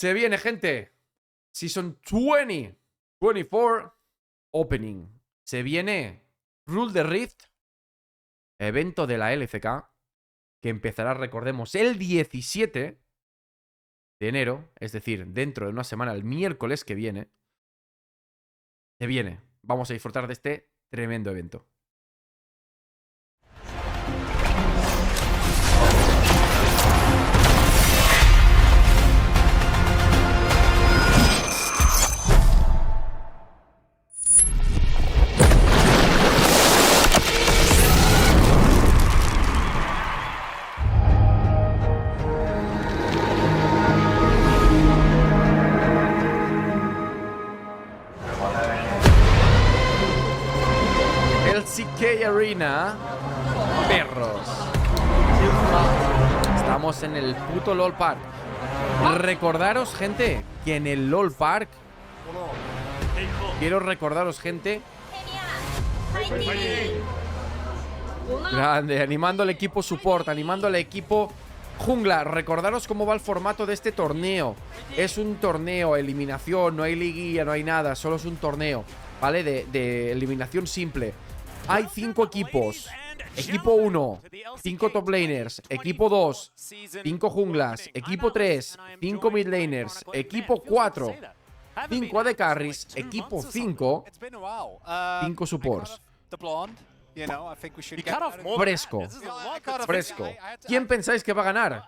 Se viene, gente. Season 20. 24. Opening. Se viene Rule the Rift. Evento de la LCK. Que empezará, recordemos, el 17 de enero. Es decir, dentro de una semana, el miércoles que viene. Se viene. Vamos a disfrutar de este tremendo evento. CK Arena. Perros. Estamos en el puto LOL Park. Recordaros, gente, que en el LOL Park, quiero recordaros, gente, grande, animando al equipo support, animando al equipo jungla. Recordaros cómo va el formato de este torneo. Es un torneo, eliminación, no hay liguilla, no hay nada, solo es un torneo, ¿vale? De eliminación simple. Hay 5 equipos. Equipo 1, 5 top laners. Equipo 2, 5 junglas. Equipo 3, 5 mid laners. Equipo 4, 5 AD carries. Equipo 5, 5 supports. Fresco. Fresco. ¿Quién pensáis que va a ganar?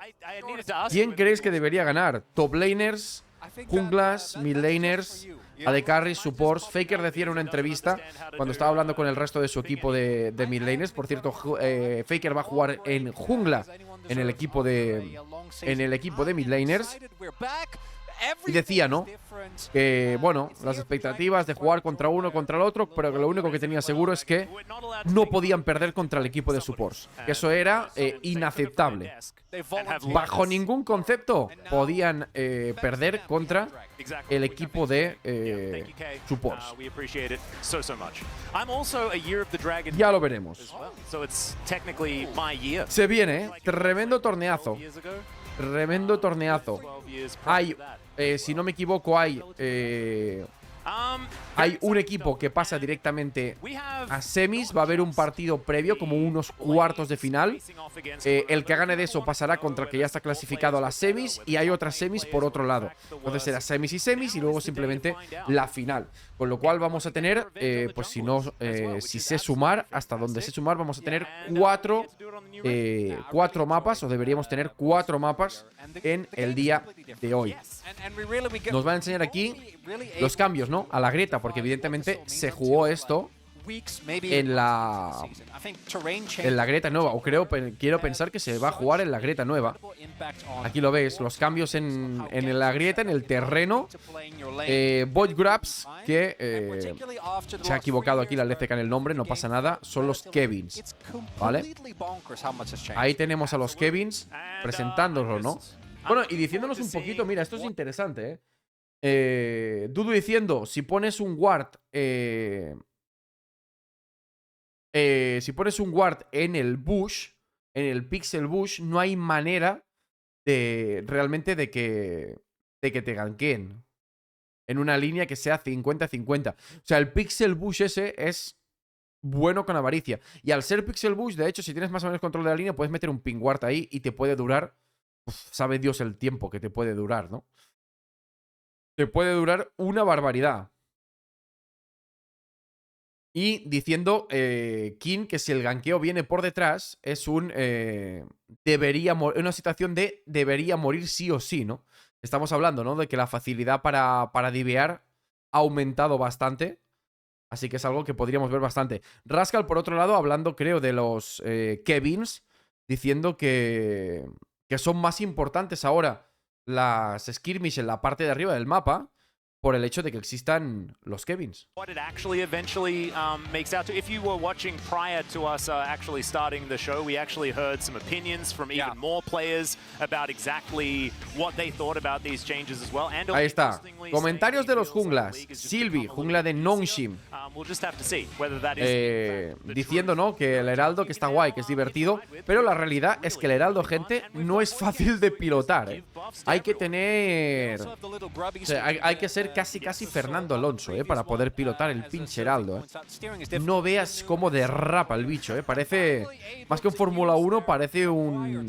¿Quién creéis que debería ganar? Top laners, junglas, mid laners, AD carries, supports. Faker decía en una entrevista, cuando estaba hablando con el resto de su equipo de mid laners, por cierto, Faker va a jugar en jungla en el equipo de mid laners. Y decía, ¿no? Que, bueno, las expectativas de jugar contra uno contra el otro, pero que lo único que tenía seguro es que no podían perder contra el equipo de supports. Que eso era inaceptable. Bajo ningún concepto podían perder contra el equipo de supports. Ya lo veremos. Se viene, tremendo torneazo. Tremendo torneazo. Hay, si no me equivoco, hay un equipo que pasa directamente a semis. Va a haber un partido previo, como unos cuartos de final. El que gane de eso pasará contra el que ya está clasificado a las semis. Y hay otras semis por otro lado. Entonces será semis y semis y luego simplemente la final. Con lo cual vamos a tener, pues si sé sumar, hasta donde sé sumar, vamos a tener 4 mapas, o deberíamos tener 4 mapas en el día de hoy. Nos van a enseñar aquí los cambios, ¿no? A la grieta, porque evidentemente se jugó esto en la grieta nueva, o quiero pensar que se va a jugar en la grieta nueva. Aquí lo ves, los cambios en la grieta, en el terreno. Bot grabs, que se ha equivocado aquí la LCK en el nombre, no pasa nada, son los Kevins, ¿vale? Ahí tenemos a los Kevins presentándolos, ¿no? Bueno, y diciéndonos un poquito, mira, esto es interesante, Dudu diciendo, si pones un ward en el bush, en el pixel bush, no hay manera realmente de que te ganqueen en una línea que sea 50-50. O sea, el pixel bush ese es bueno con avaricia. Y al ser pixel bush, de hecho, si tienes más o menos control de la línea, puedes meter un ping ward ahí y te puede durar, sabe Dios el tiempo que te puede durar, ¿no? Te puede durar una barbaridad. Y diciendo King que si el ganqueo viene por detrás es una situación de debería morir sí o sí, ¿no? Estamos hablando, ¿no? De que la facilidad para divear ha aumentado bastante. Así que es algo que podríamos ver bastante. Rascal, por otro lado, hablando, creo, de los Kevins, diciendo que son más importantes ahora las skirmish en la parte de arriba del mapa por el hecho de que existan los Kevins. What it actually eventually makes out to. If you were watching prior to us actually starting the show, we actually heard some opinions from even more players about exactly what they thought about these changes as well. And ahí está. Comentarios de los junglas. Sylvie, jungla de Nongshim. We'll just have to see whether that is diciendo, ¿no? Que el heraldo que está guay, que es divertido, pero la realidad es que el heraldo, gente, no es fácil de pilotar, hay que tener... O sea, hay que ser casi Fernando Alonso, para poder pilotar el pinche Heraldo, No veas cómo derrapa el bicho, Parece... Más que un Fórmula 1, parece un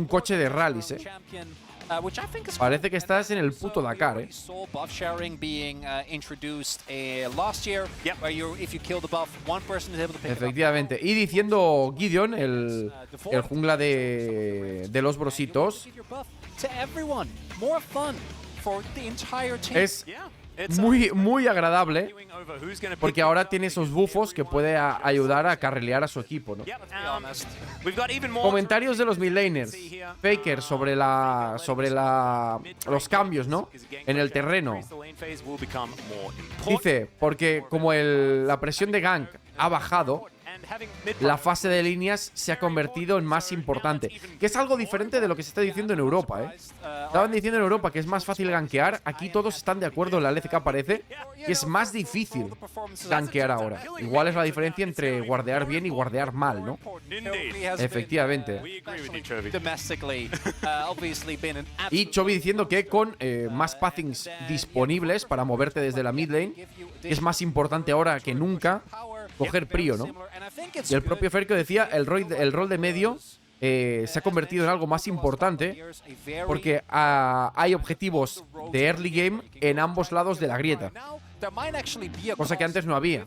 coche de rallies, Parece que estás en el puto Dakar, Efectivamente. Y diciendo Gideon, el jungla de los brositos, es muy agradable porque ahora tiene esos buffos que puede ayudar a carrilear a su equipo, ¿no? Comentarios de los midlaners. Faker sobre los cambios, ¿no? En el terreno. Dice, porque como la presión de gank ha bajado, la fase de líneas se ha convertido en más importante. Que es algo diferente de lo que se está diciendo en Europa, Estaban diciendo en Europa que es más fácil gankear. Aquí todos están de acuerdo en la LCK, parece que es más difícil gankear ahora. Igual es la diferencia entre guardear bien y guardear mal, ¿no? Efectivamente. Y Chovy diciendo que con más pathings disponibles para moverte desde la mid lane, es más importante ahora que nunca coger prio, ¿no? Y el propio Ferco decía, el rol de medio se ha convertido en algo más importante porque hay objetivos de early game en ambos lados de la grieta, cosa que antes no había.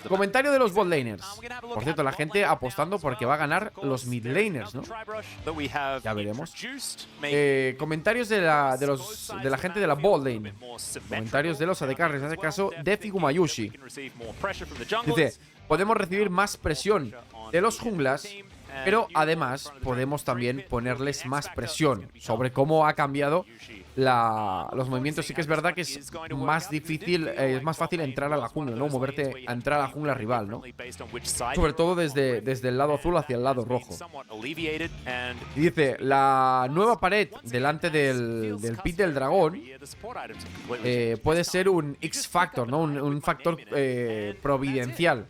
Comentario de los bot laners. Por cierto, la gente apostando porque va a ganar los mid laners, ¿no? Ya veremos. Comentarios de la gente de la bot lane. Comentarios de los ADCs, en este caso de Figumayushi. Dice, podemos recibir más presión de los junglas, pero además podemos también ponerles más presión sobre cómo ha cambiado los movimientos. Sí que es verdad que es más difícil, es más fácil entrar a la jungla, ¿no? Moverte a entrar a la jungla rival, ¿no? Sobre todo desde el lado azul hacia el lado rojo. Y dice, la nueva pared delante del pit del dragón puede ser un X-Factor, ¿no? Un factor providencial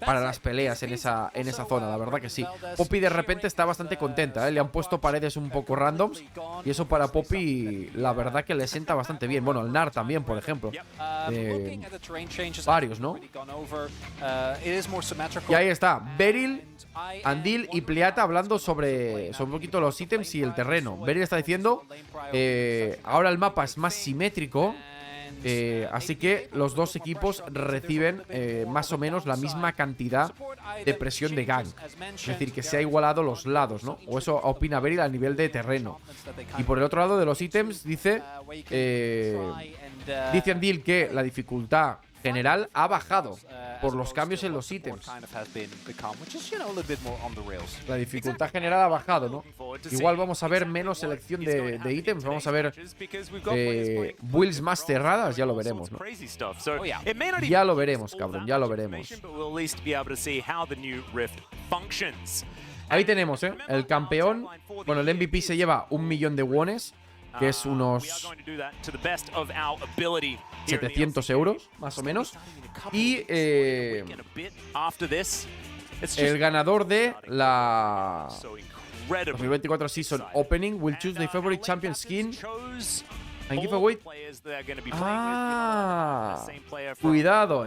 para las peleas en esa zona, la verdad que sí. Poppy de repente está bastante contenta, Le han puesto paredes un poco randoms y eso para Poppy la verdad que le sienta bastante bien. Bueno, al Nar también, por ejemplo. Varios, ¿no? Y ahí está, Beryl, Andil y Pliata hablando sobre un poquito los ítems y el terreno. Beryl está diciendo, ahora el mapa es más simétrico, así que los dos equipos reciben más o menos la misma cantidad de presión de gank. Es decir, que se ha igualado los lados, ¿no? O eso opina Beryl a nivel de terreno. Y por el otro lado de los ítems dice Andil que la dificultad general ha bajado por los cambios en los ítems. La dificultad general ha bajado, ¿no? Igual vamos a ver menos selección de ítems. Vamos a ver builds más cerradas. Ya lo veremos, ¿no? Ya lo veremos, cabrón. Ya lo veremos. Ahí tenemos, el campeón. Bueno, el MVP se lleva 1 millón de wones, que es unos 700 euros, más o menos. Y el ganador de la 2024 Season Opening will choose the favorite champion skin and giveaway. Cuidado,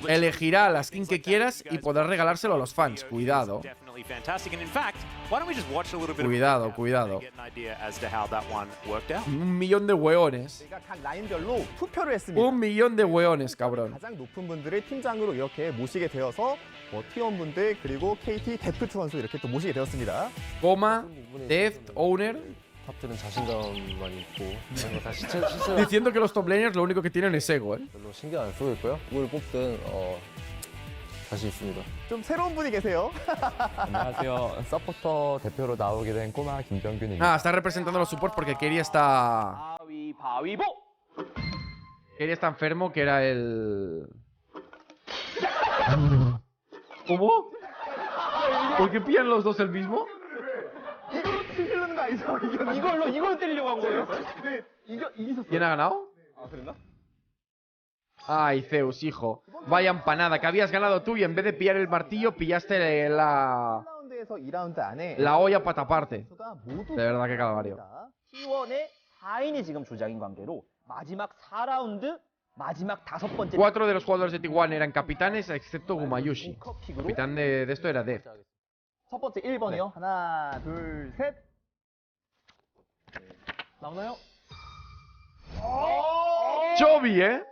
elegirá la skin que quieras y podrás regalárselo a los fans. Cuidado. Cuidado, cuidado. 1 millón de hueones. 1 millón de hueones, cabrón. 가장 높은 분들을 팀장으로 이렇게 모시게 되어서 T1분들 그리고 KT 데프트 선수 이렇게 또 모시게 되었습니다. Coma, Deft, Owner. 탑들은 자신감만 있고 이런 거다 Diciendo que los top laners lo único que tienen es ego, 별로 신경 안 쓰고 있고요. 누구를 뽑든 자신 있습니다. 좀 새로운 분이 계세요. 안녕하세요. 서포터 대표로 나오게 된 꼬마 김병균입니다. Está representando los supports porque Kerry está enfermo, que era el... ¿Cómo? ¿Por qué pillan los dos el mismo? ¿Quién ha ganado? Ay, Zeus, hijo. Vaya empanada, que habías ganado tú y en vez de pillar el martillo, pillaste la 1라운드에서 2라운드 안에 olla para taparte. 선수가 모두 De verdad que calvario. T1의 4인이 지금 조작인 관계로 마지막 4라운드 마지막 5번째 4 de los jugadores de T1 eran capitanes, excepto Gumayushi. 픽으로 Capitán de esto era Dev. 첫 번째 1번이요. 하나, 둘, 셋. 나오나요? Chovy, ¿eh?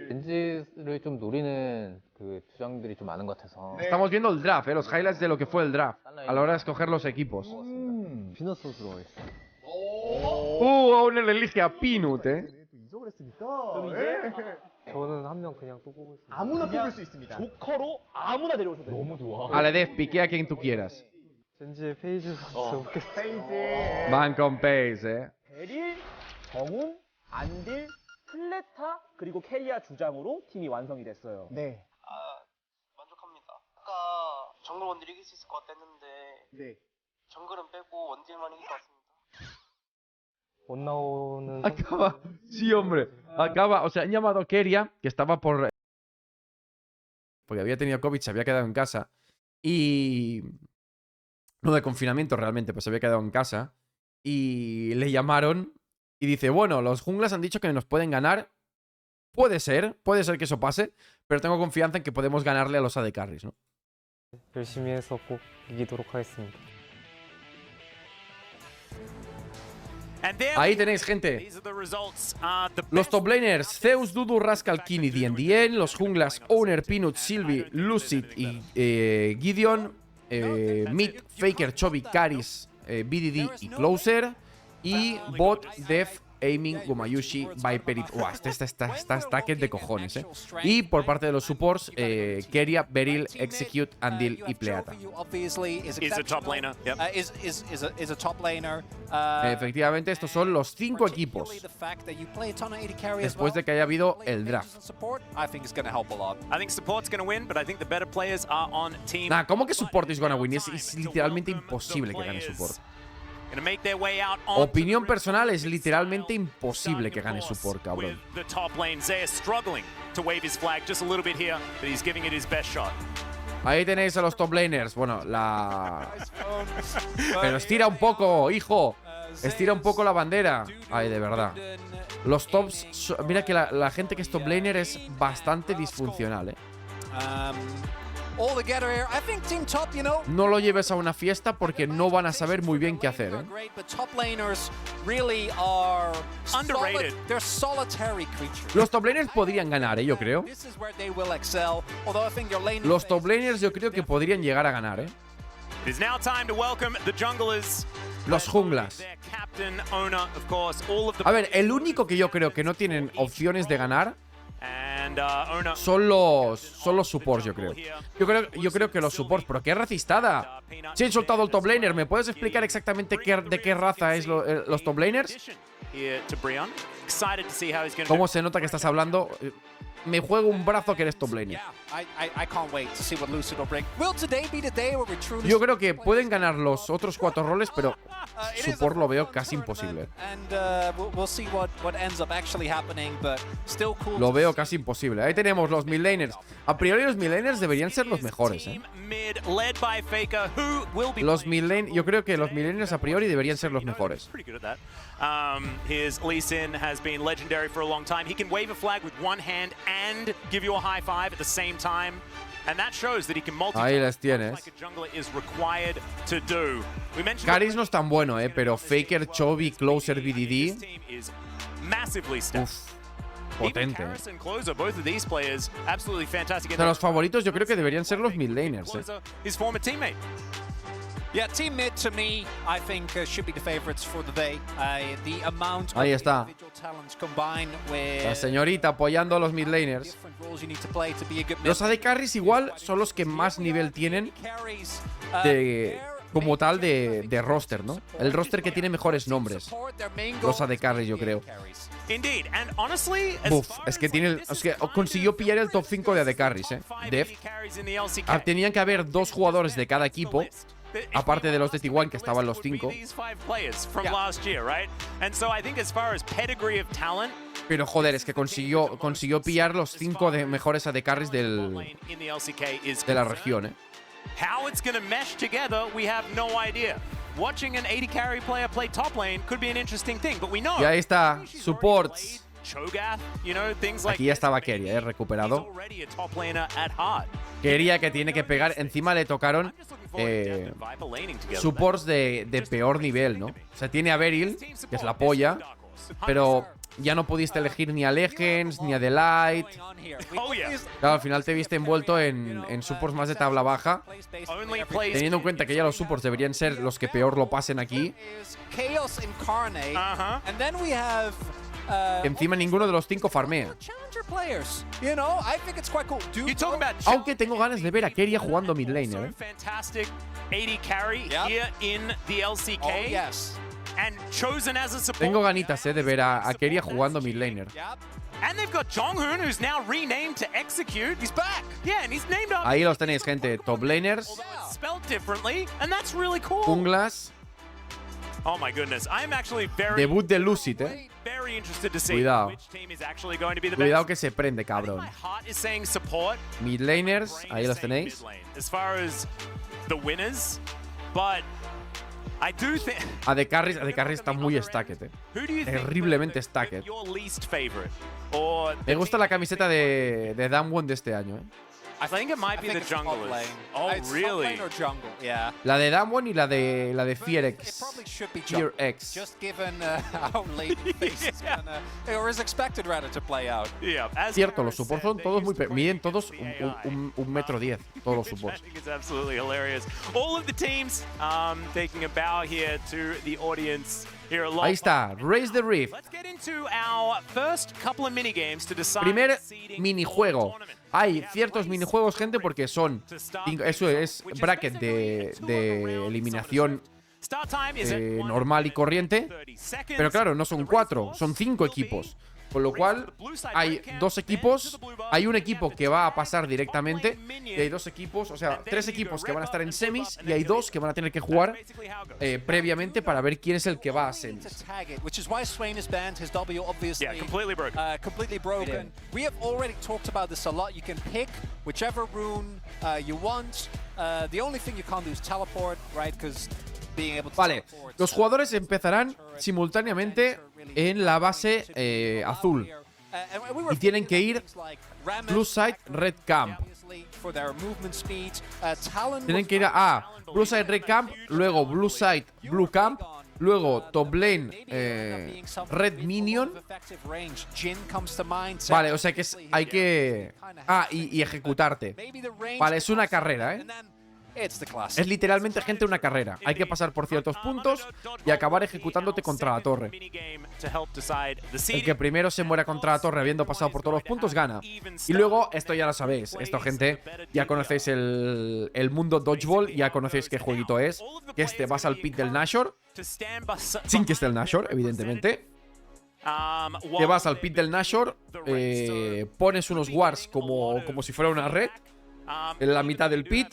벤지를 좀 노리는 그 주장들이 좀 많은 것 같아서. Estamos viendo el draft, los highlights de lo que fue el draft. A la hora de escoger los equipos. 비넛 선수로 하겠습니다. Aún le elige a Peanut, ¿eh? 또 이적을 했으니까 저는 한 명 그냥 또 뽑을 수 있어요. 아무나 뽑을 수 있습니다. 조커로 아무나 데려오셔도 돼요. 너무 좋아. Vale, Dev, piquea a quien tú quieras. 벤지의 페이지 선수 뽑겠습니다. 페이지. Van con pace, ¿eh? 베릴, 정훈, 안딜, 플레타 그리고 캐리아 주장으로 팀이 완성이 됐어요. 네. 만족합니다. 아까 정글 원딜 이길 수 있을 것 같았는데 네. 정글은 빼고 원딜만 이길 것 같습니다. 못 나오는 Acaba, sí, hombre. Acaba, o sea, han llamado a Keria, que estaba por... Porque había tenido COVID, se había quedado en casa. Y... No de confinamiento realmente, pues se había quedado en casa. Y le llamaron y dice, bueno, los junglas han dicho que nos pueden ganar. Puede ser que eso pase, pero tengo confianza en que podemos ganarle a los AD Carries, ¿no? 열심히 해서 꼭 이기도록 하겠습니다. Ahí tenéis, gente. Los top laners, Zeus, Dudu, Rascal, King y DNDN. Los junglas, Owner, Peanut, Sylvie, Lucid y Gideon. Mid, Faker, Chovy, Karis, BDD y Closer. Y bot, Dev, Aiming, Gumayushi, Viper y... Uah, este está stacked de cojones, ¿eh? Y por parte de los supports, Keria, Beryl, Execute, Andil y Pleata. Efectivamente, estos son los 5 equipos después de que haya habido el draft. Nah, ¿cómo que support is gonna win? Es literalmente imposible que gane support. Opinión personal, es literalmente imposible que gane support, cabrón. Ahí tenéis a los top laners. Bueno, Pero estira un poco, hijo. Estira un poco la bandera. Ay, de verdad. Los tops... Mira que la gente que es top laner es bastante disfuncional, ¿eh? No lo lleves a una fiesta porque no van a saber muy bien qué hacer, ¿eh? Los top laners podrían ganar, ¿eh? Yo creo. Los top laners yo creo que podrían llegar a ganar, ¿eh? Los junglas. A ver, el único que yo creo que no tienen opciones de ganar son los supports, yo creo. Yo creo que los supports. Pero qué racistada. Si he soltado el top laner, ¿me puedes explicar exactamente de qué raza es los top laners? ¿Cómo se nota que estás hablando? Me juego un brazo que eres top laner. Yo creo que pueden ganar los otros 4 roles, pero support lo veo casi imposible. Lo veo casi imposible. Ahí tenemos los mid laners. A priori los mid laners deberían ser los mejores, ¿eh? Los mid laners, yo creo que los mid laners a priori deberían ser los mejores. His Lee Sin has been legendary for a long time. He can wave a flag with one hand and give you a high five at the same time. And that shows that he can multitask. Ahí las tienes. Like a jungler is required to do. Karis no es tan bueno, pero Faker, Chovy, Closer, BDD. Uf, potente. De los favoritos yo creo que deberían ser los mid laners, His former teammate. Yeah, Team Mid to me, I think should be the favorites for the day. The amount Ahí of está. individual talents combined with La señorita apoyando a los mid laners. different roles you need to play to be a good mid. Los AD Carries igual son los que más nivel tienen Carries, como tal de roster, ¿no? El roster que tiene mejores nombres. Los AD Carries, yo creo. Indeed, and honestly, Buf, es que consiguió pillar el top 5 de AD Carries, Dev. Tenían que haber 2 jugadores de cada equipo, aparte de los de T1 que estaban los 5. Pero joder, es que consiguió pillar los 5 mejores AD carries de la región, How it's going to mesh together, we have no idea. Watching an 80 carry player play top lane could be an interesting thing, but we know. Y ahí está, supports. Cho'Gath, you know, things like Aquí ya estaba Keria, recuperado. Keria que tiene que pegar. Encima le tocaron supports de peor nivel, ¿no? O sea, tiene a Beryl, que es la polla, pero ya no pudiste elegir ni a Legends, ni a The Light. Claro, al final te viste envuelto en supports más de tabla baja. Teniendo en cuenta que ya los supports deberían ser los que peor lo pasen aquí. Encima ninguno de los 5 farmea. Aunque tengo ganas de ver a Keria jugando mid laner, Tengo ganitas, de ver a Keria jugando mid laner. Ahí los tenéis, gente. Top laners. Junglas. Oh my goodness, I'm actually Debut de Lucid, very interested to see Cuidado. which team is actually going to be the Cuidado best. que se prende, cabrón. My heart is saying support. Mid laners, Brain ahí is los saying tenéis. mid lane, as far as the winners, but I do think AD Carries está muy stacked, who do you think Terriblemente was stacked. your least favorite? Or Me gusta la camiseta de Damwon de este año, I think it might be the junglers. Oh, really? La de Damwon y la de Fierex. Fierex. Just given how late face is gonna, or is expected rather to play out. Yeah, as Cierto, Gareth los supports said, son todos muy... they use Miden todos AI. un metro 10. Todos los Which I supports. think is absolutely hilarious. All of the teams taking a bow here to the audience here at Ahí está, Raise the Rift. Let's get into our first couple of minigames to decide Primer the seeding minijuego. for the tournament. Hay ciertos minijuegos, gente, porque son... Eso es bracket de eliminación Start time is at normal y corriente. 30 seconds. Pero claro, no son 4, son 5 equipos. Con lo cual, hay 2 equipos. Hay un equipo que va a pasar directamente. Y hay 2 equipos, o sea, 3 equipos que van a estar en semis. Y hay 2 que van a tener que jugar previamente para ver quién es el que va a semis. Which is why Swain has banned his W, obviously. Yeah, completely broken. Completely broken. We have already talked about this a lot. You can pick whichever rune you want. The only thing you can't do is teleport, right? Because being able to Vale, teleport, los jugadores empezarán simultáneamente en la base azul. Y tienen que ir Blue Side, Red Camp. Tienen que ir a Blue Side, Red Camp, luego Blue Side, Blue Camp, luego top lane, Red Minion. Vale, o sea que hay que... y ejecutarte. Vale, es una carrera, Es literalmente, gente, una carrera. Hay que pasar por ciertos puntos y acabar ejecutándote contra la torre. El que primero se muera contra la torre habiendo pasado por todos los puntos gana. Y luego, esto ya lo sabéis. Esto, gente, ya conocéis el mundo Dodgeball. Ya conocéis qué jueguito es. Que te vas al pit del Nashor. Sin que esté el Nashor, evidentemente. Te vas al pit del Nashor. Pones unos wards como si fuera una red en la mitad del pit.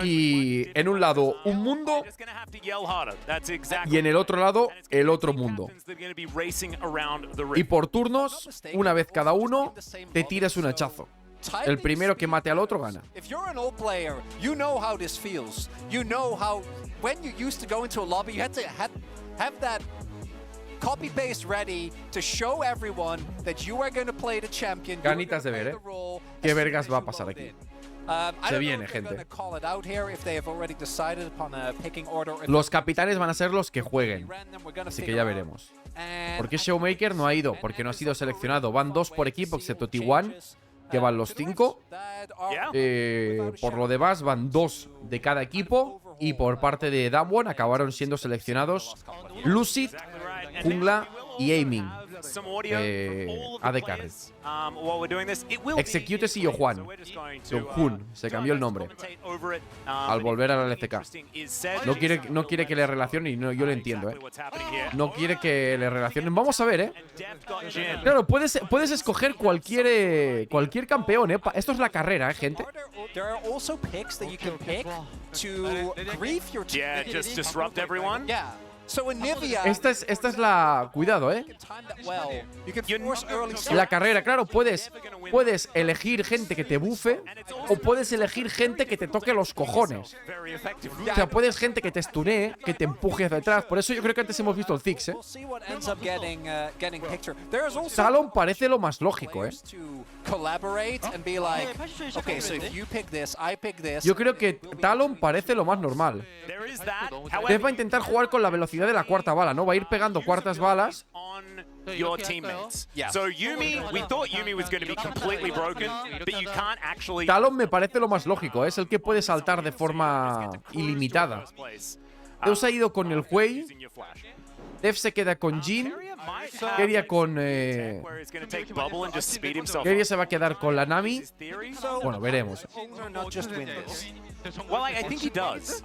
Y en un lado un mundo y en el otro lado el otro mundo. Y por turnos, una vez cada uno, te tiras un hachazo. El primero que mate al otro gana. If you're an old player, you know how this feels. You know how when you used to go into a lobby, you had to have that copy paste ready to show everyone that you are going to play the champion. Ganitas de ver, ¿Qué vergas va a pasar aquí? Se viene, gente. Los capitanes van a ser los que jueguen. Así que ya veremos. ¿Por qué Showmaker no ha ido? Porque no ha sido seleccionado. Van 2 por equipo, excepto T1, que van los 5. Por lo demás, van 2 de cada equipo. Y por parte de Damwon acabaron siendo seleccionados Lucid, Jungla y Aiming. AD Carry. Executes y Yojuan. Yojuan, se cambió el nombre al volver a la LCK. No quiere que le relacionen, y no, yo lo entiendo, No quiere que le relacionen. Vamos a ver, Claro, puedes escoger cualquier campeón, Esto es la carrera, gente. Yeah, just disrupt everyone. So in Nivea, Esta es la... Cuidado, you can time that well. You can force early La carrera, claro, puedes elegir gente que te bufe o puedes elegir gente que te toque los cojones. O sea, puedes gente que te stunee, que te empuje hacia atrás. Por eso yo creo que antes hemos visto el Ziggs, We'll see what ends up getting picture. There is also Talon parece lo más lógico, to collaborate and be like, okay, so if you pick this, I pick this. Yo creo que Talon parece lo más normal. Dev va a intentar jugar con la velocidad de la cuarta bala, ¿no? Va a ir pegando cuartas balas. Your teammates. Yeah. So Yuumi, we thought Yuumi was going to be completely broken, but you can't actually. Talon me parece lo más lógico, es el que puede saltar de forma ilimitada. Dev se ha ido con el Huey. Dev se queda con Jhin. Keria con... Keria se va a quedar con la Nami. Bueno, veremos. Not just win this. Well, I think he does.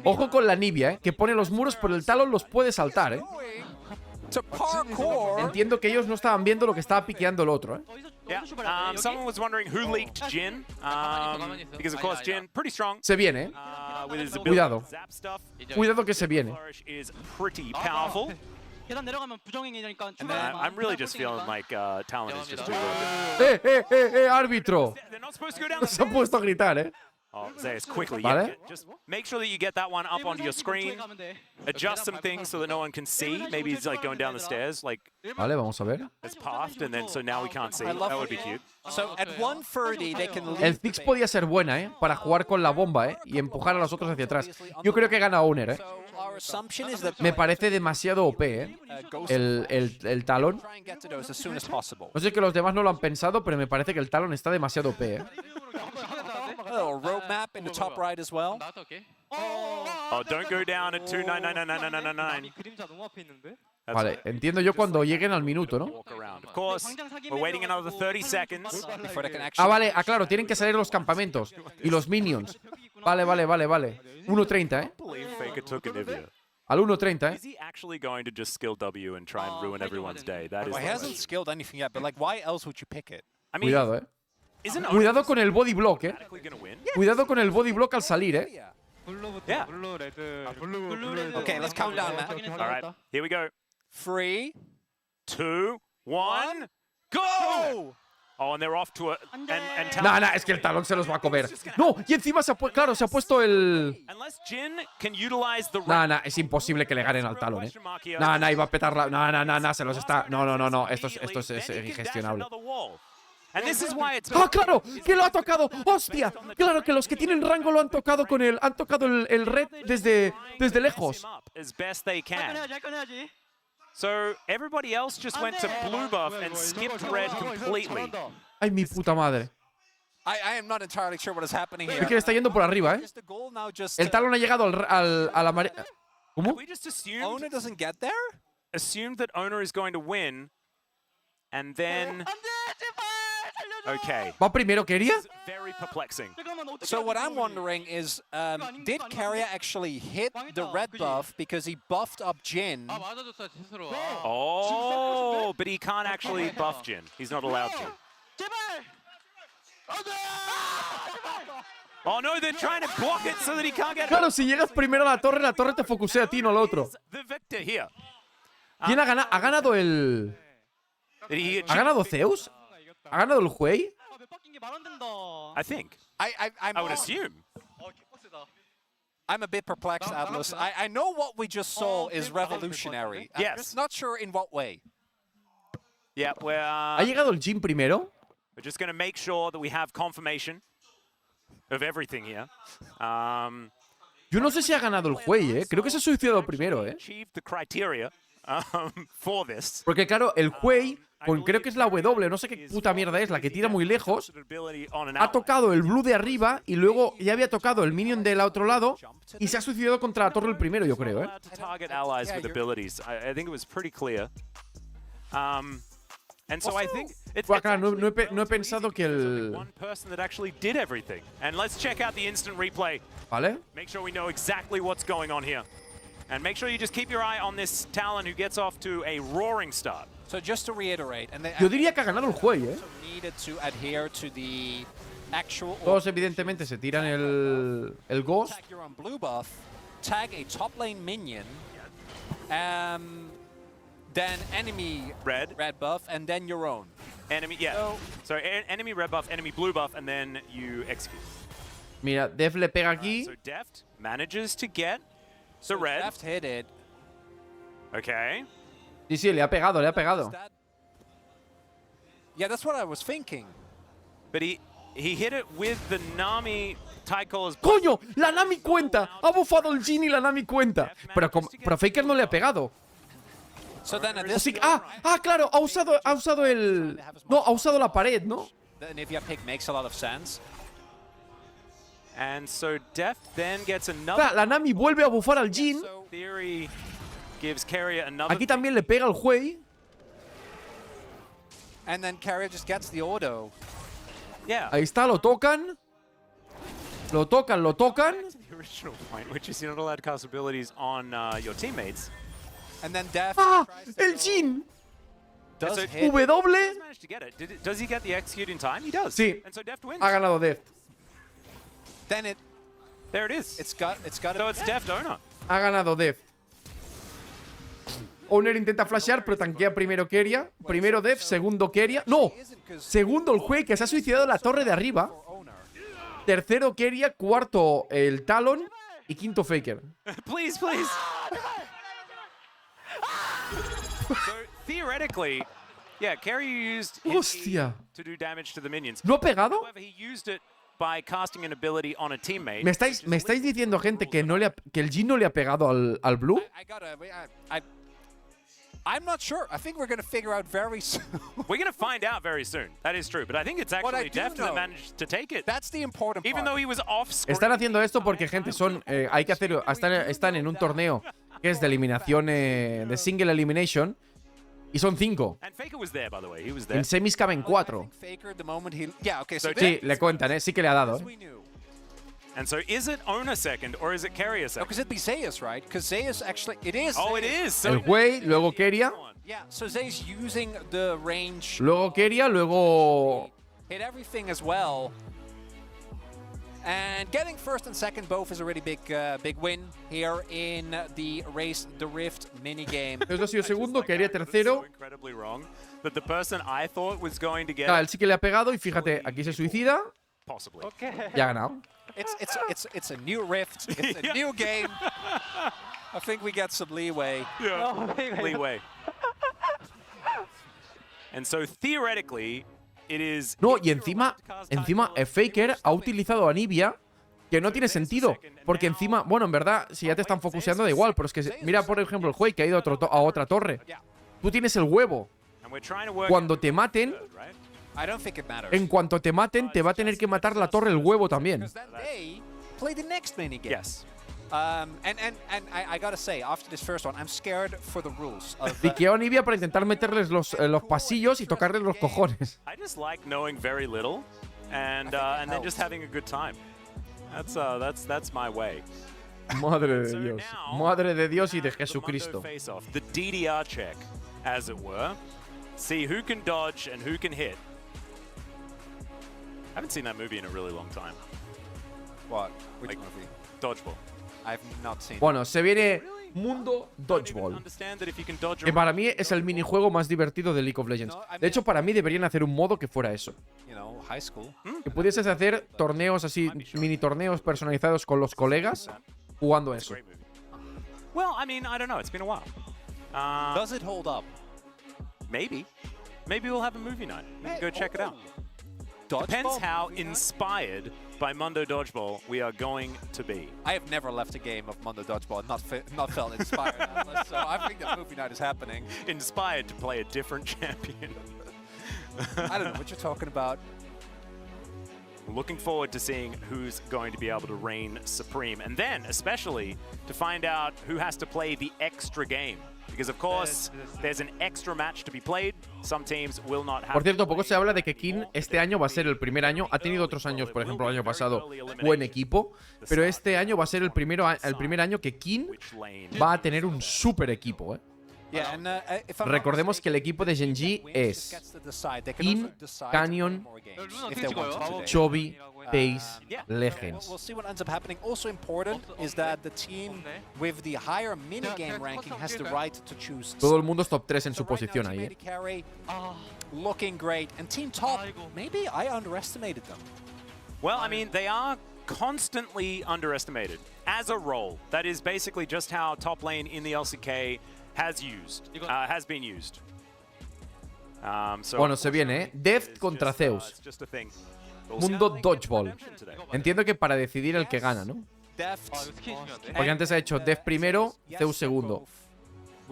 Ojo con la Nibia, que pone los muros, pero el Talon los puede saltar, To parkour. Entiendo que ellos no estaban viendo lo que estaba piqueando el otro, Yeah. Someone was wondering who leaked Jhin, because of course Jhin pretty strong. Se viene, With his ability Cuidado. to zap stuff. Cuidado que se viene. Flourish is pretty powerful. 계단 내려가면 부정행위니까 And 출발. I'm really just feeling like Talon is just too broken. Árbitro! They're not supposed to go down the Se ha puesto a gritar, Oh, Zayas, quickly. Vale. Yeah, just make sure that you get that one up onto your screen. Adjust some things so that no one can see. Maybe it's like going down the stairs, like Vale, vamos a ver. it's pathed, and then so now we can't see. That would be cute. So at 1:30 they can leave. El Ziggs podía ser buena, para jugar con la bomba, y empujar a los otros hacia atrás. Yo creo que gana Owner, So our assumption is that Me parece demasiado OP, Ghost el Talon. try and get to those as soon as possible. No sé que los demás no lo han pensado, pero me parece que el Talon está demasiado OP, A little roadmap in the top right as well. Oh, don't go down at 2999999. 그림자 너무 앞에 있는데? Vale, entiendo yo cuando lleguen al minuto, ¿no? Walk around. Of course, we're waiting another 30 seconds. Before they can Ah, actually. vale, claro, tienen que salir los campamentos y los minions. Vale. 1.30, Believe Faker took Anivia. Al 1.30, Is he actually going to just skill W and try and ruin everyone's day? That is. Well, he the hasn't question. skilled anything yet, but like, why else would you pick it? I mean, Cuidado, isn't Cuidado con el body block, automatically going to win? Cuidado con el body block al salir, Yeah. 블루부터 Yeah. 블루 레드. Okay, let's count down, man. All right, here we go. 3, 2, 1, go! Oh, and they're off to a and Nah, es que el Talon se los va a comer. No, y encima se ha puesto el... Unless Jhin can utilize the Nah, es imposible que le ganen al Talon, Nah, iba a petarla. Nah, se los está... No, esto es ingestionable. And this is why it's ¡Ah, claro! ¡Que lo ha tocado! ¡Hostia! Claro que los que tienen rango lo han tocado con el... Han tocado el red desde lejos. as best they can. 할 건 해야지. So everybody else just went to blue buff and skipped red completely. ¡Ay, mi puta madre! I am not entirely sure what is happening here. Es que le está yendo por arriba, Is the goal now just El Talon ha llegado al amarillo. ¿Cómo? We just assumed Owner doesn't get there? that Owner is going to win, and then okay, ¿Va primero Keria? very perplexing. 잠깐만 어떻게 So what I'm wondering is, did Keria actually hit the red buff because he buffed up Jhin? 아 맞아줬어 스스로. Oh, but he can't actually buff Jhin. He's not allowed to. 제발. 안돼. Oh no, they're trying to block it so that he can't get Claro, si llegas primero a la torre te focusea a ti, no al otro. the victor here. ¿Quién ha ganado? ¿Ha ganado el... Did he ¿Ha ganado Zeus? ¿Ha ganado el Huey? 몇 바뀐 게 말 안 된다. I think. I'm I would assume. 개빡세다. I'm a bit perplexed, Atlas. I know what we just saw is revolutionary. I'm Yes. just not sure in what way. Yeah, ¿Ha llegado el Jhin primero? we're just going to make sure that we have confirmation of everything here. Yo no sé si ha ganado el Huey, Creo que se ha suicidado primero, Achieved the criteria for this. Porque claro, el Huey, con creo que es la W, no sé qué puta mierda es, la que tira muy lejos, Ability on an ha ally. tocado el blue de arriba y luego ya había tocado el minion del otro lado y se ha suicidado contra la torre el primero, yo creo, Allowed to target allies with abilities. I think it was pretty clear. And so I think it's Buah, claro, no he pensado que el... one person that actually did everything. And let's check out the instant replay. ¿Vale? Make sure we know exactly what's going on here. And make sure you just keep your eye on this Talon who gets off to a roaring start. So just to reiterate, and they Yo diría que ha ganado el Huey, needed to adhere to the actual Todos evidentemente se tiran el Ghost. tag you're on blue buff, tag a top lane minion, Then enemy Red. buff, and then your own. Enemy, yeah. So enemy red buff, enemy blue buff, and then you execute. Mira, Def le pega aquí. So Deft manages to get the So red. Deft hit it. Okay. Sí, sí, le ha pegado, le ha pegado. Yeah, that's what I was thinking. But he hit it with the Nami Tide Caller's. ¡Coño! ¡La Nami cuenta! Ha bufado el Jin y la Nami cuenta. Pero Faker no le ha pegado. So then at this Así que, claro, ha usado el... No, ha usado la pared, ¿no? the Nivea pick makes a lot of sense. And so Deft then gets another. Claro, la Nami vuelve a bufar al Jin. So Theory gives Carrier another. Aquí también le pega al Hui. And then Carrier just gets the auto. Yeah. Ahí está, lo tocan. Lo tocan, lo tocan. The original point, which is you're not allowed to cast abilities on your teammates. And then Deft ¡Ah! tries to ¡El go. Jin! Does So hit. W. Does manage to get it. Does he get the execute in time? He does. Sí. And so Deft wins. Ha ganado Deft. Then There it is. it's got So it's Deft owner. Ha ganado Deft. Owner intenta flashear, pero tanquea primero Keria. Primero Deft, segundo Keria. ¡No! Segundo el Hui, que se ha suicidado en la torre de arriba. Tercero Keria, cuarto el Talon y quinto Faker. Please, please. So theoretically, yeah, Carrier used his Hostia. E to do damage to the minions. ¿No ha pegado? However, he used it by casting an ability on a teammate. ¿Me estáis diciendo, gente, que el Jin no le ha pegado al Blue? I'm not sure. I think we're going to figure out very soon. We're going to find out very soon. That is true. But I think it's What I actually do Deft that know- managed to take it. That's the important Even part. though he was off screen. Están haciendo esto porque, gente, hay que hacer. Están en un torneo que es de eliminación, de single elimination. Y son 5. And Faker was there, by the way. He was there. En semis caben 4. Faker, the moment he... Yeah, okay, so Sí, le cuentan, sí que le ha dado. we knew. And so is it Owner second or is it Carrier No, second? because it'd be Zeus, right? Because Zeus actually... It is Oh, it Zeus. is. So El Hui, luego Keria. Yeah, so Zeus using the range... Luego Keria, luego... Hit everything as well. And getting first and second both is a really big win here in the Race the Rift minigame. Esto ha sido segundo, Keria tercero. So incredibly wrong. But the person I thought was going to get Claro, él sí que le ha pegado y fíjate, aquí se suicida. possibly. Ya ha ganado. It's a new Rift. It's a new game. I think we get some leeway. Leeway. And so theoretically, it is. No, y encima Faker ha utilizado a Nivea, que no tiene sentido. Porque encima, bueno, en verdad, si ya te están focuseando da igual. Pero es que, mira, por ejemplo, el Hui que ha ido a otra torre. Tú tienes el huevo. And we're trying to work Cuando te maten, right? I don't think it matters. en cuanto te maten, te va a tener que matar la torre el huevo también. Because then they play the next minigame. Yes. And I gotta say, after this first one, I'm scared for the rules. Of, Piqueó a Nivea para intentar meterles los pasillos y tocarles los cojones. I just like knowing very little, and then just having a good time. That's my way. Madre de Dios. Madre de Dios y de Jesucristo. Face off, the DDR check, as it were. See who can dodge and who can hit. I haven't seen that movie in a really long time. what? Which Like- movie? Dodgeball. I've not seen. Bueno, se viene Mundo Dodgeball. Understand that if you can dodge Que para mí es el minijuego más divertido de League of Legends. De hecho, para mí deberían hacer un modo que fuera eso. You know, high school. Que pudieses hacer torneos así, mini torneos personalizados con los colegas jugando eso. Great movie. Well, I mean, I don't know. It's been a while. Does it hold up? Maybe. Maybe we'll have a movie night. We can go check it out. Dodgeball Depends how movie night? inspired by Mundo Dodgeball we are going to be. I have never left a game of Mundo Dodgeball and not felt inspired. So I think that movie night is happening. Inspired to play a different champion. I don't know what you're talking about. Looking forward to seeing who's going to be able to reign supreme. And then, especially, to find out who has to play the extra game. Because, of course, there's an extra match to be played. Some teams will not have. Por cierto, poco se habla de que King este año va a ser el primer año. Ha tenido otros años, por ejemplo, el año pasado, buen equipo. Pero este año va a ser el primer año que King Which lane? va a tener un super equipo, ¿eh? Yeah, and if I'm not Recordemos que el mistaken, equipo de Genji Wings es gets to decide. They can In, also decide to Canyon, win more games 룰은 if 어떻게 they want 찍어요? to today. Chovy, Pace, Yeah. Legends. We'll see what ends up happening. Also important is that the team with the higher minigame ranking has the right to choose. Todo el mundo es top 3 en So su right now, posición Team ahí. 80 Carry 아, looking great, and Team Top, 아이고. maybe I underestimated them. Well, I mean, they are constantly underestimated as a role. That is basically just how top lane in the LCK has been used. So Bueno, se viene, ¿eh? Deft contra Zeus. it's just a thing. Mundo Dodgeball. Entiendo que para decidir el que gana, ¿no? Deft. 아, 이거 스킨 중요한데. Porque antes ha hecho Deft primero, Yes, Zeus they're segundo. both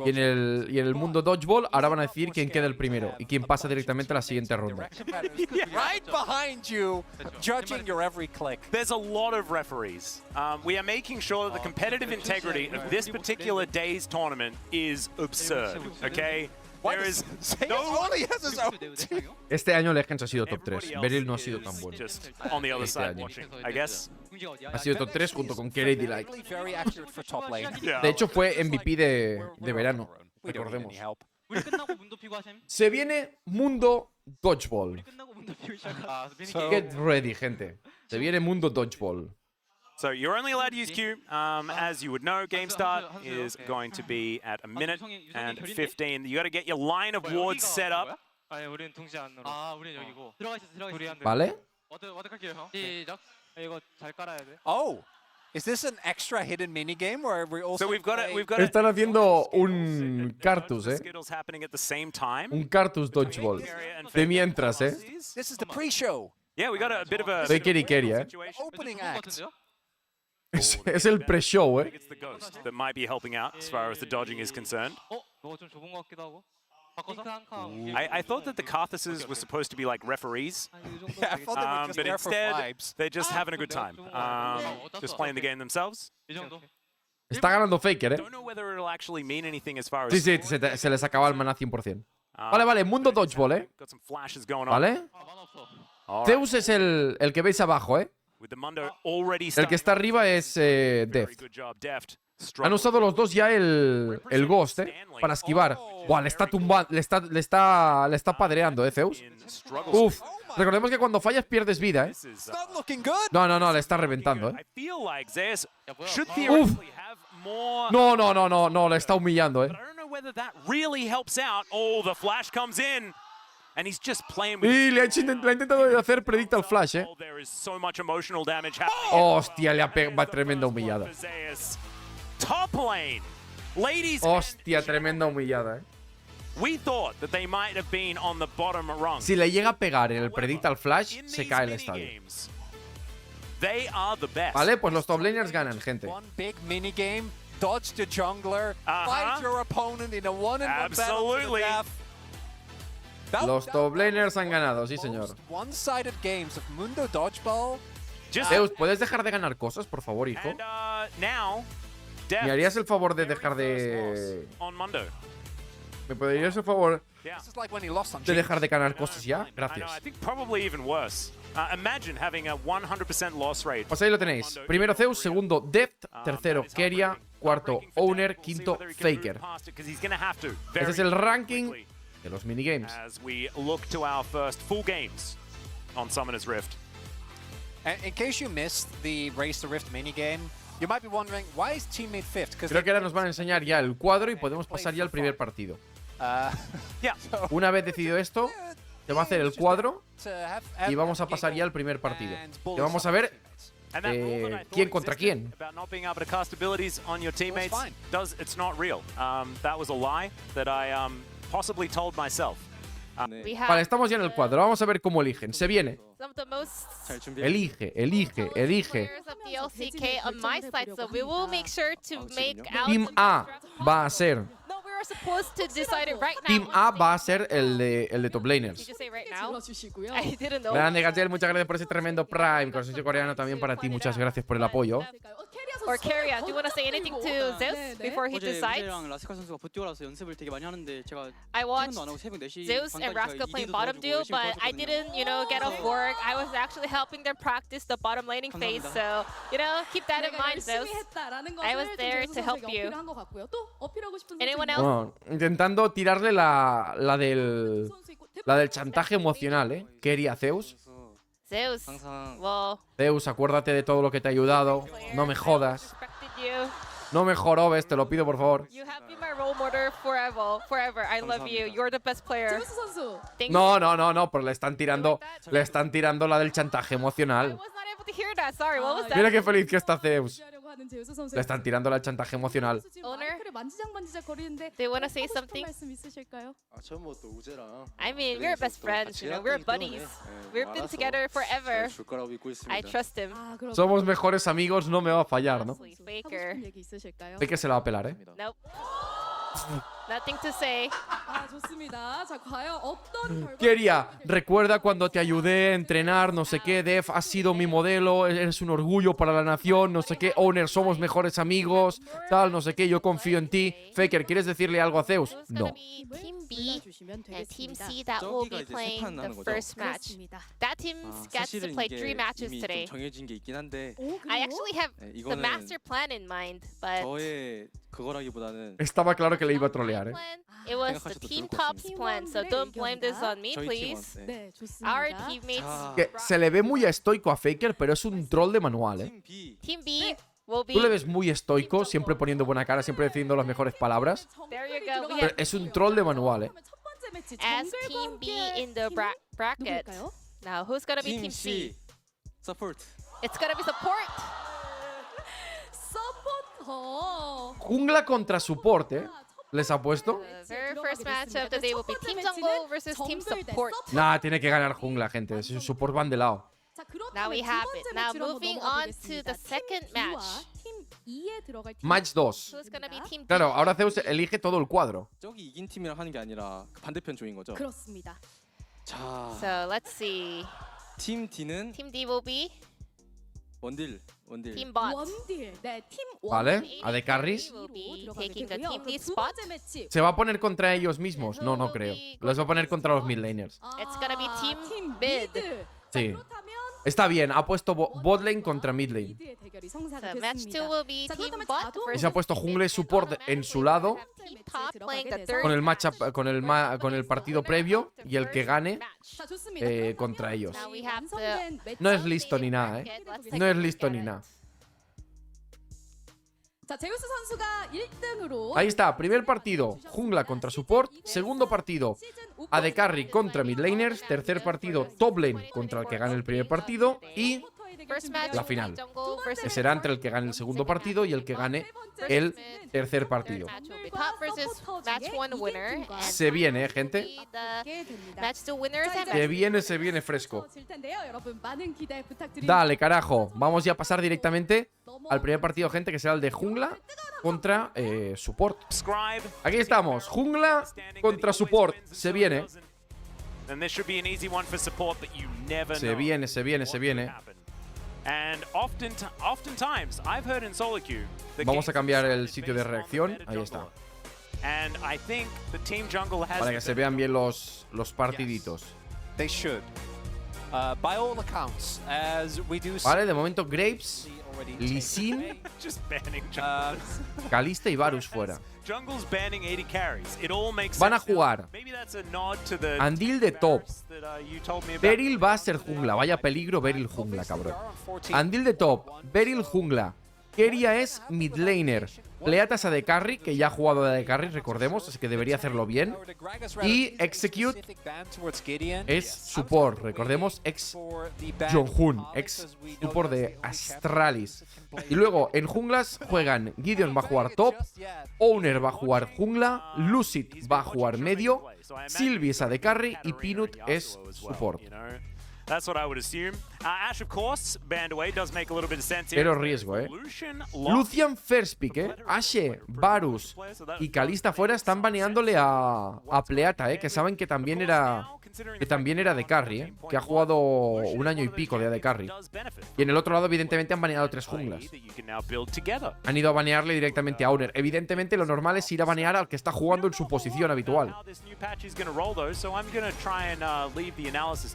Y en el mundo Dodgeball ahora van a decidir quién queda el primero y quién pasa directamente a la siguiente ronda. direction patterns. Right behind you, judging your every click. There's a lot of referees. We are making sure that the competitive integrity of this particular day's tournament is absurd, okay? What There is is Zeus only has his own team. Este año Legends ha sido top 3. everybody else Beryl no ha sido is tan bueno. just on the other Este side año. watching, I guess. Ha sido top 3 junto con Kerry Delight. Really very accurate for top lane. Yeah. De hecho, fue MVP de verano. We don't need Recordemos. any help. 우리 끝나고 문도 피고 하셈. Se viene Mundo Dodgeball. 끝나고 문도 피고 시작. 아, So- Get ready, gente. Se viene Mundo Dodgeball. So you're only allowed to use Q. As you would know, game start is going to be at a minute and 15. You got to get your line of wards set up. 아니, 우리는 동시에 안 눌러. 아, 우리는 여기고. 들어가 있어, 들어가 있어. ¿Vale? 어떻게 할게요, 형? 시작. 이거 잘 깔아야 돼. Oh, is this an extra hidden minigame where we also So we've got play- to Están haciendo un Cartus, ¿eh? Skittles happening at the same time. Un Cartus Dodgeball. De mientras, ¿eh? This is the pre-show, Yeah, we got a bit of a Soy Kerry Kerry, ¿eh? situation. opening 좋은 거 act. 같은데요? Es el pre-show, I ¿eh? think it's the ghost that might be helping out as far as the dodging is concerned. 너가 좀 좁은 거 같기도 하고. 바꿔서 한 칸. I thought that the Carthuses were supposed to be like referees, Yeah, I thought they were just but there for instead vibes. they're just having a good time, just playing the game themselves. 이 정도. Está ganando Faker, ¿eh? Don't know whether it'll actually mean anything as far as Sí, sí, se les acaba el maná 100%. Vale, vale, Mundo Dodgeball, ¿eh? Got some flashes going on. ¿Vale? 아, 만화 없어. All right. Zeus es el que veis abajo, ¿eh? With the Mundo already El que está arriba es Very Deft. good job, Deft. Han usado los dos ya el Ghost, ¿eh? Para esquivar. Buah, le está tumbando, le está padreando, ¿eh, Zeus? Uf, recordemos que cuando fallas pierdes vida, ¿eh? This is, It's not looking good. No, no, no, le está reventando, ¿eh? I feel like Zeus 뭐야? should theoretically have more. No, no, no, no, no, le está humillando, ¿eh? But I don't know whether that really helps out. Oh, the flash comes in, and he's just playing with. Y le ha intentado hacer predict al flash, ¿eh? Oh, there is so much emotional damage happening. Hostia, le ha pegado tremenda humillada. For Zeus. Top lane, ladies. Hostia, tremenda humillada, ¿eh? We thought that they might have been on the bottom rung. Si le llega a pegar en el predict al flash, In se these cae el estadio. minigames, they are the best. Vale, pues los top laners ganan, gente. One big minigame, dodge the jungler, Uh-huh. fight your opponent in a one-on-one battle to the Absolutely. death. Los top laners han ganado, sí, señor. Most one-sided games of Mundo Dodgeball. Just Zeus, ¿puedes dejar de ganar cosas, por favor, hijo? and now, Deft ¿Me harías el favor de very dejar de... first loss on Mundo. ¿Me podrías el favor Yeah. This is like when he lost on de Jinx. dejar de ganar cosas ya? I know, Gracias. I think probably even worse. Imagine having a 100% loss rate. Pues ahí lo tenéis. Primero Zeus, segundo Deft, tercero Keria, cuarto Owner, quinto Faker. Ese es el ranking de los minigames. As we look to our first full games on Summoner's Rift. And in case you missed the Race to Rift minigame, you might be wondering, why is teammate fifth? Because Creo que ahora nos van a enseñar ya el cuadro y podemos pasar ya al primer partido. Yeah. Una vez decidido esto, se va a hacer el cuadro to have y vamos a pasar ya al primer partido. Que vamos a ver And that rule that I thought quién contra existed quién. about not being able to cast abilities on your teammates fine. it's not real. That was a lie that I possibly told myself. We have Vale, estamos ya en el cuadro. Vamos a ver cómo eligen. Se viene. some of the most Elige. players of the LCK on my side, so we will make sure to make out Team the A va a ser. No, we were supposed to decide it right now. Team A va a ser el de top Did laners. you say right now? I didn't know. Grande, Gabriel, muchas gracias por ese tremendo Prime. Con socio coreano también para ti. Muchas gracias por el apoyo. Or Carrion, do you want to say anything to Zeus before he decides? 라스칼 선수가 보티오 라서 연습을 되게 많이 하는데 제가 I watched 퇴근도 안 하고 새벽 4시 Zeus and Rascal playing bottom duo, but I didn't, get off work. I was actually helping them practice the bottom laning phase, so, keep that in mind, Zeus. I was there to help you. Anyone else No, intentando tirarle la del chantaje emocional, ¿eh? ¿Qué haría Zeus? Zeus. Well, Zeus, acuérdate de todo lo que te ha ayudado. No me jodas. respected you. No me jorobes, te lo pido por favor. You have been my role model forever. Forever. I love you. You're the best player. Thank No, pero le están tirando la del chantaje I emocional. was not able to hear that. Sorry. What was that? Mira qué feliz que está Zeus. Le están tirando la del chantaje emocional. Owner? Do you want to say something? I mean, we're best friends, you know, we're buddies. We've been together forever. I trust him. Somos mejores amigos, no me va a fallar, ¿no? Please, Faker. Ve que se la va a pelar, ¿eh? Nope. Nothing to say. ¿Qué haría? Recuerda cuando te ayudé a entrenar, no sé qué. Def, has sido mi modelo, eres un orgullo para la nación, no sé qué. Owner, somos mejores amigos, tal, no sé qué. Yo confío en ti. Faker, ¿quieres decirle algo a Zeus? Who's No. gonna be Team B and Team C that will be playing the first match. That team gets to play 3 matches today. I actually have the master plan in mind, but Estaba claro que le iba a trolear, ¿eh? plan, it was the team top's plan, so don't blame this on me, please. Our teammates, Que se le ve muy estoico a Faker, pero es un troll de manual, ¿eh? Team B will be. Tú le ves muy estoico, siempre poniendo buena cara, siempre diciendo las mejores palabras. There you go. We Pero have es un troll de manual, ¿eh? as Team B in the bracket. Now, who's gonna be Team C? It's gonna be support. Jungla contra support, ¿eh? ¿Les ha puesto? The very first match of the day will be Team Jungle versus Team Support. Nah, tiene que ganar jungla, gente. Su support van de lado. Now we have it. Now moving on to the second match. Match 2. Who's gonna be Team D? Claro, ahora Zeus elige todo el cuadro. So let's see. Team D will be Team Bot. ¿Vale? A de carries. will be taking the Team D spot. ¿Se va a poner contra ellos mismos? No, no creo. Los va a poner contra los mid laners. It's gonna be Team Mid. Sí. Está bien, ha puesto bot lane contra mid lane. So match 2 will be Team Bot Y se ha puesto jungla y support en su lado Team Top playing the third con el matchup, con el partido previo y el que gane contra ellos. Now we have the No es listo ni nada, ¿eh? No es listo ni nada. Ahí está, primer partido, jungla contra support. Segundo partido, AD Carry contra mid laners. Tercer partido, top lane contra el que gane el primer partido. Y first match la final, Jungle que versus será entre el que gane el segundo partido y el que gane el tercer partido. match will be Top versus match 1 winner. And Se viene, gente. the match 2 winners and Se viene fresco. Dale, carajo. Vamos ya a pasar directamente al primer partido, gente, que será el de jungla contra support. Aquí estamos, jungla contra support. Se viene. And this should be an easy one for support, but you never Se know viene, se viene, what se could viene. happen. And oftentimes, I've heard in solo queue, the Vamos games a cambiar are el sitio de based on the reacción. meta Ahí está. jungler. And I think the team jungle has Para que se vean bien los partiditos. They should. By all accounts, as we do Vale, de momento Graves, already Lee Sin, just banning junglers. Kalista y Varus fuera. Jungle's banning 80 carries. It all makes Van a sense now. jugar Maybe that's a nod to the Andil de top. that, you told me about. Beryl va a ser jungla. Vaya peligro Beryl jungla, cabrón. Andil de top. Beryl jungla. Keria es mid laner. Pleatas a de carry, que ya ha jugado de carry, recordemos, así que debería hacerlo bien. Y Execute es support, recordemos, ex Jonghoon, ex support de Astralis. Y luego en junglas juegan Gideon va a jugar top, Owner va a jugar jungla, Lucid va a jugar medio, Sylvie es a de carry y Peanut es support. That's what I would assume. Ash, of course, banned away. Does make a little bit of sense here. Pero riesgo, Lucian first pick, Ashe, Varus y Kalista fuera están baneándole a Pleata, que saben que también era de carry, que ha jugado un año y pico de AD Carry. Y en el otro lado, evidentemente, han baneado 3 junglas. Han ido a banearle directamente a Owner. Evidentemente, lo normal es ir a banear al que está jugando en su posición habitual.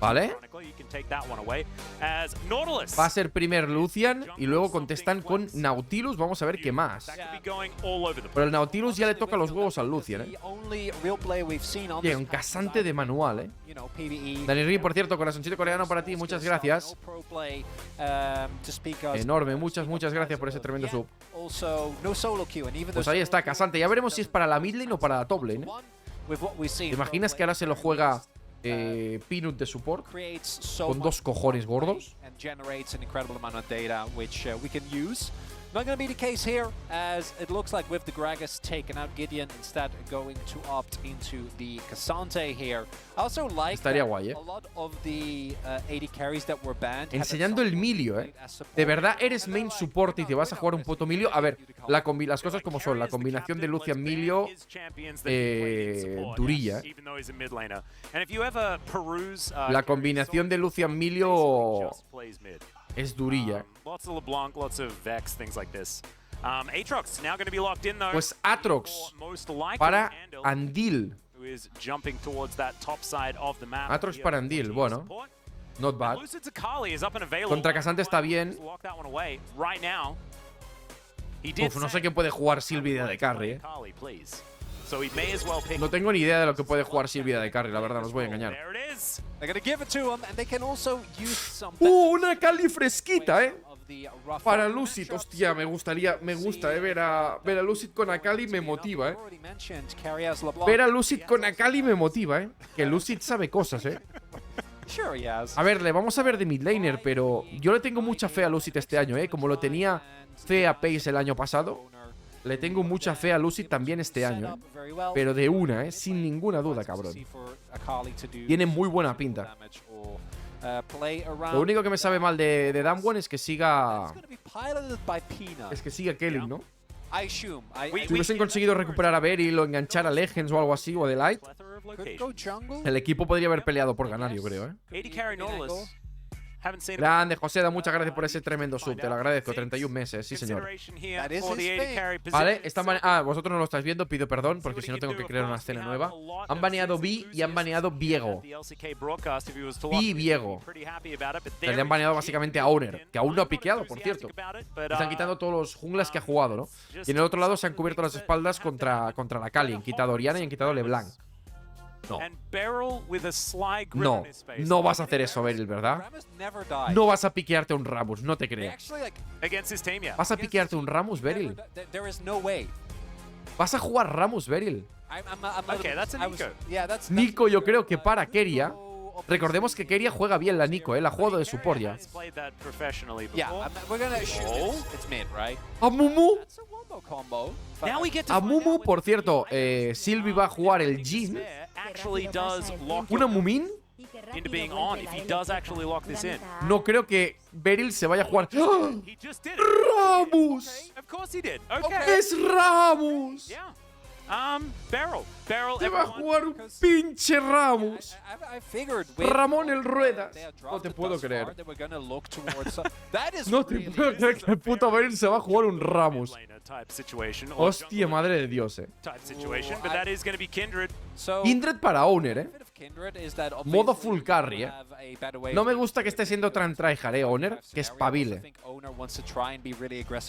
¿Vale? Va a ser primer Lucian y luego contestan con Nautilus. Vamos a ver qué más. Pero el Nautilus ya le toca los huevos al Lucian, Bien, un casante de manual, Dani Ri, por cierto, corazoncito coreano para ti, muchas gracias. Enorme, muchas gracias por ese tremendo sub. Pues ahí está, casante. Ya veremos si es para la mid lane o para la top lane, ¿Te imaginas que ahora se lo juega Peanut de support con 2 cojones gordos? Not going to be the case here, as it looks like with the Gragas taken out, Gideon instead going to opt into the Cassante here. I also like Estaría guay, a lot of the AD carries that were banned. Enseñando el milio, De verdad eres main support y te vas a jugar un puto milio. A ver, las cosas como son. La combinación de Lucian milio, durilla. La combinación de Lucian milio es durilla. Pues Aatrox para Andil. Aatrox para Andil, bueno. Not bad. Contra Cassante está bien. Uf, no sé qué puede jugar Silvia de carry, No tengo ni idea de lo que puede jugar Silvia de carry, la verdad, no os voy a engañar. Una Kali fresquita, Para Lucid, hostia, me gusta, ver a Lucid con Akali me motiva, Ver a Lucid con Akali me motiva, Que Lucid sabe cosas, A ver, le vamos a ver de midlaner, pero yo le tengo mucha fe a Lucid este año, Como lo tenía fe a Pace el año pasado, le tengo mucha fe a Lucid también este año, Pero de una, sin ninguna duda, cabrón. Tiene muy buena pinta. Lo único que me sabe mal de Damwon es que siga Kelly, ¿no? Si hubiesen conseguido recuperar a Beryl o enganchar a Legends o algo así, o a The Light, el equipo podría haber peleado por ganar, yo creo, Grande, Joseda, muchas gracias por ese tremendo sub. Te lo agradezco, 31 meses, sí señor. Vale, vosotros no lo estáis viendo, pido perdón, porque si no tengo que crear una escena nueva. Han baneado Vi y han baneado Viego. Vi y Viego. Le han baneado básicamente a Owner, que aún no ha piqueado, por cierto. Están quitando todos los junglas que ha jugado, ¿no? Y en el otro lado se han cubierto las espaldas contra la Kali. Han quitado Oriana y han quitado LeBlanc. No vas a hacer eso, Beryl, ¿verdad? No vas a piquearte un Rammus, no te creo. ¿Vas a piquearte un Rammus, Beryl? ¿Vas a jugar Rammus, Beryl? Nico, yo creo que para Keria. Recordemos que Keria juega bien la Nico, la ha jugado de support ya. Amumu. Amumu, por cierto, Sylvie va a jugar el Jhin. ¿Una Mumin? No creo que Beryl se vaya a jugar. ¡Ah! ¡Rammus! ¡Es Rammus! Te va a jugar un pinche Rammus. Ramón el Ruedas. No te puedo creer. No te puedo creer que el puto Beryl se va a jugar un Rammus. Hostia, madre de Dios, Kindred para Owner, Modo full carry, No me gusta que esté siendo tan tryhard, Owner. Que espabile.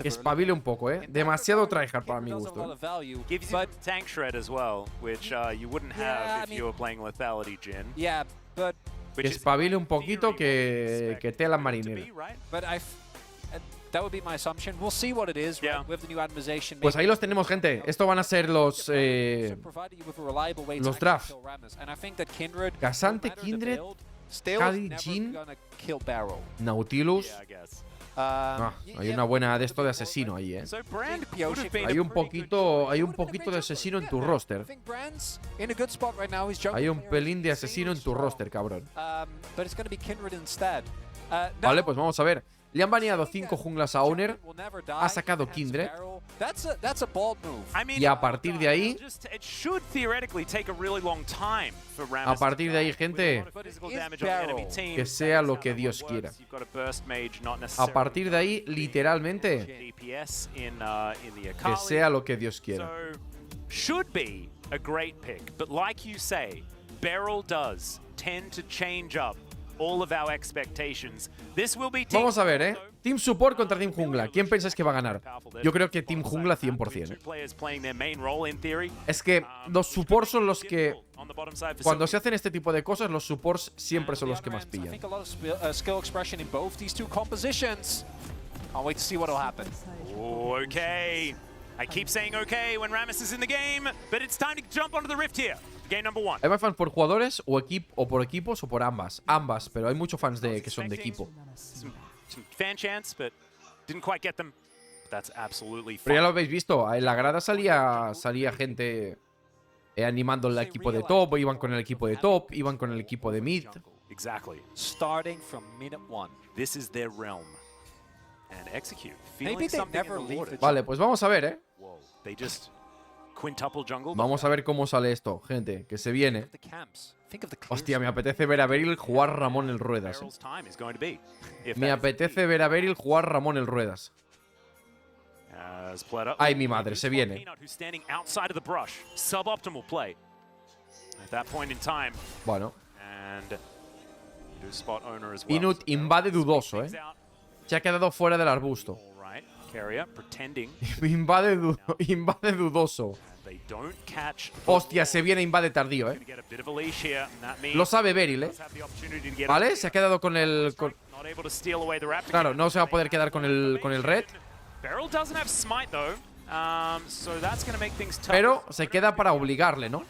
Que espabile un poco, Demasiado tryhard para mi gusto. Que espabile un poquito, que tela marinera. Pues ahí los tenemos, gente. Esto van a ser los drafts. Casante, Kindred, Kali, Jhin, Nautilus. Hay una buena de esto de asesino ahí, Hay un poquito de asesino en tu roster. Hay un pelín de asesino en tu roster, cabrón. Vale, pues vamos a ver. Le han baneado 5 junglas a Owner. Ha sacado Kindred. Y a partir de ahí, gente, que sea lo que Dios quiera. A partir de ahí, literalmente, que sea lo que Dios quiera. all of our expectations. This will be Vamos a ver, Team Support contra Team Jungla. ¿Quién pensáis que va a ganar? Yo creo que Team Jungla 100%. Es que los supports son los que... Cuando se hacen este tipo de cosas, los supports siempre son los que más pillan. Okay. I keep saying okay when Rammus is in the game, but it's time to jump onto the rift here. Game number 1. ¿Hay más fans por jugadores o por equipos o por ambas? Ambas, pero hay muchos fans que son de equipo. Some fan chants, but didn't quite get them. That's absolutely fine. Pero ya lo habéis visto, en la grada salía gente animando el equipo de top, iban con el equipo de top, iban con el equipo de mid. Exactly. Starting from minute 1. This is their realm. And execute. Maybe they never leave. Vale, pues vamos a ver, Whoa. They just quintuple jungle. Vamos a ver cómo sale esto, gente, que se viene. Hostia, me apetece ver a Beryl jugar Ramón el Ruedas. Me apetece ver a Beryl jugar Ramón el Ruedas. Ay, mi madre, se viene. Bueno. Inut invade dudoso, Se ha quedado fuera del arbusto. Invade dudoso. Hostia, se viene invade tardío, Lo sabe Beryl, ¿Vale? Se ha quedado con el... Claro, no se va a poder quedar con el red. Pero se queda para obligarle, ¿no?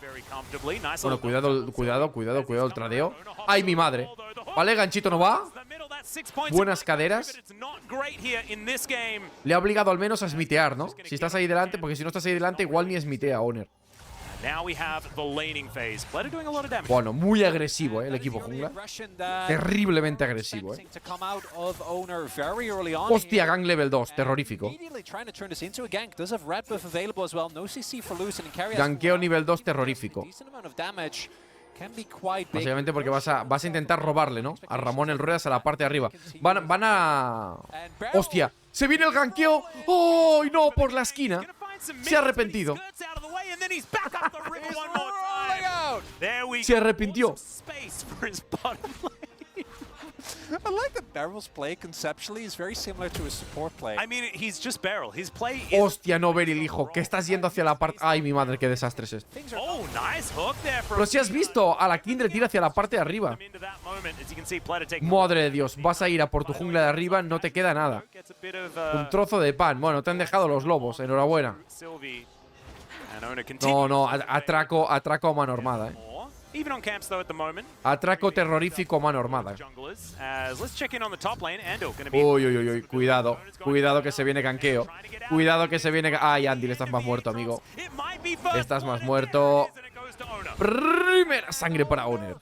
Bueno, cuidado el tradeo. ¡Ay, mi madre! Vale, ganchito no va. Buenas caderas. Le ha obligado al menos a smitear, ¿no? Si estás ahí delante, porque si no estás ahí delante, igual ni smitea Owner. Bueno, muy agresivo, el equipo jungla. Terriblemente agresivo, Hostia, gang level 2, terrorífico. Gankeo nivel 2, terrorífico. Básicamente porque vas a intentar robarle, ¿no? A Ramón el Ruedas a la parte de arriba. Van a... ¡Hostia! ¡Se viene el gankeo! ¡Oh, no! Por la esquina. Se ha arrepentido. Se arrepintió. I like that Beryl's play conceptually is very similar to his support play. I mean, he's just Beryl. His play is... Hostia, no, Beryl, hijo, que estás yendo hacia la parte... Ay, mi madre, qué desastre es esto. Oh, nice hook there. Pero si has visto, a la Kindred tira hacia la parte de arriba. Madre de Dios, vas a ir a por tu jungla de arriba, no te queda nada. Un trozo de pan. Bueno, te han dejado los lobos, enhorabuena. No, atraco a mano armada, Atraco terrorífico a mano armada. Uy, cuidado que se viene ganqueo. Cuidado que se viene... Ay, Andy, estás más muerto, amigo. Estás más muerto. Primera sangre para Owner.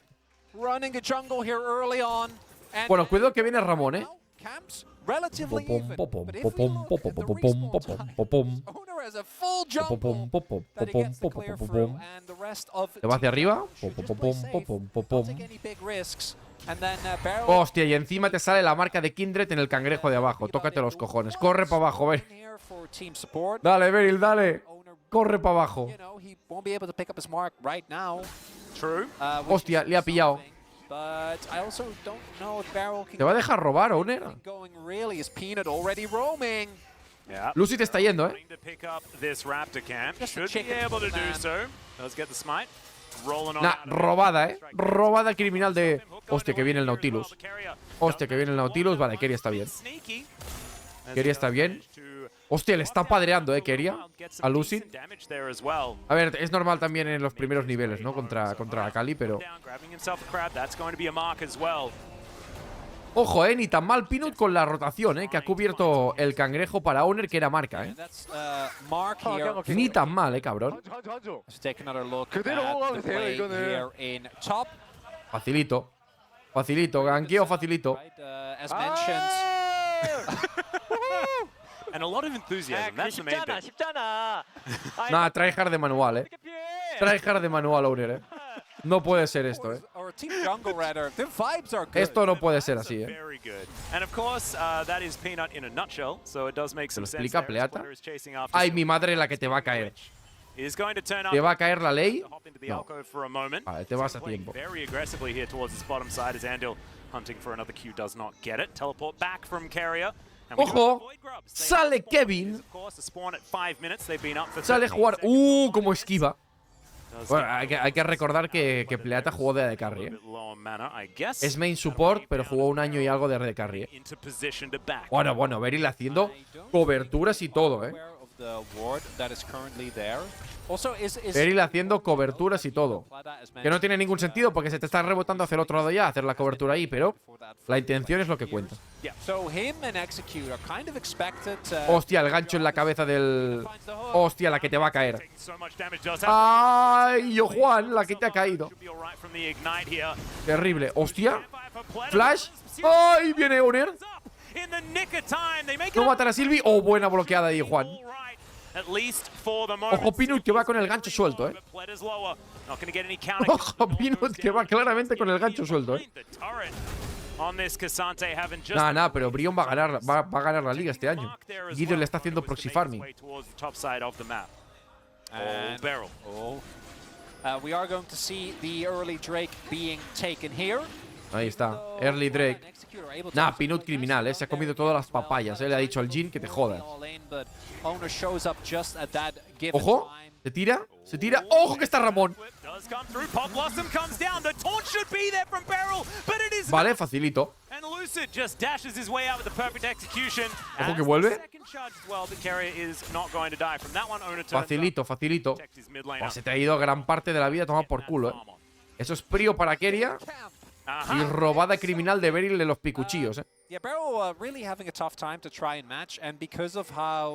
Bueno, cuidado que viene Ramón, ¿Te va hacia arriba? Hostia, y encima te sale la marca de Kindred en el cangrejo de abajo. Tócate los cojones. Corre para abajo, Beryl. Dale, Beryl, dale. Corre para abajo. Hostia, le ha pillado. ¿Te va a dejar robar, Owner? Lucy te está yendo, Nah, robada, Robada criminal de... Hostia, que viene el Nautilus. Vale, Keria está bien. Keria. Hostia, le está padreando, Keria a Lucy. A ver, es normal también en los primeros niveles, ¿no? Contra la Kali, pero... Ojo, ni tan mal Peanut con la rotación, que ha cubierto el cangrejo para Owner, que era marca, Ni tan mal, cabrón. Facilito, ganqueo facilito. And a lot of enthusiasm. That's the main thing. Nah, tryhard de manual, Tryhard de manual, Owner, No puede ser esto, Esto no puede ser así, ¿Se lo explica Pleata? Ay, mi madre, la que te va a caer. ¿Te va a caer la ley? No. Vale, te vas a tiempo. Hunting for another Q does not get it. Teleport back from Carrier. ¡Ojo! Sale Kevin. Sale a jugar. Como esquiva. Bueno, hay que recordar que Pleata jugó de AD Carry, ¿eh? Es main support, pero jugó un año y algo de AD Carry, ¿eh? Bueno, Beryl haciendo coberturas y todo, ¿eh? Beryl haciendo coberturas y todo. Que no tiene ningún sentido porque se te está rebotando hacia el otro lado ya, hacer la cobertura ahí, pero la intención es lo que cuenta. Hostia, el gancho en la cabeza del... Hostia, la que te va a caer. ¡Ay, yo, Juan! La que te ha caído. Terrible. Hostia. Flash. ¡Ay, viene Oner! No matar a Sylvie. ¡Oh, buena bloqueada ahí, Juan! Ojo, Peanut que va con el gancho suelto, ¿eh? Ojo, Peanut que va claramente con el gancho suelto, ¿eh? Nada, pero Brion va a ganar la liga este año. Gideon le está haciendo proxy farming. Ahí está, early Drake. Nah, Peanut criminal, ¿eh? Se ha comido todas las papayas, ¿eh? Le ha dicho al Jhin que te jodas. Ojo, se tira, se tira. ¡Ojo que está Ramón! Vale, facilito. Ojo que vuelve. Facilito, facilito. Oh, se te ha ido gran parte de la vida, toma por culo, ¿eh? Eso es frío para Keria. Y robada criminal de Beryl de los picuchillos, ¿eh?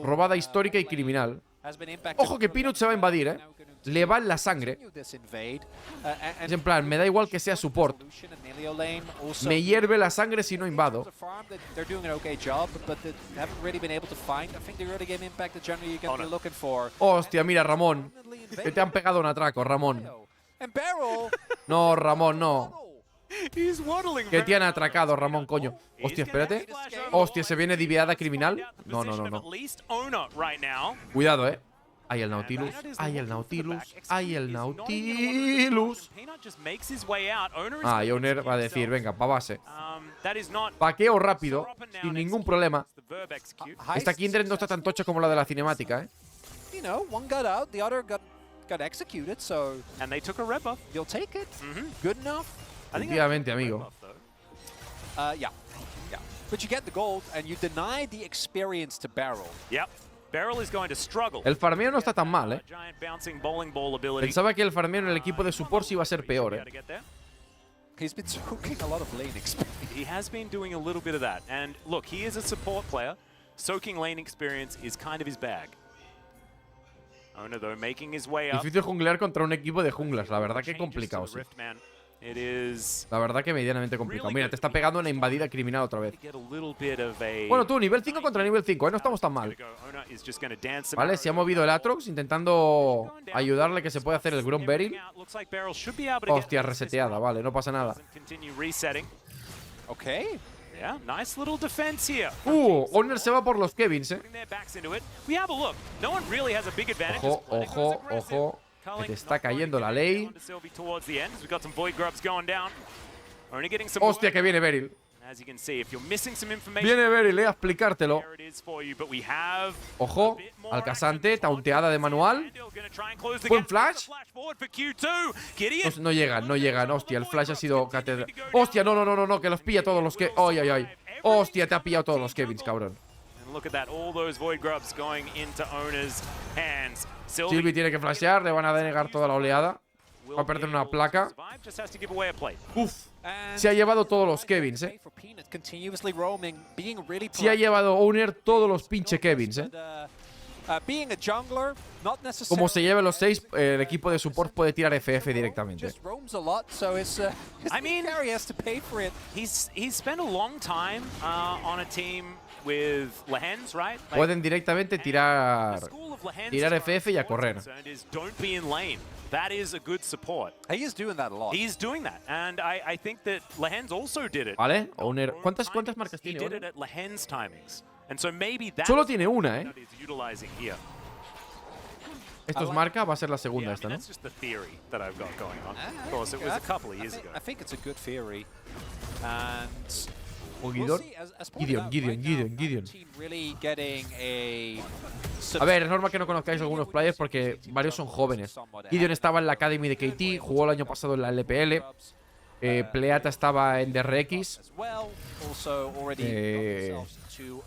Robada histórica y criminal. Ojo que Peanut se va a invadir, ¿eh? Le va en la sangre. Es en plan, me da igual que sea support. Me hierve la sangre si no invado. Hostia, mira, Ramón. Que te han pegado un atraco, Ramón. No, Ramón, no. Que te han atracado, Ramón, coño. Hostia, espérate. Hostia, se viene diviada criminal. No. Cuidado, Hay el Nautilus. Hay el Nautilus. Hay el Nautilus. Ah, y Oner va a decir, venga, pa' base. Paqueo rápido, sin ningún problema. Esta Kindred no está tan tocha como la de la cinemática, Efectivamente, amigo. El farmeo no está tan mal, Pensaba que el farmeo en el equipo de support sí iba a ser peor, He's been soaking a lot of lane experience. He has been doing a little bit of that. And look, he is a support player. Soaking lane experience is kind of his bag. Owner, though, making his way up. Difícil junglear contra un equipo de junglas. La verdad que complicado, sí. La verdad que medianamente complicado. Mira, te está pegando una invadida criminal otra vez. Bueno, tú, nivel 5 contra nivel 5, no estamos tan mal. Vale, se ha movido el Atrox intentando ayudarle que se puede hacer el Grunt Beryl. Hostia, reseteada, vale, no pasa nada. Oner se va por los Kevins, Ojo, ojo. Que te está cayendo la ley. Hostia, que viene Beryl. Viene Beryl, a explicártelo. Ojo, al casante, taunteada de manual. Buen flash. No llegan. Hostia, el flash ha sido catedral. Hostia, no, que los pilla todos los que. Ay. Hostia, te ha pillado todos los Kevins, cabrón. Sylvie tiene que flashear, le van a denegar toda la oleada. Va a perder una placa. Uf. Se ha llevado todos los Kevins, Se ha llevado Owner todos los pinche Kevins, Como se lleve los 6, el equipo de support puede tirar FF directamente. I mean, he's spent a long time on a team with Lehens, right? Pueden directamente tirar FF y a correr. Don't be in lane. That is a good support. He is doing that a lot. He's doing that, and I think that Lehens also did it. Vale, Owner. ¿Cuántas marcas tiene? He did it at Lehens timings, and so maybe that. Solo tiene una, Esto es marca, va a ser la segunda esta, ¿no? That's just the theory that I've got going on. Of course, it was a couple of years ago. I think it's a good theory. ¿O Gideon? Gideon. A ver, es normal que no conozcáis algunos players porque varios son jóvenes. Gideon estaba en la Academy de KT, jugó el año pasado en la LPL. Pleata estaba en DRX.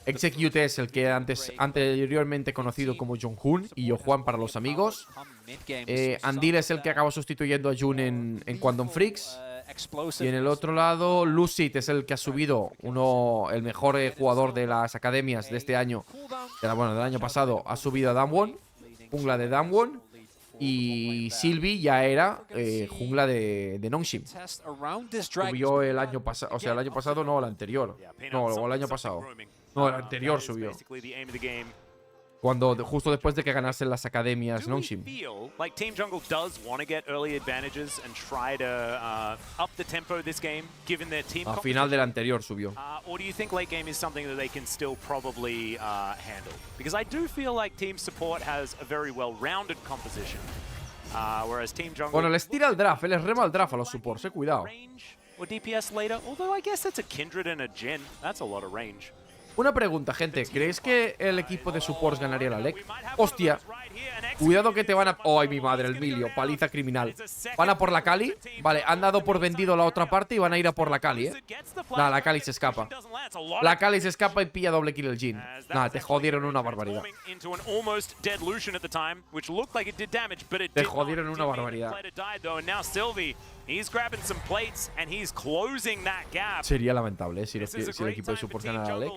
Execute es el que anteriormente conocido como Jong-hun y Yo-Juan para los amigos. Andil es el que acabó sustituyendo a Jun en Quantum Freaks. Y en el otro lado, Lucid es el que ha subido el mejor jugador de las academias de este año. Bueno, del año pasado, ha subido a Damwon, jungla de Damwon. Y Sylvie ya era jungla de Nongshim. Subió el año pasado, o sea, el año pasado no, el anterior. No, el año pasado. No, el anterior subió. Justo después de que ganasen las academias Nongshim. Team Jungle does want to get early advantages and try to up the tempo this game, given their team. A final del anterior subió. Or do you think late game is something that they can still probably handle? Because I do feel like Team Support has a very well-rounded composition, whereas Team Jungle. Bueno, les tira el draft, les rema el draft a los supports, cuidado. Or DPS later, although I guess that's a Kindred and a Jhin. That's a lot of range. Una pregunta, gente. ¿Creéis que el equipo de supports ganaría la LEC? Hostia. Cuidado que te van a... ¡Ay, mi madre! El Milio. Paliza criminal. ¿Van a por la Kali? Vale, han dado por vendido la otra parte y van a ir a por la Kali, Nada, la Kali se escapa. La Kali se escapa y pilla doble kill el Jhin. Nada, te jodieron una barbaridad. Te jodieron una barbaridad. Sería lamentable, si el equipo de support ganara la LEC.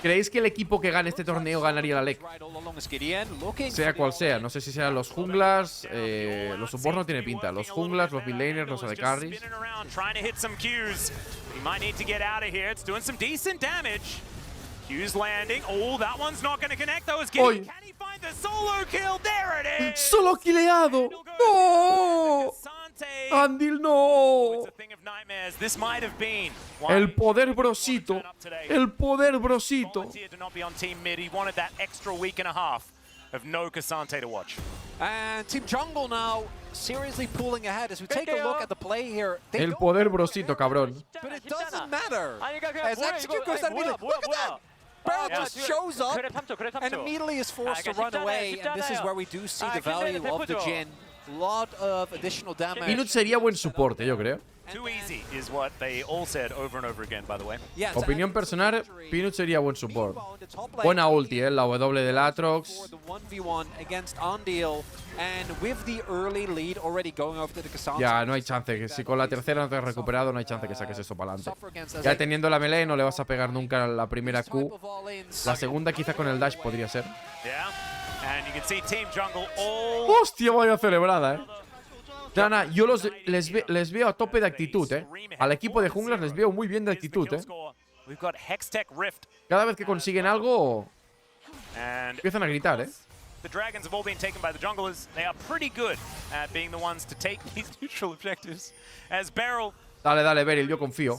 ¿Creéis que el equipo que gane este torneo ganaría la LEC? Sea cual sea, no sé si sean los junglas, los support no tiene pinta. Los junglas, los midlaners, los AD carries. Q's landing. Oh, that one's not going to connect though. Can he find the solo kill? There it is. Solo kileado. No. Andil no. This might have been el poder brosito. El poder brosito. He wanted that extra week and a half of no Cassante to watch. And Team Jungle now seriously pulling ahead as we take a look at the play here. El poder brosito, cabrón. But it doesn't matter. As Execute goes down immediately. Look at that. Barrel just shows up and immediately is forced to run away. And this is where we do see the value of the Jhin. Lot of additional damage. Minut sería buen soporte, yo creo. Too easy is what they all said over and over again, by the way. Opinión personal, Peanut sería buen support. Buena ulti, la W del Aatrox. Ya, no hay chance. Que si con la tercera no te has recuperado, no hay chance que saques eso para adelante. Ya teniendo la melee no le vas a pegar nunca la primera Q. La segunda quizá con el dash podría ser. ¡Hostia, vaya celebrada, Nana, yo les veo a tope de actitud, Al equipo de junglas les veo muy bien de actitud, Cada vez que consiguen algo, empiezan a gritar, The dragons have all been taken by the junglers. They are pretty good at being the ones to take these neutral objectives. As Beryl. Dale, dale, Beryl, yo confío.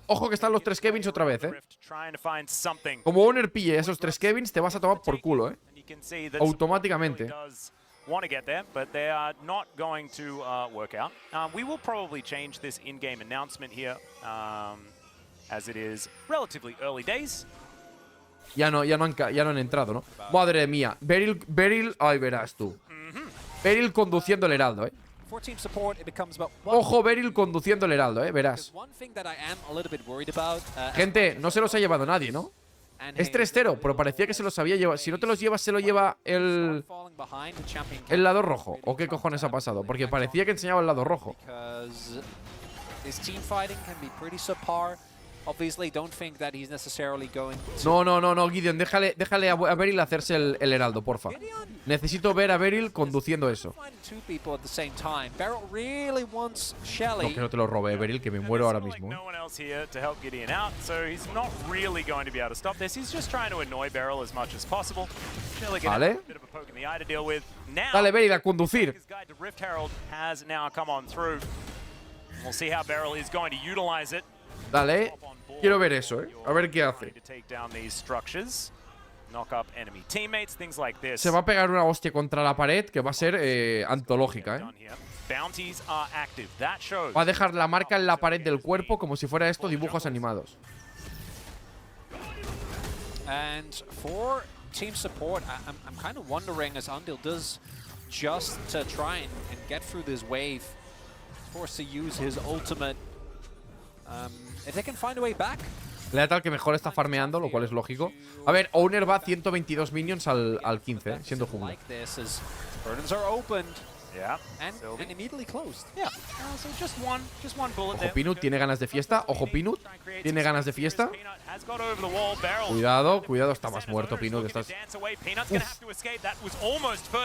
Ojo que están los 3 Kevins otra vez, Como Owner pille esos 3 Kevins, te vas a tomar por culo, Automáticamente. Want to get there, but they are not going to work out. We will probably change this in-game announcement here, as it is relatively early days. Ya no han entrado, ¿no? Madre mía, Beryl, ay, verás tú. Beryl conduciendo el heraldo, Ojo, Beryl conduciendo el heraldo, verás. Gente, no se los ha llevado nadie, ¿no? Es 3-0, pero parecía que se los había llevado. Si no te los llevas, se lo lleva el lado rojo. ¿O qué cojones ha pasado? Porque parecía que enseñaba el lado rojo. No, Gideon, déjale a Beryl hacerse el heraldo, porfa. Necesito ver a Beryl conduciendo eso. No, que no te lo robe, Beryl, que me muero ahora mismo. Vale. Dale, Beryl, a conducir. Dale. Quiero ver eso, A ver qué hace. Se va a pegar una hostia contra la pared que va a ser antológica, Va a dejar la marca en la pared del cuerpo como si fuera esto dibujos animados. And for team support, I'm kind of wondering as Undil does just to try and get through this wave, forced to use his ultimate. If they can find a way back. Leatal que mejor está farmeando, lo cual es lógico. A ver, Owner va a 122 minions al 15, siendo jungla. Burdens are opened. Yeah. And immediately closed. Yeah. So just one bullet. Ojo, Peanut tiene ganas de fiesta. Ojo, Peanut tiene ganas de fiesta. Cuidado, cuidado, está más muerto, Peanut. Estás.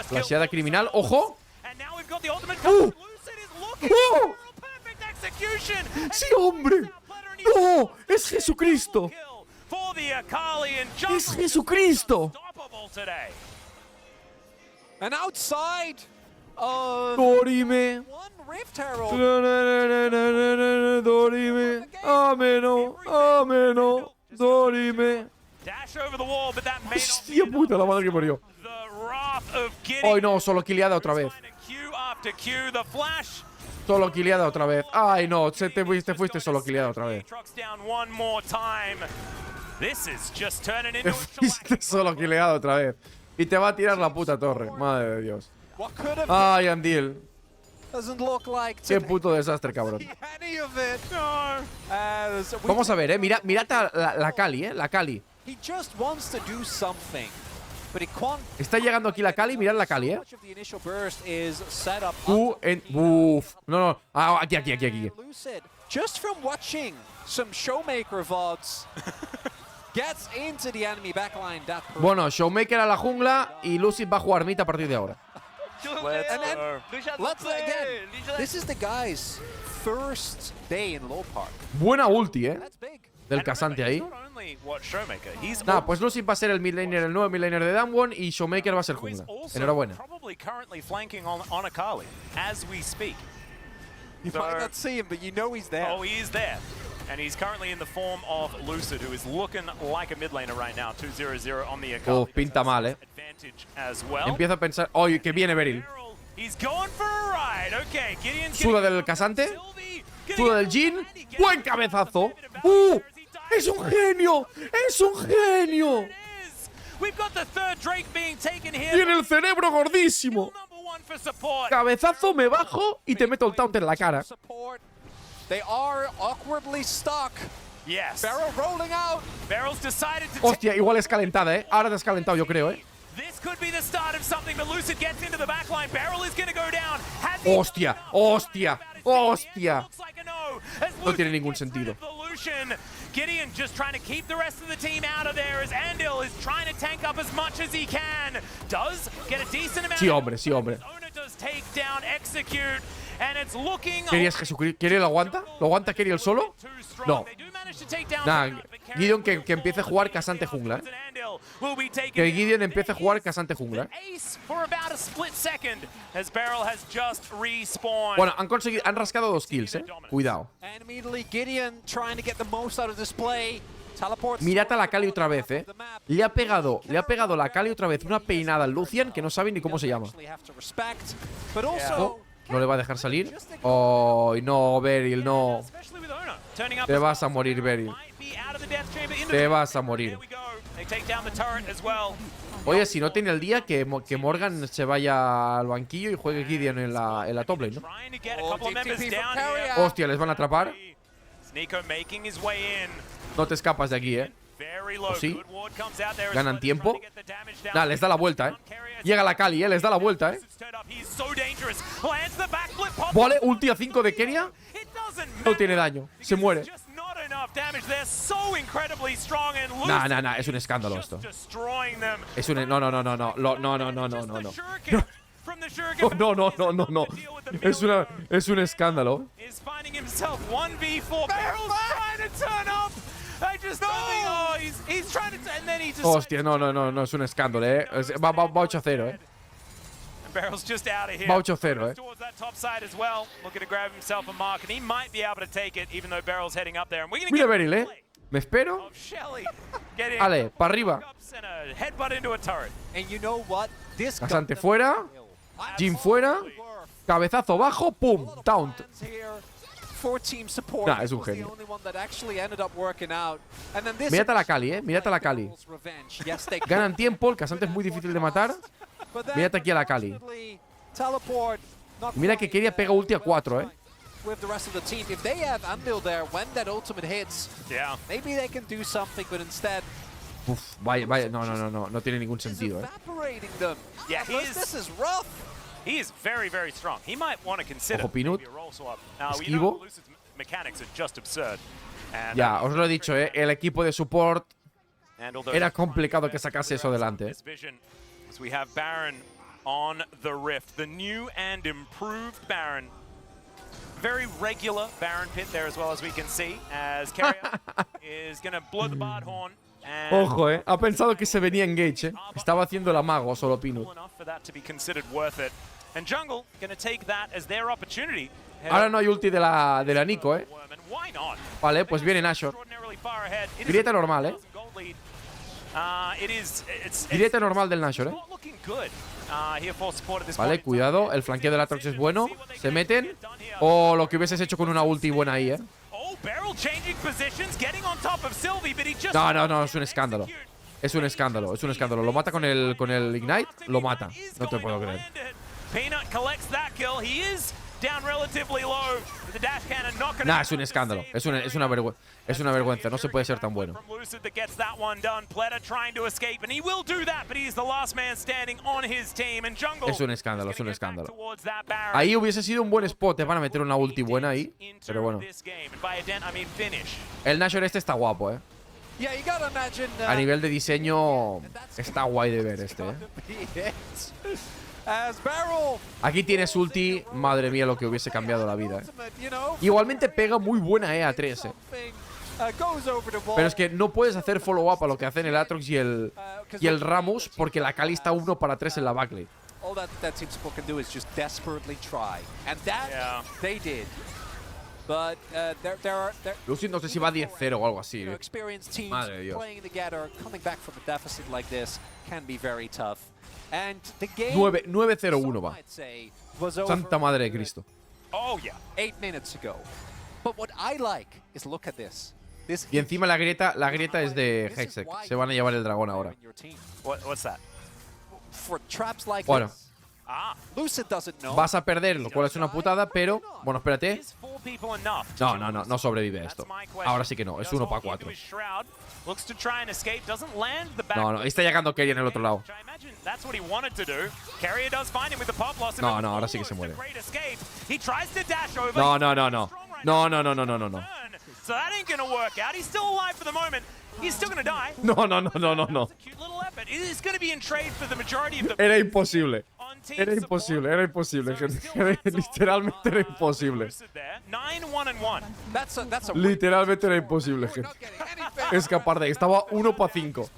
Flasheada criminal. ¡Ojo! ¡Sí, hombre! ¡No! ¡Es Jesucristo! ¡Es Jesucristo! And outside. Dorime. Dorime. Ameno. Ameno. Dorime. Hostia puta, la madre que murió. Ay, no, solo killeada otra vez. Solo killeada otra vez. Ay, no, te fuiste solo killeada otra vez. Te fuiste solo killeada otra vez. Y te va a tirar la puta torre. Madre de Dios. Ay, Andil. Qué puto desastre, cabrón. Vamos a ver, mirad la Kali, la Kali. Está llegando aquí la Kali, mirad la Kali, Uff. No. Aquí. Just from watching some Showmaker VODs. Gets into the enemy backline. Bueno, Showmaker a la jungla y Lucid va a jugar mid a partir de ahora. Let's again. This is the guy's first day in Low Park. Buena ulti, del casante ahí. Nada, pues Lucid va a ser el mid laner, el nuevo mid laner de Damwon y Showmaker va a ser jungla. Enhorabuena. You might not see him, but you know he's there. Oh, he is there. And he's currently in the form of Lucid, who is looking like a mid laner right now. 2-0-0 on the Akali. Pinta mal, Empiezo a pensar… ¡Oye, que viene Beryl! Suda del casante. Suda del Jhin. ¡Buen cabezazo! ¡Es un genio! ¡Es un genio! Tiene el cerebro gordísimo. Cabezazo, me bajo y te meto el taunt en la cara. They are awkwardly stuck. Yes. Beryl rolling out. Beryl's decided to. Hostia, igual es calentada, Ahora te has calentado, yo creo, This could be the start of something, but Lucid gets into the backline. Beryl is going to go down. Hostia. No tiene ningún sentido. Gideon just trying to keep the rest of the team out of there as Andil is trying to tank up as much as he can. Does get a decent amount. Sí, hombre. Does take down execute. ¿Kerry es Jesucristo? ¿Kerry lo aguanta? ¿Lo aguanta Kerry el solo? No. Nada, Gideon que empiece a jugar casante jungla, Que Gideon empiece a jugar casante jungla, Bueno, han rascado 2 kills, Cuidado. Mirad a la Kali otra vez, Le ha pegado la Kali otra vez una peinada al Lucian que no sabe ni cómo se llama. No le va a dejar salir. Oh, no, Beryl, no. Te vas a morir, Beryl. Te vas a morir. Oye, si no tiene el día, que Morgan se vaya al banquillo y juegue Gideon en la top lane, ¿no? Hostia, les van a atrapar. No te escapas de aquí, ¿O sí? Ganan tiempo. Nada, les da la vuelta, Llega la Kali, les da la vuelta, Vale, ulti a 5 de Kenia. No tiene daño, se muere. Nah, es un escándalo esto. Es un… No. No. Es un escándalo. Hostia, no, es un escándalo, Va 8-0, Va 8-0, Mira Beryl, Me espero. Vale, para arriba. Casante fuera. Jin fuera. Cabezazo bajo. Pum. Taunt. Nah, es un genio. Mírate a la Kali, Mírate a la Kali. Ganan tiempo. El casante es muy difícil de matar. Mírate aquí a la Kali. Mira que quería pega ulti a 4, With the rest of the team, if they have Andil there when that ultimate hits, maybe they can do something, but instead, uf, vaya, no tiene ningún sentido, evaporating them. Yeah, this is rough. He is very, very strong. He might want to consider Ojo, Pinut. maybe a roll swap. Now, we Esquivo. know Lucid's mechanics are just absurd. And, Ya, os lo he dicho, el equipo de support era complicado que sacase eso delante. As we have Baron on the Rift, the new and improved Baron. Very regular Baron pit there as well, as we can see, as Carrier is going to blow the bard horn. And ojo, ha pensado que se venía engage, Estaba haciendo el amago solo Pinut. And Jungle going to take that as their opportunity. Ahora no hay ulti de la Nico, Vale, pues viene Nashor. Grieta normal, Grieta normal del Nashor, Vale, cuidado. El flanqueo del Atrox es bueno. Se meten. O lo que hubieses hecho con una ulti buena ahí, No, es un escándalo. Es un escándalo, es un escándalo. Lo mata con el Ignite. Lo mata. No te puedo creer. Nah, es un escándalo. Es una vergüenza. No se puede ser tan bueno. Es un escándalo, es un escándalo. Ahí hubiese sido un buen spot. Te van a meter una ulti buena ahí. Pero bueno. El Nashor este está guapo, A nivel de diseño está guay de ver este, Aquí tienes ulti. Madre mía, lo que hubiese cambiado la vida, Igualmente pega muy buena a 3, Pero es que no puedes hacer follow up a lo que hacen el Atrox y el Rammus, porque la Kali está 1 para 3 en la backlane. All that Team Support can do is just desperately try. And that they did. But Lucy no sé si va 10-0 o algo así. Madre de Dios. 9-0-1 va. Santa madre de Cristo. Oh yeah, 8 minutes ago. But what I like is look at this. Y encima la grieta es de Hextech. Se van a llevar el dragón ahora. What's that? For traps like bueno. Lucid doesn't know. Vas a perder, lo cual es una putada, pero... Bueno, espérate. No sobrevive a esto. Ahora sí que no, es 1 para 4. No, está llegando Kerry en el otro lado. No, ahora sí que se muere. No. No. Era imposible. Era imposible, gente. Literalmente era imposible. Literalmente era imposible, gente. Escapar de ahí. Estaba 1 para 5.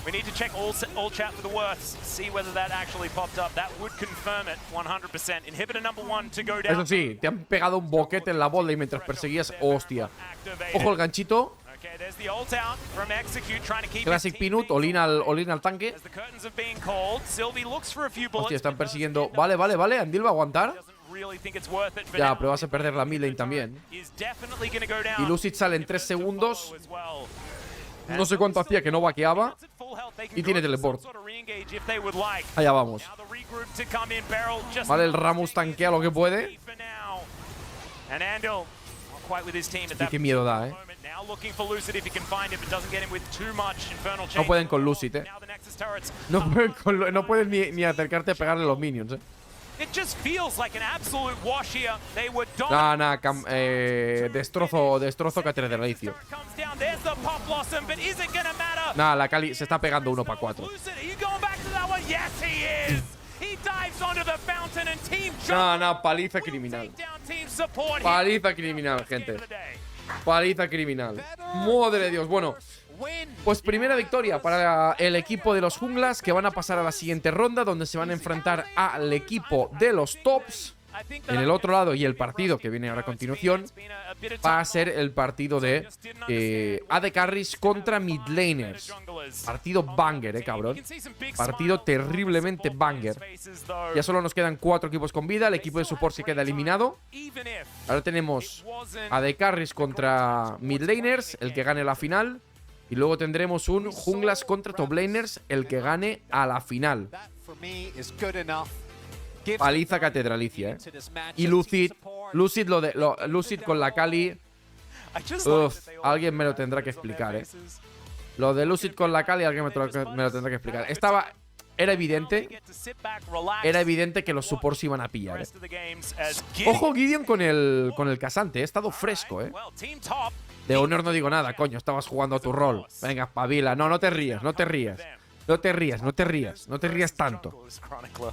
We need to check all chat for the worths, see whether that actually popped up. That would confirm it 100%. Inhibitor number 1 to go down. Eso sí, te han pegado un boquete en la bola y mientras perseguías, hostia. Ojo el ganchito. Classic Pinut, all-in al tanque. Hostia, están persiguiendo. Vale, Andil va a aguantar. Ya, pero vas a perder la mid lane también. Y Lucid sale en 3 segundos. No sé cuánto hacía que no vaqueaba. Y tiene teleport. Allá vamos. Vale, el Rammus tanquea lo que puede. Y qué miedo da, No pueden con Lucid, No pueden ni acercarte a pegarle a los minions, Destrozo catedralicio. Nah, la Kali se está pegando 1 para 4. Paliza criminal. Paliza criminal, gente. Paliza criminal. Madre de Dios. Bueno, pues primera victoria para el equipo de los junglas, que van a pasar a la siguiente ronda, donde se van a enfrentar al equipo de los tops. En el otro lado, y el partido que viene ahora a continuación, va a ser el partido de AD Carries contra mid laners. Partido banger, cabrón. Partido terriblemente banger. Ya solo nos quedan 4 equipos con vida. El equipo de support se queda eliminado. Ahora tenemos AD Carries contra mid laners, el que gane la final. Y luego tendremos un junglas contra top laners, el que gane a la final. Paliza catedralicia, Y Lucid Lucid con la Kali. Uf, alguien me lo tendrá que explicar, Lo de Lucid con la Kali, alguien me lo tendrá que explicar. Era evidente que los supports iban a pillar, Ojo Gideon con el casante, he estado fresco, De Honor no digo nada, coño, estabas jugando a tu rol. Venga, espabila, no te rías. No te rías tanto.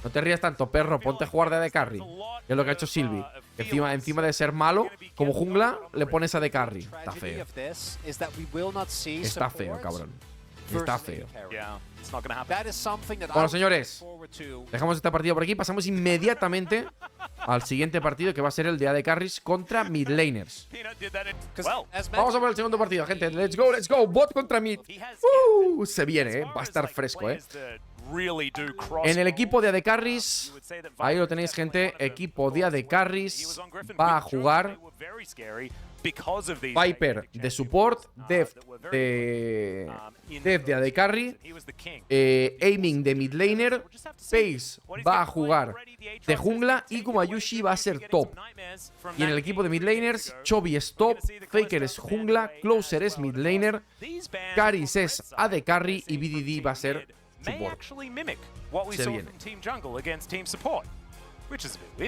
No te rías tanto, perro. Ponte a jugar de AD Carry. Que es lo que ha hecho Sylvie. Encima de ser malo, como jungla, le pones a AD Carry. Está feo. Está feo, cabrón. Está feo. Bueno, señores, dejamos esta partida por aquí. Pasamos inmediatamente al siguiente partido, que va a ser el de AD Carries contra mid laners. Vamos a ver el segundo partido, gente. Let's go. Bot contra mid. Se viene, va a estar fresco, En el equipo de AD Carries, ahí lo tenéis, gente. Equipo de AD Carries va a jugar Viper de support, Dev de AD Carry, Aiming de mid laner, Pace va a jugar de jungla y Gumayushi va a ser top. Y en el equipo de mid laners, Chovy es top, Faker es jungla, Closer es mid laner, Karis es AD Carry y BDD va a ser support. Se viene.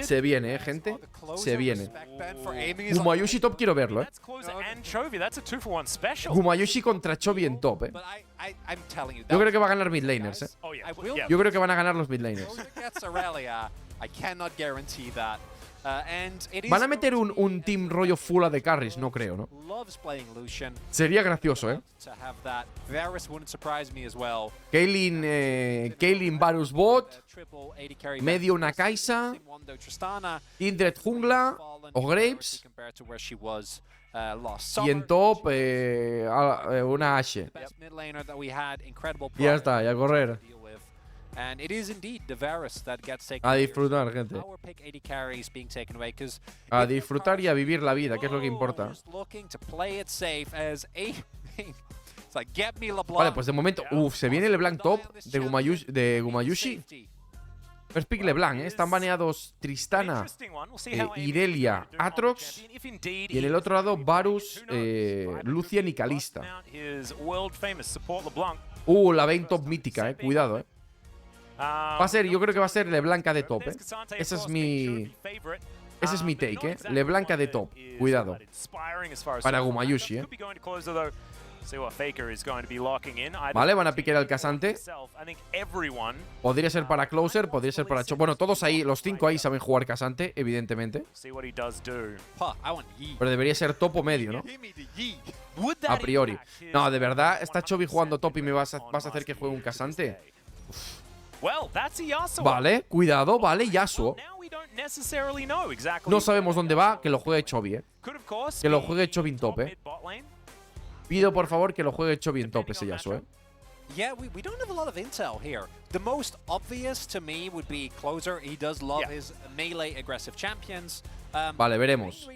Se viene, gente. Se viene. Gumayushi top quiero verlo, Gumayushi contra Chovy en top, Yo creo que va a ganar mid laners, Yo creo que van a ganar los mid laners. ¿Van a meter un team rollo full AD Carries? No creo, ¿no? Sería gracioso, Kaylin Varus bot, medio una Kaisa, Kindred jungla o Graves, y en top una Ashe. Y ya está, y a correr. A disfrutar, gente. A disfrutar y a vivir la vida, que es lo que importa. Vale, pues de momento. Se viene LeBlanc top de Gumayushi. First pick LeBlanc, Están baneados Tristana, Irelia, Atrox. Y en el otro lado, Varus, Lucian y Kalista. La Vayne top mítica, Cuidado, Va a ser, yo creo que va a ser LeBlanc de top, Ese es mi take, LeBlanc de top. Cuidado. Para Gumayushi, Vale, van a piquear al casante. Podría ser para Closer, podría ser para Bueno, todos ahí, los 5 ahí saben jugar casante, evidentemente. Pero debería ser top o medio, ¿no? A priori. No, de verdad, está Chovy jugando top y me vas a hacer que juegue un casante. Vale, cuidado, vale, Yasuo. No sabemos dónde va, que lo juegue Chovy, Que lo juegue Chovy en top, Pido por favor que lo juegue Chovy en top ese Yasuo, Yeah, we don't have a lot of intel here. The most obvious to me would be Closer. He does love his melee aggressive champions. Vale, veremos.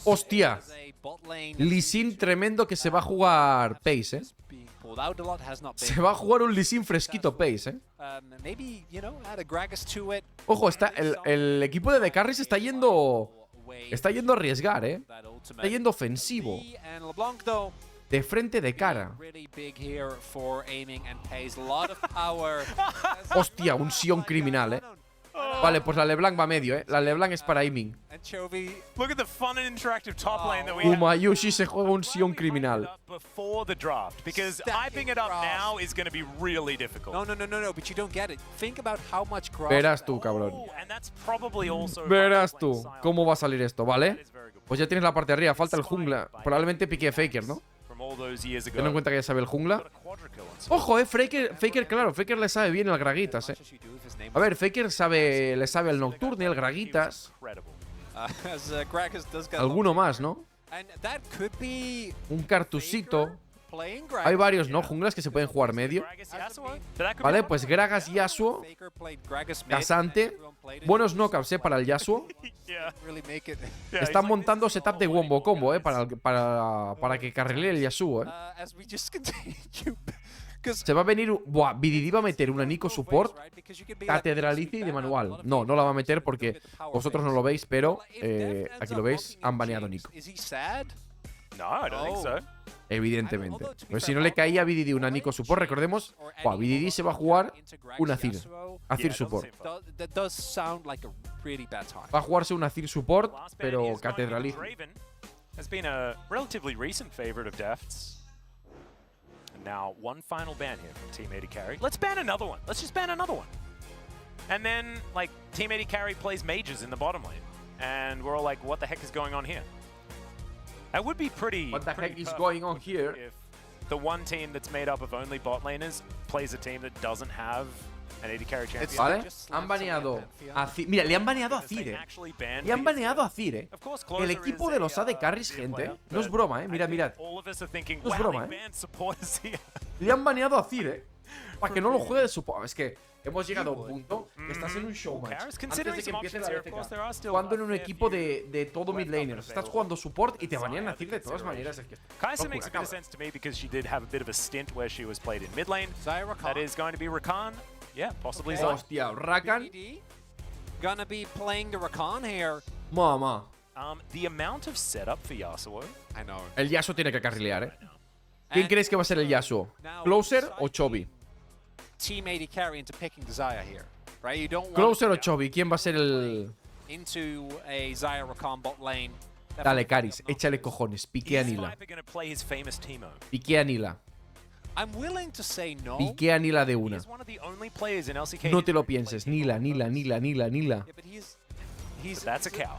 Hostia. Lee Sin tremendo que se va a jugar Pace, Se va a jugar un Lee Sin fresquito Pace, Ojo, el equipo de AD Carries está yendo a arriesgar, Está yendo ofensivo. De frente, de cara. Hostia, un Sion criminal, Vale, pues la LeBlanc va a medio, La LeBlanc es para aiming. Gumayushi se juega un Sion criminal. Verás tú, cabrón. Verás tú cómo va a salir esto, ¿vale? Pues ya tienes la parte de arriba, falta el jungla. Probablemente pique Faker, ¿no? Teniendo en cuenta que ya sabe el jungla. Ojo, Faker, claro, Faker le sabe bien el Graguitas, A ver, Faker le sabe el Nocturne, el Graguitas. Alguno más, ¿no? Un Cartusito. Hay varios, ¿no? Junglas que se pueden jugar medio. Vale, pues Gragas, Yasuo, Casante. Buenos knockouts, para el Yasuo. Están montando setup de Wombo Combo, para que carrile el Yasuo, Se va a venir... Buah, BDD va a meter una Nico Support, Catedralicia y de manual. No la va a meter porque vosotros no lo veis, pero aquí lo veis, han baneado a Nico. No, I don't think so. Evidentemente. Pues si no le caía a BDD una Nico Support, recordemos, BDD se va a jugar una Azir. Azir Support. Va a jugarse una Azir Support, pero Catedralicia. Has been a relatively recent favorite of Deft's. And now one final ban here from Team 80 Carry. Let's ban another one. Let's just ban another one. And then, like, Team 80 Carry plays mages in the bottom lane. And we're all like, what the heck is going on here? That would be pretty. What the heck is going on here? If the one team that's made up of only bot laners plays a team that doesn't have an 80 carry champion. Vale, han baneado a Azir. Mira, le han baneado a Azir, Le han baneado a Azir, El equipo de los AD Carries, gente. No es broma, Mirad. No es broma, Le han baneado a Azir, Para que no lo juegue de support. Es que hemos llegado a un punto que estás en un showmatch antes de que empiece la BFK. Jugando en un equipo de todo mid laners. Estás jugando support y te banean a Azir de todas maneras. Es que Kai'Sa makes a bit of sense to me because she did have a bit of a stint where she was played in mid lane. That is going to be Rakan. Yeah, possibly Zyra. Hostia, Rakan. Gonna be playing the Rakan here. Mamá. The amount of setup for Yasuo. I know. El Yasuo tiene que carrilear, ¿Quién crees que va a ser el Yasuo? ¿Closer o Chovy? Team 80 carry into picking the Zyra here, right? You don't want Closer o Chovy, ¿quién va a ser el...? Into a Zyra Rakan bot lane. Dale, Caris, échale cojones, pique a Nila. Pique a Nila. I'm willing to say no. Pique a Nila de una. No te lo pienses, Nila. That's a cow.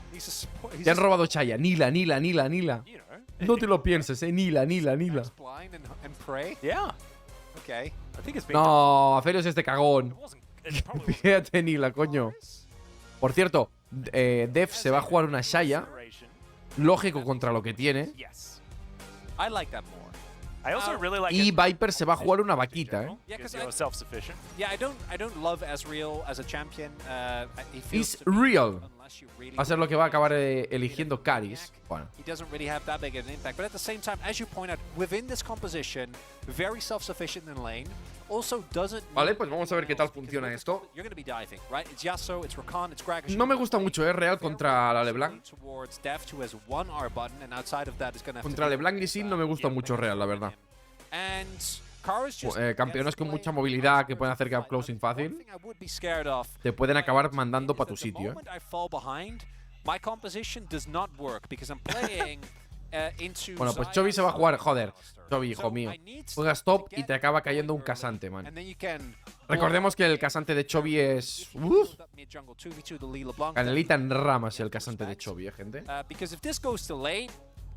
Te han robado Chaya, Nila. No te lo pienses, Nila. Yeah. Okay. No, Aphelios este cagón. Fíjate, Nila, coño. Por cierto, Def se va a jugar una Shaya. Lógico contra lo que tiene. I like that more. Y Viper se va a jugar una vaquita, Yeah, I don't love Ezreal as a champion. It's real. Va a ser lo que va a acabar eligiendo Caris. Bueno. He doesn't really have that big of an impact, but at the same time, as you point out, within this composition, very self-sufficient in lane. Also doesn't. Vale, pues vamos a ver qué tal funciona esto. You're going to be diving, right? It's Yasuo, it's Rakan, it's Gragas. No me gusta mucho, Real contra la LeBlanc. Contra LeBlanc y Sin no me gusta mucho Real, la verdad. Campeones con mucha movilidad que pueden hacer gap closing fácil te pueden acabar mandando para tu sitio. Bueno, pues Chovy se va a jugar. Joder, Chovy, hijo mío. Juegas top y te acaba cayendo un casante, man. Recordemos que el casante de Chovy es... Canelita en ramas el casante de Chovy, gente.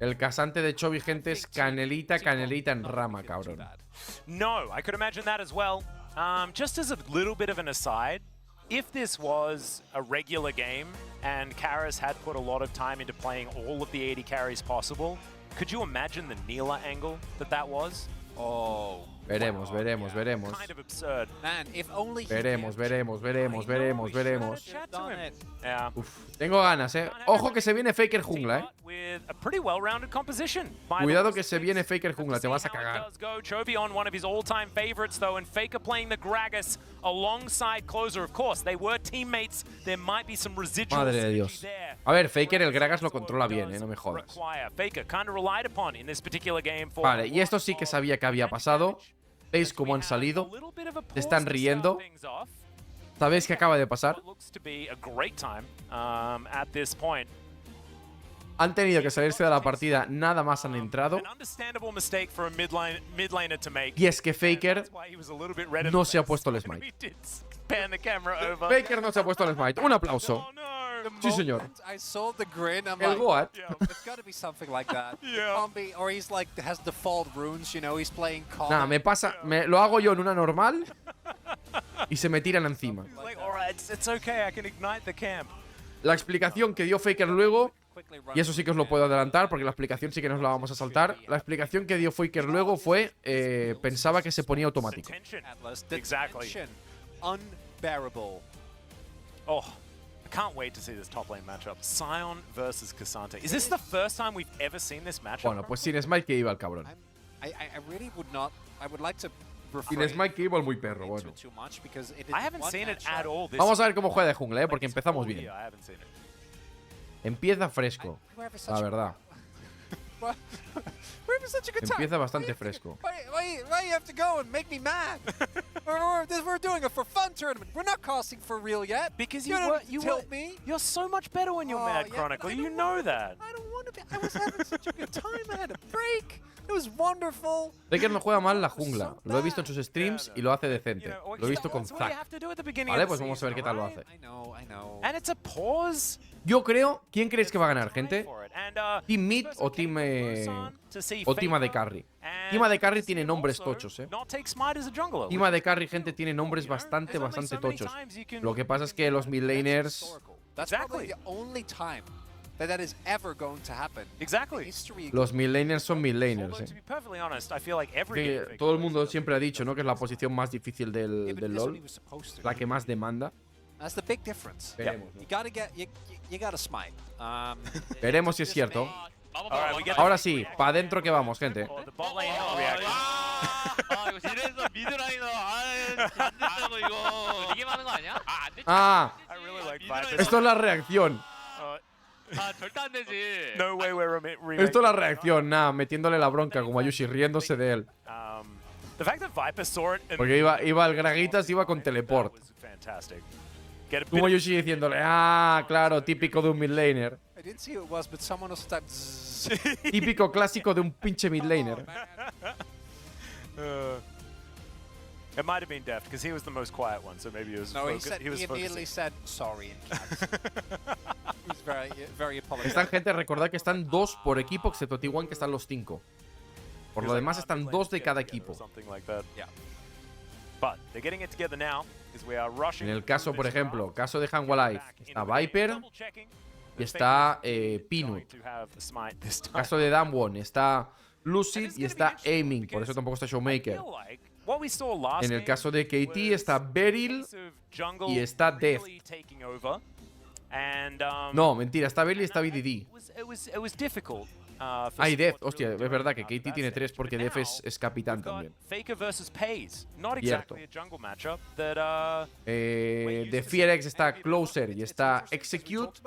El casante de Chovy, gente, es canelita en rama, cabrón. No, I could imagine that as well. Just as a little bit of an aside, if this was a regular game and Karis had put a lot of time into playing all of the 80 carries possible, could you imagine the Neela angle that was? Oh. Veremos. Kind of absurd. Man, if only veremos. Yeah. Tengo ganas, Ojo que se viene Faker jungla, Cuidado que se viene Faker jungla, te vas a cagar. Chovy on one of his all-time favorites though, and Faker playing the Gragas alongside Closer. Of course, they were teammates. There might be some residuals. Madre de Dios. A ver, Faker el Gragas lo controla bien, no me jodas. Vale, y esto sí que sabía que había pasado. ¿Veis cómo han salido? Se están riendo. ¿Sabéis qué acaba de pasar? Han tenido que salirse de la partida, nada más han entrado. Y es que Faker no se ha puesto el smite. Faker no se ha puesto el smite. Un aplauso. Sí, señor. I saw the grin. I'm El like, Goat. it's got to be something like that. It can't be, or he's like has default runes. You know, he's playing. Nah, me pasa, lo hago yo en una normal y se me tiran encima. Like, all right, it's okay. I can ignite the camp. La explicación que dio Faker luego, y eso sí que os lo puedo adelantar porque la explicación sí que nos la vamos a saltar. La explicación que dio Faker luego fue pensaba que se ponía automático. Exactly. Unbearable. Oh, I can't wait to see this top lane matchup. Sion versus Cassante. Is this the first time we've ever seen this matchup? Bueno, pues sin Smite que iba el cabrón. I really would not. I would like to. Sin Smite que iba el muy perro, bueno. I haven't seen it at all. Vamos a ver cómo juega de jungla, porque empezamos bien. Empieza fresco, la verdad. Empieza bastante fresco. Why you have to go and make me mad? We're doing it for fun tournament. We're not casting for real yet. Because you're so much better when you're mad, Chronicle. You know that. I don't want to be. I was having such a good time. I had a break. It was wonderful. Faker no juega mal la jungla. Lo he visto en sus streams y lo hace decente. Lo he visto con Zac. Vale, pues vamos a ver qué tal lo hace. I know. And it's a pause. Yo creo. ¿Quién creéis que va a ganar, gente? ¿Team Mid o Team de Carry? Team de Carry tiene nombres tochos, Team de Carry, gente, tiene nombres bastante tochos. Lo que pasa es que los midlaners. That is ever going to happen. Exactly. Los midlaners son midlaners, Que todo el mundo siempre ha dicho, ¿no? Que es la posición más difícil del LoL. La que más demanda. That's the big difference. Veremos, ¿no? You gotta smite. Veremos si es cierto. Ahora sí, para adentro que vamos, gente. Ah, esto es la reacción. Esto es la reacción, nada, metiéndole la bronca como a Yushi, riéndose de él. Porque iba al Graguitas, iba con teleport. Como Yushi diciéndole, ah, claro, típico de un midlaner. Típico clásico de un pinche midlaner. It might have been Deft because he was the most quiet one, so maybe he was. No, he immediately said sorry in chat. He was very apologetic. Están, gente, recordad que están 2 por equipo, excepto T1 que están los 5. Por lo demás están 2 de cada equipo. En el caso, por ejemplo, caso de Jungla Life, está Viper y está Peanut. Caso de Damwon, está Lucid y está Aiming, por eso tampoco está Showmaker. En el caso de KT está Beryl y está Death. No, mentira, está Beryl y está BDD. Hay Death, hostia, es verdad que KT tiene 3 porque Death es capitán también. Cierto. De Fierex está Closer y está Execute.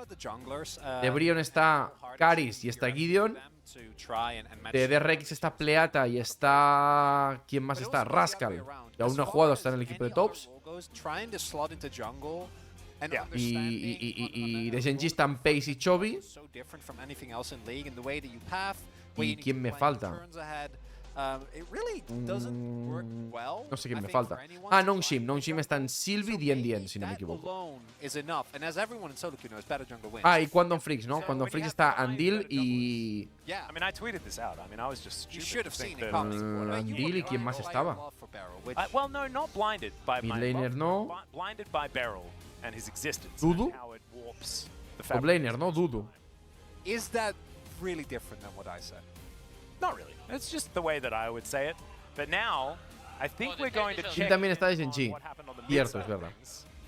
De Brion está Caris y está Gideon. De DRX está Pleata y está... ¿Quién más está? Rascal. Que aún no ha jugado, está en el equipo de tops. Y de Genji están Pace y Chovy. ¿Y quién me falta? No sé quién me falta. Ah, Nongshim. Nongshim está en Sylvie Dien, si no me equivoco. Ah, y Quantum Freaks, ¿no? Quantum Freaks está Andil y... Andil y ¿quién más estaba? Midlaner, ¿no? Dudu. Toplaner, ¿no? Dudu. Is that really different than what I said? Not really. It's just the way that I would say it. But now, I think we're going to check. Y también está de Genji. Cierto, es verdad.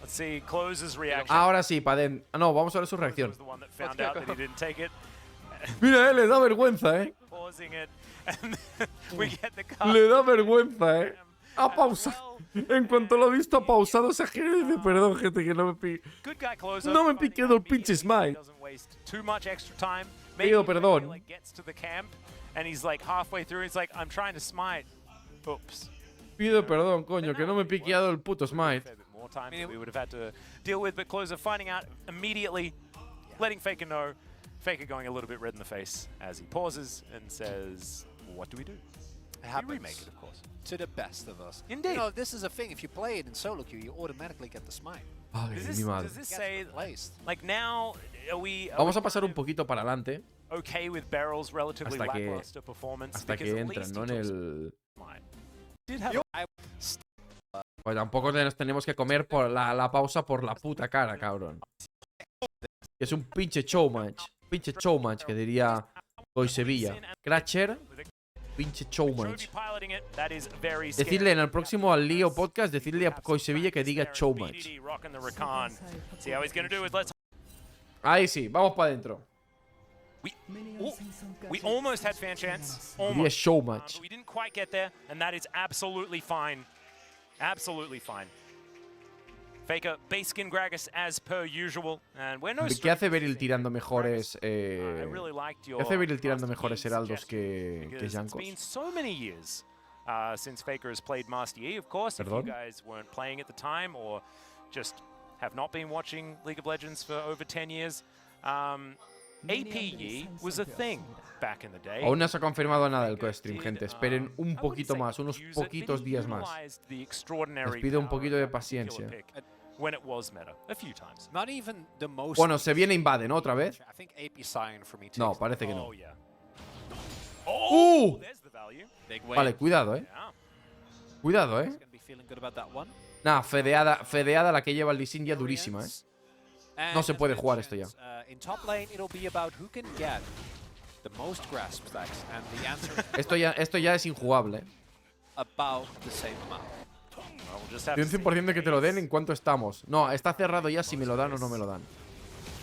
Let's see Close's reaction. Ahora sí, Paden. No, vamos a ver su reacción. Mira, le da vergüenza, Le da vergüenza, Ha pausado. En cuanto lo he visto, ha pausado ese giro y dice, perdón, gente, que no me pique. No me pique el pinche smite. Pido perdón. Pido perdón, coño, que no me he piqueado el puto smite. Faker going a little bit red in the face as he pauses and says, what do we do? happens to the best of us. Indeed. You know, this is a thing. If you play it in solo queue, you automatically get the smite. Ay, mi madre. Does this say, like, now are we Vamos a pasar un poquito para adelante okay with Beryl's relatively lackluster performance? hasta que entran, ¿no? En el... Did have Pues tampoco nos tenemos que comer por la pausa por la puta cara, cabrón. Es un pinche showmatch. Pinche showmatch, que diría Hoy Sevilla. Cratcher, pinche showmatch. Decidle en el próximo al Lío Podcast, decidle a Coy Sevilla que diga showmatch. Ahí sí, vamos para adentro. We almost had fan chance. Diría showmatch. We didn't quite get there, and that is absolutely fine. Absolutely fine. Faker, base skin Gragas as per usual, and we're no. ¿Qué hace Beryl tirando mejores? ¿Qué hace Beryl tirando mejores heraldos que Jankos? It's been so many years since Faker has played Master Yi. Of course, if you guys weren't playing at the time or just have not been watching League of Legends for over 10 years, AP Yi was a thing back in the day. Aún no se ha confirmado nada del co-stream, gente. Esperen un poquito más, unos poquitos días más. Les pido un poquito de paciencia. When it was meta, a few times. Not even the most. Bueno, se viene Invade, ¿no? ¿Otra vez? I think AP Sion for me No, parece que no. Oh, yeah. There's the value. Vale, cuidado, Cuidado, Gonna be feeling good about that one. Nah, fedeada la que lleva el Lee Sin ya durísima, No se puede jugar esto ya. In top lane, it'll be about who can get the most grasp stacks, and the answer Esto ya es injugable, about the same amount. Estoy un 100% de que te lo den en cuanto estamos. No, está cerrado ya si me lo dan o no me lo dan.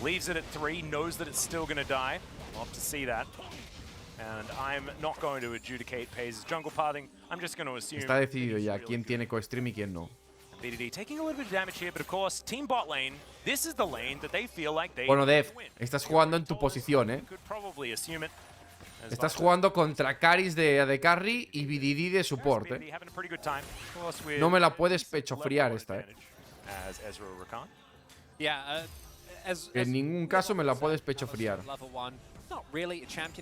Leaves it at 3, knows that it's still going to die. Love to see that. And I'm not going to adjudicate Paze's jungle pathing. I'm just going to assume. Está decidido ya quién tiene co-stream y quién no. BDD taking a little bit of damage here, but of course, team bot lane, this is the lane that they feel like they Bueno, Dev, win. estás jugando en tu posición, Could probably assume it. Estás jugando contra Caris de carry y BDD de support, No me la puedes pechofriar esta, En ningún caso me la puedes pechofriar.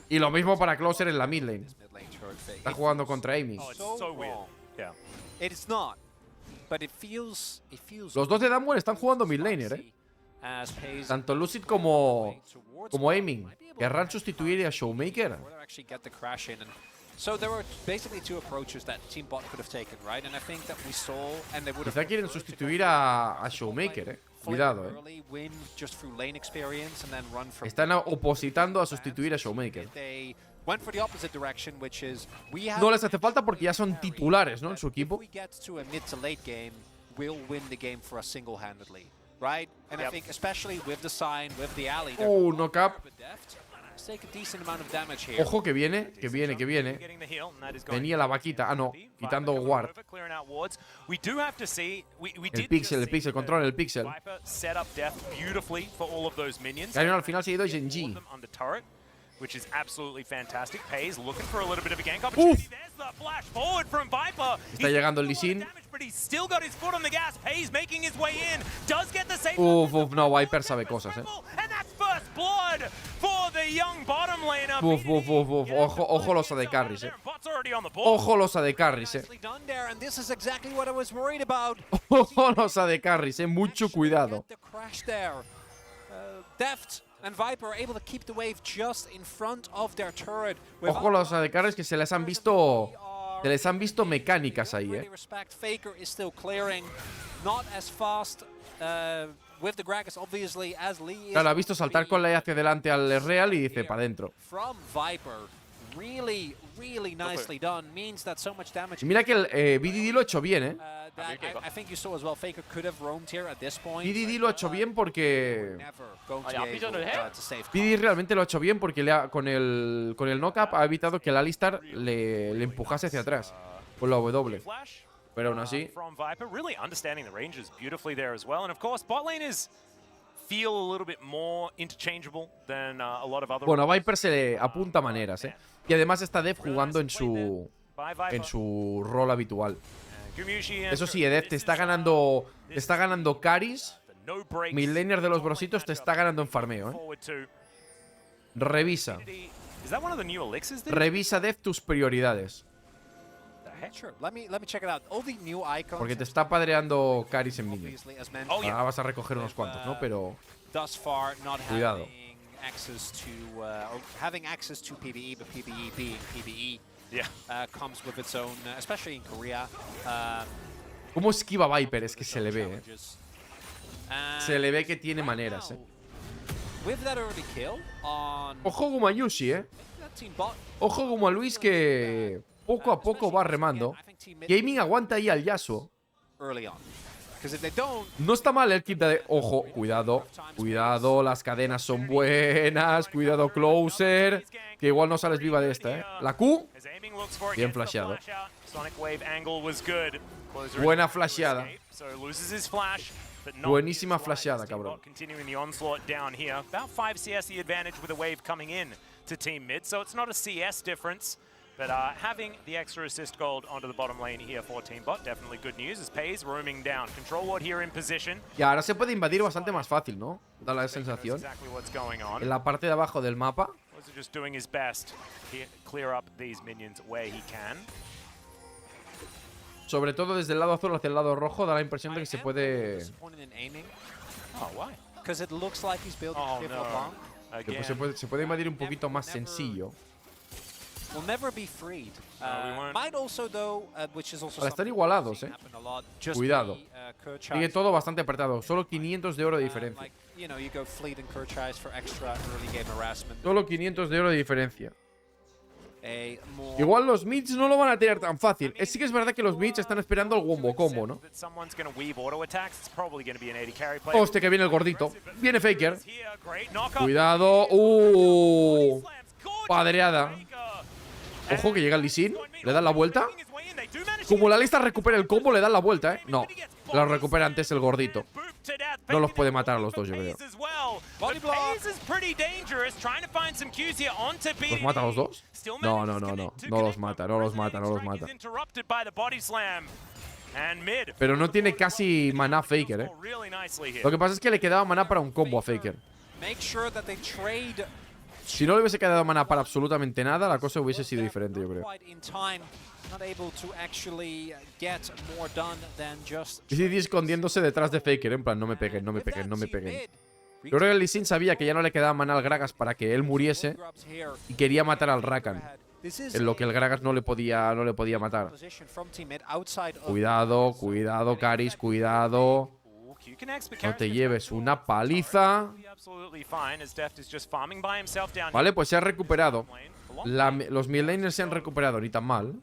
Y lo mismo para Closer en la mid lane. Está jugando contra Amy. Los dos de Damwon están jugando mid laner, Tanto Lucid como Aiming. ¿Querrán sustituir a Showmaker? So there were basically two approaches that Team Bot could have taken, right? And I think that we saw, and they would have. Quizá quieren sustituir a Showmaker, Cuidado, Están opositando a sustituir a Showmaker. No les hace falta porque ya son titulares, ¿no? En su equipo. Right? And I think especially with the sign, with the alley. Oh, no cap. Take a decent amount of damage here. Ojo que viene. Venía la vaquita. Ah, no. Quitando Ward. El pixel, controla el pixel. Cañón al final se ha ido Genji. Which is absolutely fantastic. Paze looking for a little bit of a gank opportunity. There's the flash forward from Viper. Está llegando el Lee Sin. But he's still got his foot on the gas. Paze making his way in. Does get the save. No, Viper sabe cosas, And that's first blood for the young bottom laner. Ojo los AD carries, Ojo los AD carries, This is exactly what I was worried about. Ojo los AD carries, Mucho cuidado. Deft and Viper are able to keep the wave just in front of their turret. Ojo los AD carries que se les han visto mecánicas ahí, Faker is still clearing, not as fast with the Gragas obviously as Lee is. Claro, ha visto saltar con la E hacia adelante al Real y dice para adentro. From Viper, really nicely done, means that so much damage. Mira que el BDD lo ha hecho bien, I think you saw as well. Faker could have roamed here at this point. BDD lo ha hecho bien porque BDD realmente lo ha hecho bien porque con el knock-up ha evitado que el Alistar le empujase hacia atrás con la W. Pero aún así, bueno, a Viper se le apunta maneras, Y además está Dev jugando en su rol habitual. Eso sí, Dev te está ganando Caris. Midlaner de los brositos te está ganando en farmeo, Revisa Dev tus prioridades. Porque te está padreando Caris en minion. Ahora vas a recoger unos cuantos, ¿no? Pero cuidado. Access to having access to PvE, but PvE being PvE comes with its own, especially in Korea. ¿Cómo esquiva Viper? Es que se le ve, Se le ve que tiene maneras, Ojo como a Yushi, Ojo como a Luis, que poco a poco va remando. Gaming aguanta ahí al Yasuo. No está mal el kit de... Ojo, cuidado. Cuidado, las cadenas son buenas. Cuidado, closer. Que igual no sales viva de esta, La Q. Bien flasheado. Buena flasheada. Buenísima flasheada, cabrón. But having the extra assist gold onto the bottom lane here for Team Bot, definitely good news as Pays roaming down. Control ward here in position. Y ahora se puede invadir bastante más fácil, ¿no? Da la sensación. En la parte de abajo del mapa. Just doing his best to clear up these minions where he can. Sobre todo desde el lado azul hacia el lado rojo, da la impresión de que se puede... Se puede invadir un poquito más sencillo. Ahora están igualados, Cuidado. Sigue todo bastante apretado. Solo 500 de oro de diferencia. Solo 500 de oro de diferencia. Igual los mids no lo van a tener tan fácil. Sí que es verdad que los mids están esperando el wombo combo, ¿no? Hostia, que viene el gordito. Viene Faker. Cuidado. Padreada. Ojo que llega el Lee Sin. Le dan la vuelta. Como la lista recupera el combo, le dan la vuelta, No, lo recupera antes el gordito. No los puede matar a los dos, yo creo. ¿Los mata a los dos? No. No los mata. Pero no tiene casi maná Faker, Lo que pasa es que le quedaba maná para un combo a Faker. Si no le hubiese quedado maná para absolutamente nada, la cosa hubiese sido diferente, yo creo. Y Didi escondiéndose detrás de Faker, en plan, no me peguen. Yo creo que el Lee Sin sabía que ya no le quedaba maná al Gragas para que él muriese y quería matar al Rakan, en lo que el Gragas no le podía matar. Cuidado, Caris, cuidado. No te lleves una paliza. Vale, pues se ha recuperado. Los midlaners se han recuperado, ni tan mal.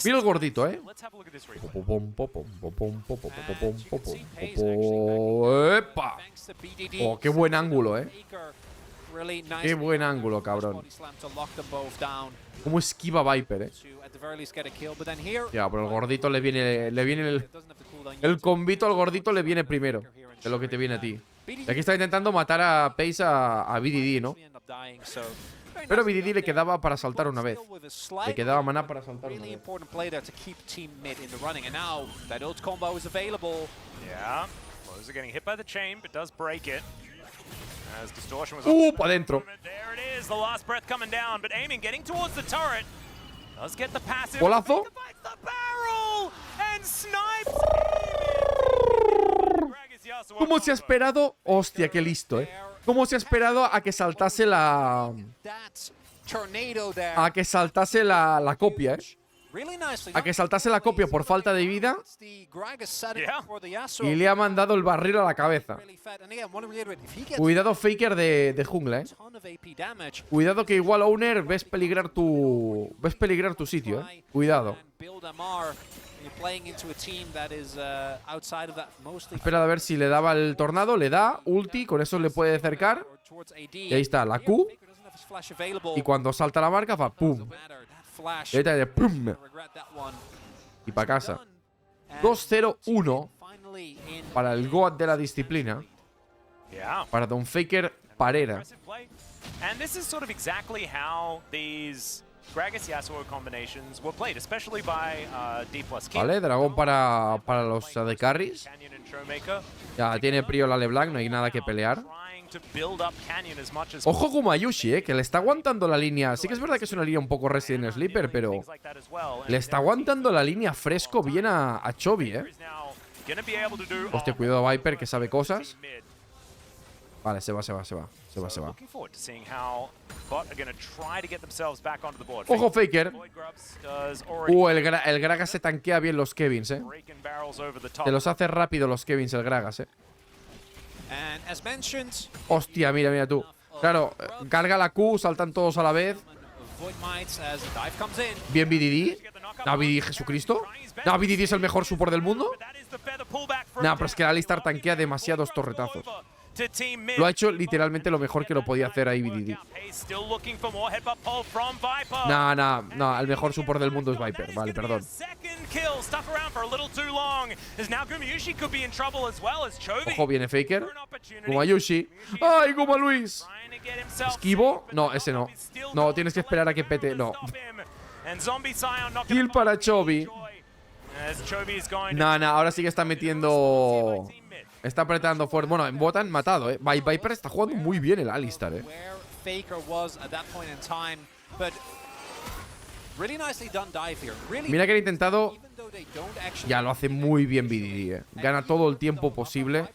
Mira el gordito, ¡Epa! Oh, qué buen ángulo, Qué buen ángulo, cabrón. Cómo esquiva Viper, Ya, pero el gordito le viene el combito al gordito le viene primero de lo que te viene a ti. Y aquí está intentando matar a Pace a BDD, ¿no? Pero BDD le quedaba para saltar una vez. Le quedaba maná para saltar una vez. ¡Pa' adentro! ¡Bolazo! ¿Cómo se ha esperado? Hostia, qué listo, ¿Cómo se ha esperado a que saltase la... A que saltase la copia, A que saltase la copia por falta de vida. Y le ha mandado el barril a la cabeza. Cuidado, Faker de jungla, Cuidado que igual, Owner, ves peligrar tu sitio, Cuidado. Espera a ver si le daba el tornado. Le da ulti, con eso le puede acercar. Y ahí está, la Q. Y cuando salta la marca, va pum. Y ahí está, pum. Y para casa. 2-0-1 para el GOAT de la disciplina. Para Don Faker Parera. Gragas Yasuo combinations were played, especially by D+ King. Vale, dragón para los AD carries. Canyon and Showmaker. Ya tiene Prio la LeBlanc, no hay nada que pelear. Trying to build up Canyon as much as Ojo Gumayushi, que le está aguantando la línea. Sí que es verdad que es una línea un poco Resident Sleeper, pero le está aguantando la línea fresco bien a Chovy, Hostia, cuidado Viper, que sabe cosas. Vale, se va. Ojo Faker. El Gragas se tanquea bien los Kevins, Se los hace rápido los Kevins el Gragas, Hostia, mira tú. Claro, carga la Q, saltan todos a la vez. Bien BDD. ¿No, BDD Jesucristo? ¿No, BDD es el mejor support del mundo? Nah, pero es que Alistar tanquea demasiados torretazos. Lo ha hecho literalmente lo mejor que lo podía hacer ahí BDD. No, el mejor support del mundo es Viper. Vale, perdón. Ojo, viene Faker. Gumayushi. ¡Ay, Guma Luis! ¿Esquivo? No, ese no. No, tienes que esperar a que pete. No. Kill para Chovy. Ahora sí que está metiendo. Está apretando fuerte. Bueno, en bot han matado, Viper está jugando muy bien el Alistar, Mira que han intentado. Ya lo hace muy bien BDD, Gana todo el tiempo posible.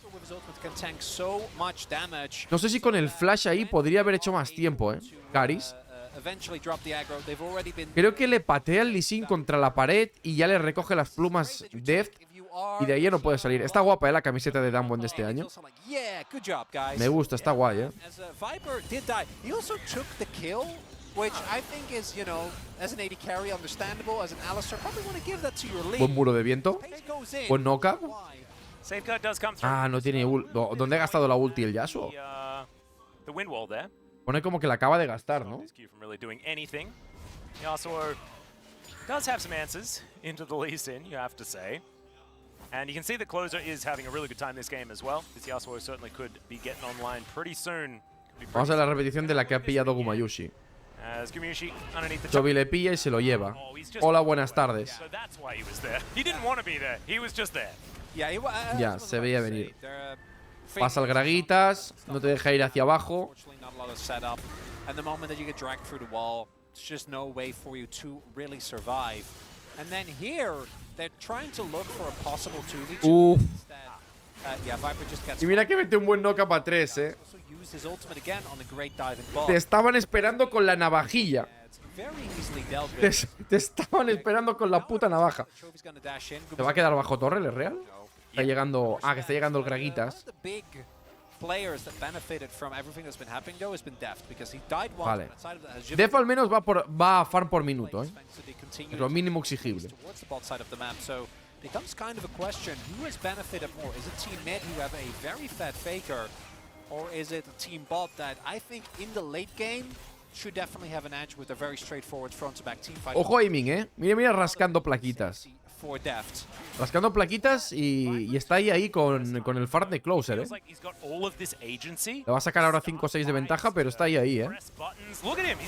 No sé si con el flash ahí podría haber hecho más tiempo, Caris. Creo que le patea el Lee Sin contra la pared y ya le recoge las plumas Deft. Y de ahí ya no puede salir. Está guapa, la camiseta de Damwon de este año. Me gusta, está guay, Buen muro de viento. Buen knockup. Ah, no tiene ult. ¿Dónde ha gastado la ulti el Yasuo? Pone como que la acaba de gastar, ¿no? Does have some answers into the Lee Sin, you have to say. And you can see the closer is having a really good time this game as well. This Yasuo certainly could be getting online pretty soon. Vamos a la repetición de la que ha pillado Gumayushi. Chovy le pilla y se lo lleva. Hola, buenas tardes. Ya, se veía venir. Pasa el Graguitas, no te deja ir hacia abajo. Y mira que mete un buen knockup a 3, Te estaban esperando con la navajilla. Te estaban esperando con la puta navaja. ¿Te va a quedar bajo torre, ¿es real? Está llegando. Ah, que está llegando el Graguitas. Vale. Def al menos va a farm por minuto, Es lo mínimo exigible. Becomes kind of a question, who has benefited more? Is it Team Mid who have a very fat faker, or is it Team Bot that I think in the late game should definitely have an edge with a very straightforward front-to-back team fight? Ojo aiming, Mira, rascando plaquitas. Rascando plaquitas y está ahí con el fart de closer, Le va a sacar ahora 5 o 6 de ventaja, pero está ahí,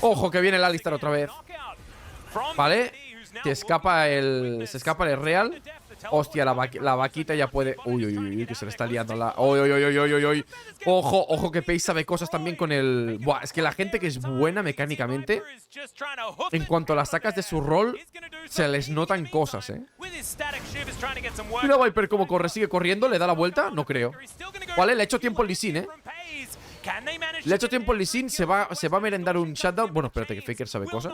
Ojo que viene el Alistar otra vez. Vale. Se escapa el real. Hostia, la vaquita ya puede. Uy, que se le está liando la. Uy. Ojo, que Pace sabe cosas también con el. Buah, es que la gente que es buena mecánicamente, en cuanto la sacas de su rol, se les notan cosas, Mira Viper cómo corre, sigue corriendo, le da la vuelta. No creo. Vale, le ha hecho tiempo el Lee Sin, Le ha hecho tiempo el Lee Sin, se va a merendar un shutdown. Bueno, espérate, que Faker sabe cosas.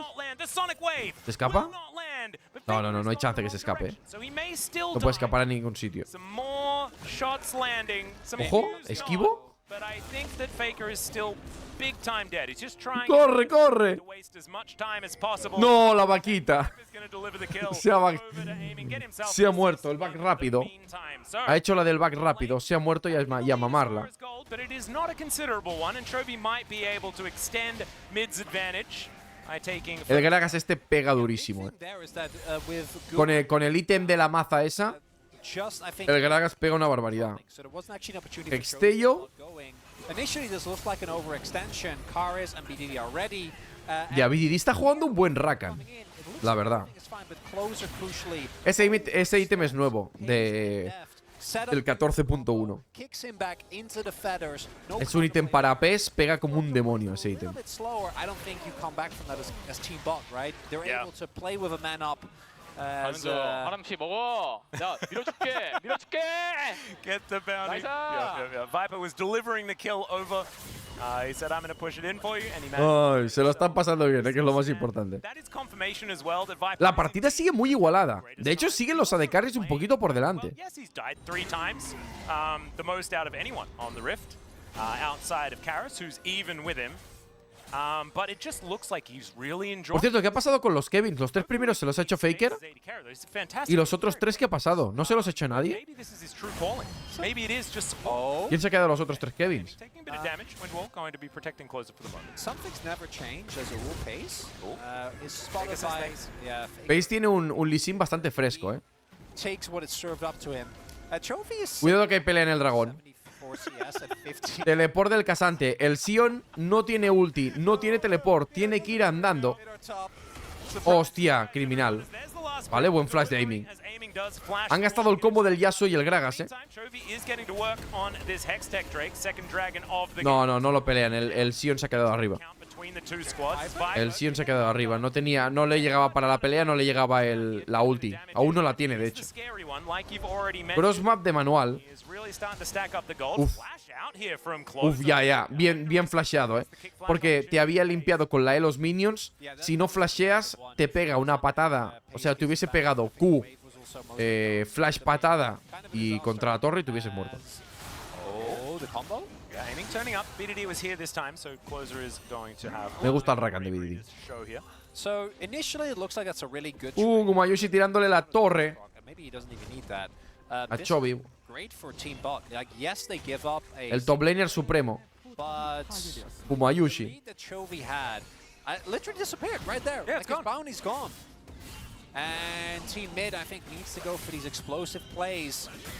¿Se escapa? No hay chance que se escape. No puede escapar a ningún sitio. Ojo, esquivo. ¡Corre! No, la vaquita. Se ha muerto, el back rápido. Ha hecho la del back rápido, se ha muerto y a mamarla. El Gragas este pega durísimo, Con el ítem de la maza esa, el Gragas pega una barbaridad. Extello. Ya, BDD está jugando un buen Rakan, la verdad. Ese ítem es nuevo, del 14.1. Es un ítem para PES, pega como un demonio ese ítem. 바람씨 먹어. 야, 밀어줄게. Get the bounty. Yeah. Viper was delivering the kill over. He said, I'm going to push it in for you, and he managed. Ay, se lo están pasando bien, que es lo más importante. That is confirmation as well that Viper. La partida sigue muy igualada. De hecho, siguen los AD carries un poquito por delante. Yes, he's died 3 times. The most out of anyone on the Rift. Outside of Karras, who's even with him. But it just looks like he's really enjoying. Por cierto, ¿qué ha pasado con los Kevins? Los 3 primeros se los ha hecho Faker. ¿Y los otros 3 qué ha pasado? ¿No se los ha hecho nadie? ¿Quién se ha quedado los otros 3 Kevins? Pace tiene un Lee Sin bastante fresco, ¿eh? Cuidado que hay pelea en el dragón. Teleport del casante. El Sion no tiene ulti, no tiene teleport, tiene que ir andando. Hostia, criminal. Vale, buen flash de aiming. Han gastado el combo del Yasuo y el Gragas, No lo pelean. El Sion se ha quedado arriba. El Sion se ha quedado arriba. No le llegaba para la pelea, no le llegaba la ulti. Aún no la tiene, de hecho. Crossmap de manual. Uf, ya. Bien flasheado, Porque te había limpiado con la E los minions. Si no flasheas, te pega una patada. O sea, te hubiese pegado Q, flash patada y contra la torre y te hubieses muerto. Me gusta el Rakan de BDD. Gumayushi tirándole la torre a Chovy. El top laner supremo. Gumayushi.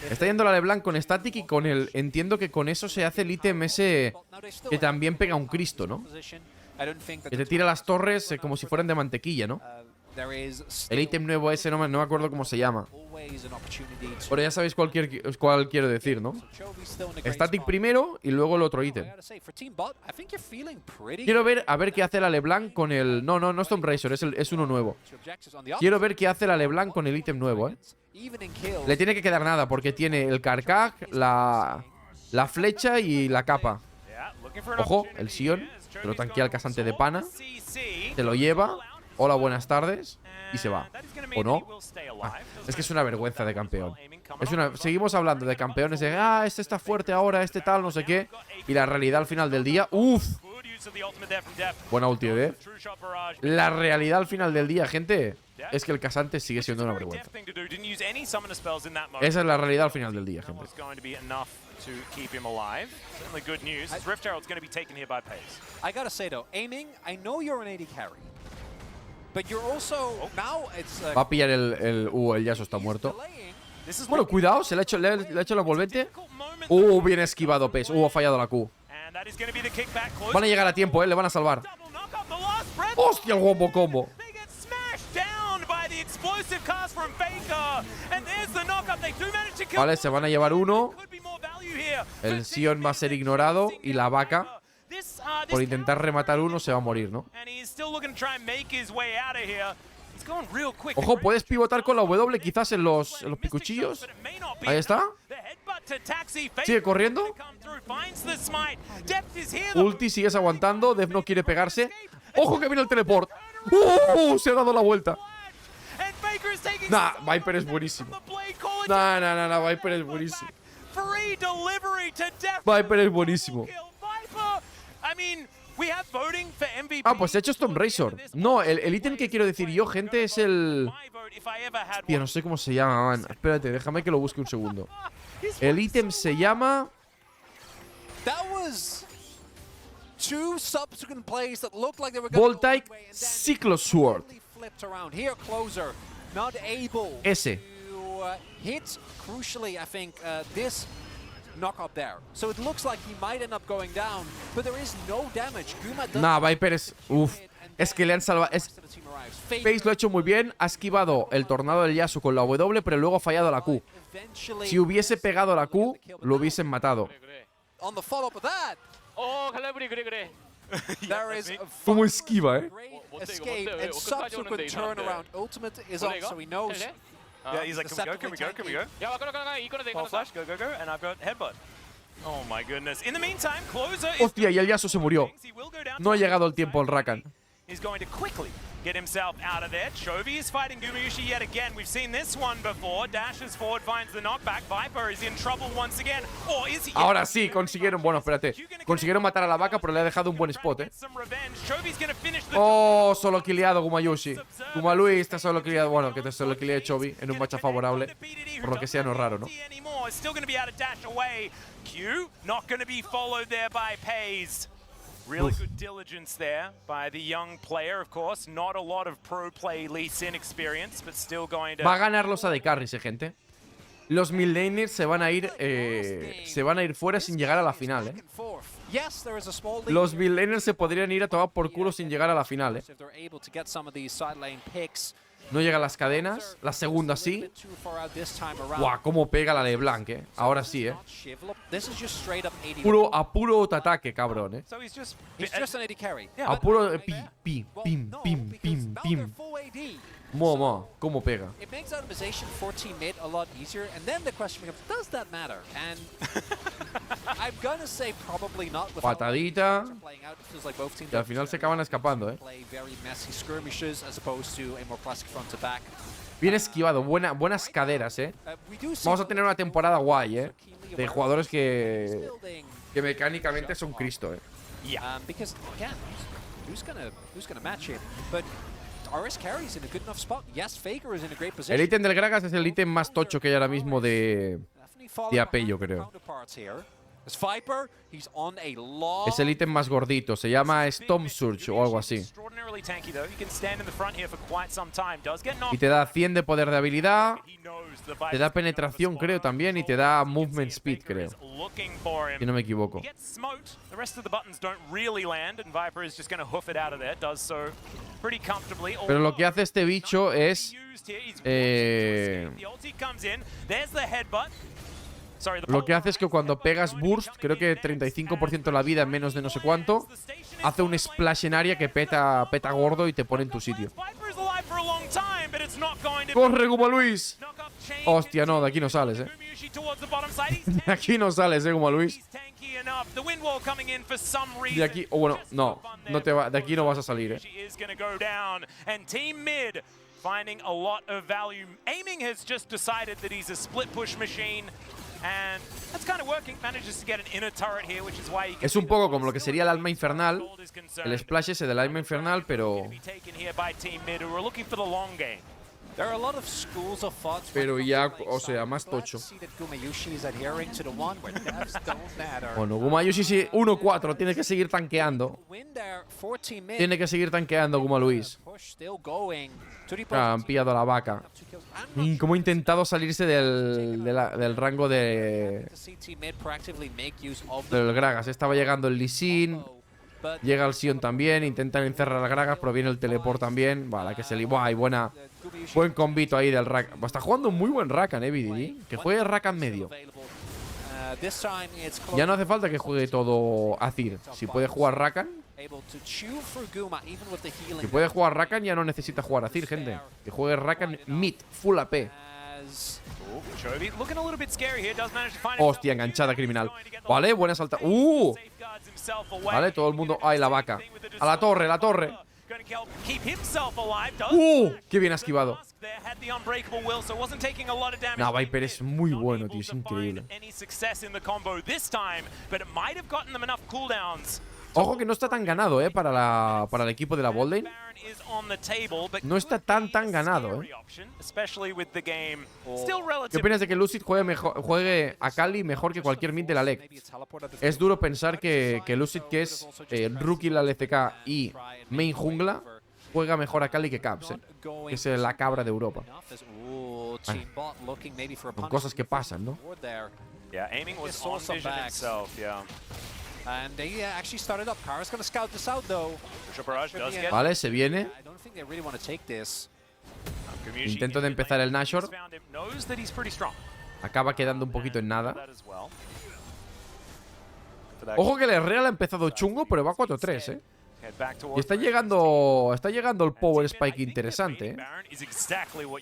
Está yendo la LeBlanc con Static y con el... Entiendo que con eso se hace el ítem ese que también pega un Cristo, ¿no? Que te tira las torres como si fueran de mantequilla, ¿no? El ítem nuevo ese no me acuerdo cómo se llama. Pero ya sabéis cuál quiero decir, ¿no? Static primero y luego el otro ítem. Quiero ver a ver qué hace la LeBlanc con el... No es Tomb Raider, es uno nuevo. Quiero ver qué hace la LeBlanc con el ítem nuevo, Le tiene que quedar nada porque tiene el carcaj, la flecha y la capa. Ojo, el Sion. Te lo tanquea el casante de pana. Te lo lleva. Hola, buenas tardes. Y se va. ¿O no? Es que es una vergüenza de campeón. Seguimos hablando de campeones de este está fuerte ahora, este tal, no sé qué. Y la realidad al final del día, buena ulti, La realidad al final del día, gente, es que el casante sigue siendo una vergüenza. Esa es la realidad al final del día, gente. I gotta say though, aiming, I know you're an AD carry. But you're also now it's va a pillar el Yasuo está muerto. Bueno, cuidado, se le ha hecho la envolvente. Bien esquivado, Pace. Ha fallado la Q. Van a llegar a tiempo, le van a salvar. ¡Hostia, el wombo combo! Vale, se van a llevar uno. El Sion va a ser ignorado y la vaca, por intentar rematar uno, se va a morir, ¿no? Ojo, puedes pivotar con la W quizás en los picuchillos. Ahí está. Sigue corriendo. Ulti, sigues aguantando. Dev no quiere pegarse. ¡Ojo que viene el teleport! Se ha dado la vuelta. Viper es buenísimo. Viper es buenísimo. Viper es buenísimo. Pues se ha hecho Stone Razor. No, el ítem que quiero decir yo, gente, es el... Tío, no sé cómo se llama, man. Espérate, déjame que lo busque un segundo. El ítem se llama... Voltaic Cyclosword. Ese. Viper es... Es que le han salvado. Face lo ha hecho muy bien. Ha esquivado el tornado del Yasuo con la W, pero luego ha fallado la Q. Si hubiese pegado la Q, lo hubiesen matado. ¿Cómo esquiva, Yeah, he's like, can we go? Fall flash, go, and I've got headbutt. Oh my goodness. In the meantime, Closer is... Hostia, y el Yasuo se murió. No ha llegado el tiempo al Rakan. He's going to quickly get himself out of there. Chovy is fighting Gumayushi yet again. We've seen this one before. Dashes forward, finds the knockback. Viper is in trouble once again. Or is he... Ahora sí, consiguieron... Bueno, espérate. Consiguieron matar a la vaca, pero le ha dejado un buen spot, Oh, solo killeado Gumayushi. Gumalui está solo killeado. Bueno, que te solo killea Chovy en un matcha favorable. Por lo que sea, no es raro, ¿no? Q, not going to be followed there by Pays. Really good diligence there by the young player, of course. Not a lot of pro play Lee Sin experience, but still going to... Va a ganar los AD Carries, gente. Los midlaners se van a ir fuera sin llegar a la final, Los midlaners se podrían ir a tomar por culo sin llegar a la final, No llegan las cadenas. La segunda sí. Guau, cómo pega la LeBlanc, Ahora sí, A puro ataque, cabrón, A puro pim. Momo, cómo pega. Patadita. Y al final se acaban escapando, Bien esquivado, buenas caderas, Vamos a tener una temporada guay, De jugadores que mecánicamente son Cristo, El ítem del Gragas es el ítem más tocho que hay ahora mismo de AP, yo creo. Es el ítem más gordito. Se llama Storm Surge o algo así. Y te da 100 de poder de habilidad. Te da penetración, creo, también. Y te da movement speed, creo. Si no me equivoco. Pero lo que hace este bicho es... Lo que hace es que cuando pegas burst, creo que 35% de la vida en menos de no sé cuánto, hace un splash en área que peta gordo y te pone en tu sitio. ¡Corre, Gumaluis! Hostia, no, de aquí no sales, De aquí no sales, Gumaluis. De aquí, bueno, no te va, de aquí no vas a salir, Finding a lot of value. Aiming has just decided that he's a split push machine. And that's kind of working. Manages to get an inner turret here, which is why he es un poco como lo que sería el alma infernal. El splash ese del alma infernal, pero... Pero ya, o sea, más tocho. Bueno, Gumayushi sí, 1-4. Tiene que seguir tanqueando. Tiene que seguir tanqueando, Gumaluis. Han pillado a la vaca. Cómo ha intentado salirse del rango del Gragas. Estaba llegando el Lee Sin. Llega el Sion también. Intentan encerrar al Gragas, pero viene el teleport también. Vale, que se le... Guay, buen combito ahí del Rakan. Está jugando un muy buen Rakan, BDD. Que juegue Rakan medio. Ya no hace falta que juegue todo Azir. Si puede jugar Rakan. Si puede jugar Rakan, ya no necesita jugar Azir, gente. Que juegue Rakan mid, full AP. Hostia, enganchada criminal. Vale, buena salta. Vale, todo el mundo. ¡Ay, la vaca! ¡A la torre, la torre! ¡Qué bien ha esquivado! No, Viper es muy bueno, tío. Es increíble. Ojo que no está tan ganado, para el equipo de la botlane. No está tan ganado, ¿Qué opinas de que Lucid juegue a Kali mejor que cualquier mid de la LEC? Es duro pensar que Lucid, que es rookie en la LCK y main jungla, juega mejor a Kali que Caps, que es la cabra de Europa. Son cosas que pasan, ¿no? And they actually started up. Kara's going to scout this out, though. Vale, se viene. I don't think they really want to take this. Intento de empezar el Nashor. Acaba quedando un poquito en nada. Ojo que el Real ha empezado chungo, pero va 4-3, ¿eh? Y está llegando el Power Spike interesante, ¿eh?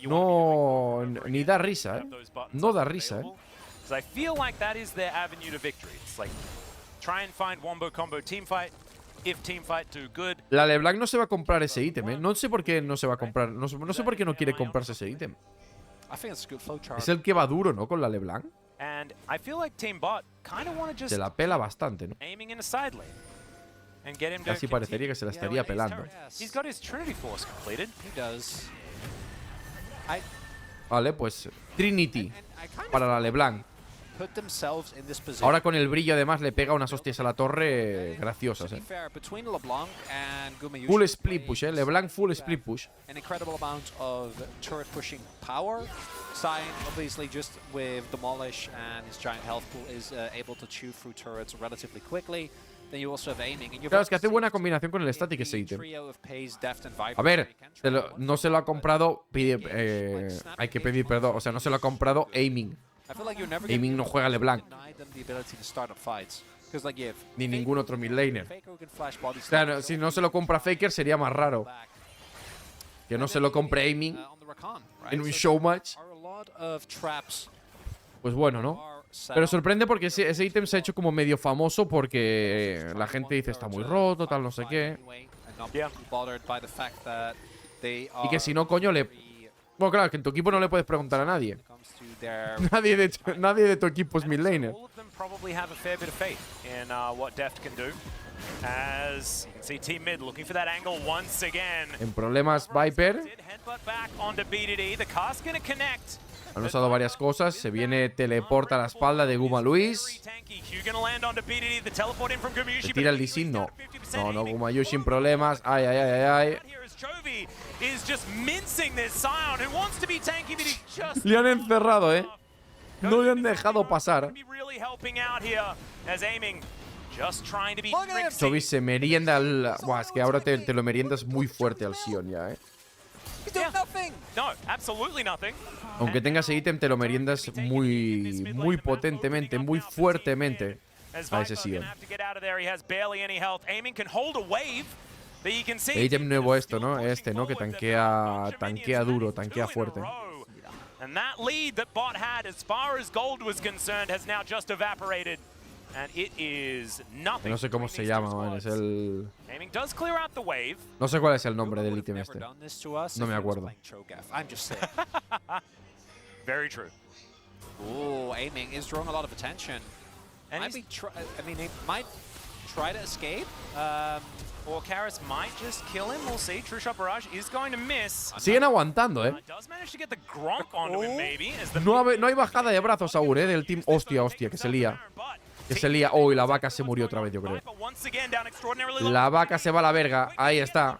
No, ni da risa, ¿eh? No da risa, ¿eh? La LeBlanc no se va a comprar ese ítem, ¿eh? No sé por qué no se va a comprar. No sé por qué no quiere comprarse ese ítem. Es el que va duro, ¿no? Con la LeBlanc. Se la pela bastante, ¿no? Casi parecería que se la estaría pelando. Vale, pues Trinity para la LeBlanc. Ahora con el brillo además le pega unas hostias a la torre graciosas, ¿eh? Full split push, ¿eh? LeBlanc full split push. Sign, obviously, just with Demolish and his giant health pool is able to chew through turrets relatively quickly. Then you also have aiming. Claro, es que hace buena combinación con el static ese ítem. A ver, no se lo ha comprado. Hay que pedir perdón. O sea, no se lo ha comprado aiming. Aiming no juega LeBlanc. Ni ningún otro mid laner. Claro, si no se lo compra Faker sería más raro. Que no se lo compre aiming en un showmatch. Pues bueno, ¿no? Pero sorprende porque ese ítem se ha hecho como medio famoso porque la gente dice está muy roto, tal, no sé qué. Y que si no, coño, le... Bueno, claro, que en tu equipo no le puedes preguntar a nadie. Nadie de tu equipo es midlaner. En problemas Viper. Han usado varias cosas. Se viene teleporta a la espalda de Guma Luis. ¿Se tira el Lee No. No, Guma Yu sin problemas. Ay. Le han encerrado, ¿eh? No le han dejado pasar. Chovy se merienda al... Buah, es que ahora te lo meriendas muy fuerte al Sion ya, ¿eh? Aunque tengas ese ítem, te lo meriendas muy potentemente, muy fuertemente a ese Sion. El ítem nuevo esto, ¿no? Este, ¿no? Que tanquea duro, tanquea fuerte. No sé cómo se llama, man. Es el... No sé cuál es el nombre del ítem este. No me acuerdo. Very true. Ooh, aiming is drawing a lot of attention. I mean, he might try to escape. Or Karis might just kill him. We'll see. True Shot Barrage is going to miss. Siguen aguantando, ¿eh? Does manage to get the Gronk onto him, maybe. No hay bajada de brazos aún, ¿eh? Del team. Hostia, que se lía. Que se lía. Oh, y la vaca se murió otra vez, yo creo. La vaca se va a la verga. Ahí está.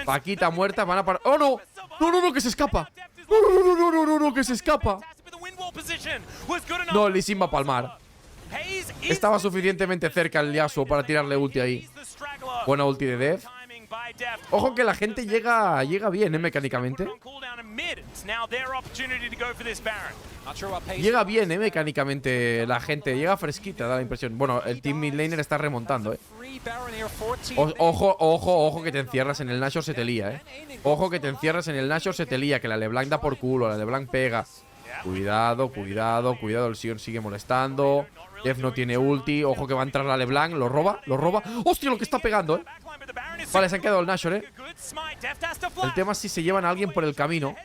Vaquita muerta. Van a parar. ¡Oh, no! No, que se escapa. No, que se escapa. No, Lee Sin va a palmar. Estaba suficientemente cerca el Yasuo para tirarle ulti ahí. Buena ulti de Death. Ojo que la gente llega bien, mecánicamente. Llega bien, mecánicamente la gente. Llega fresquita, da la impresión. Bueno, el team mid laner está remontando, Ojo que te encierras en el Nashor, se te lía, Ojo que te encierras en el Nashor, se te lía. Que la LeBlanc da por culo, la LeBlanc pega. Cuidado, el Sion sigue molestando. Death no tiene ulti. Ojo que va a entrar la LeBlanc. Lo roba. ¡Hostia, lo que está pegando, Vale, se han quedado el Nashor, El tema es si se llevan a alguien por el camino.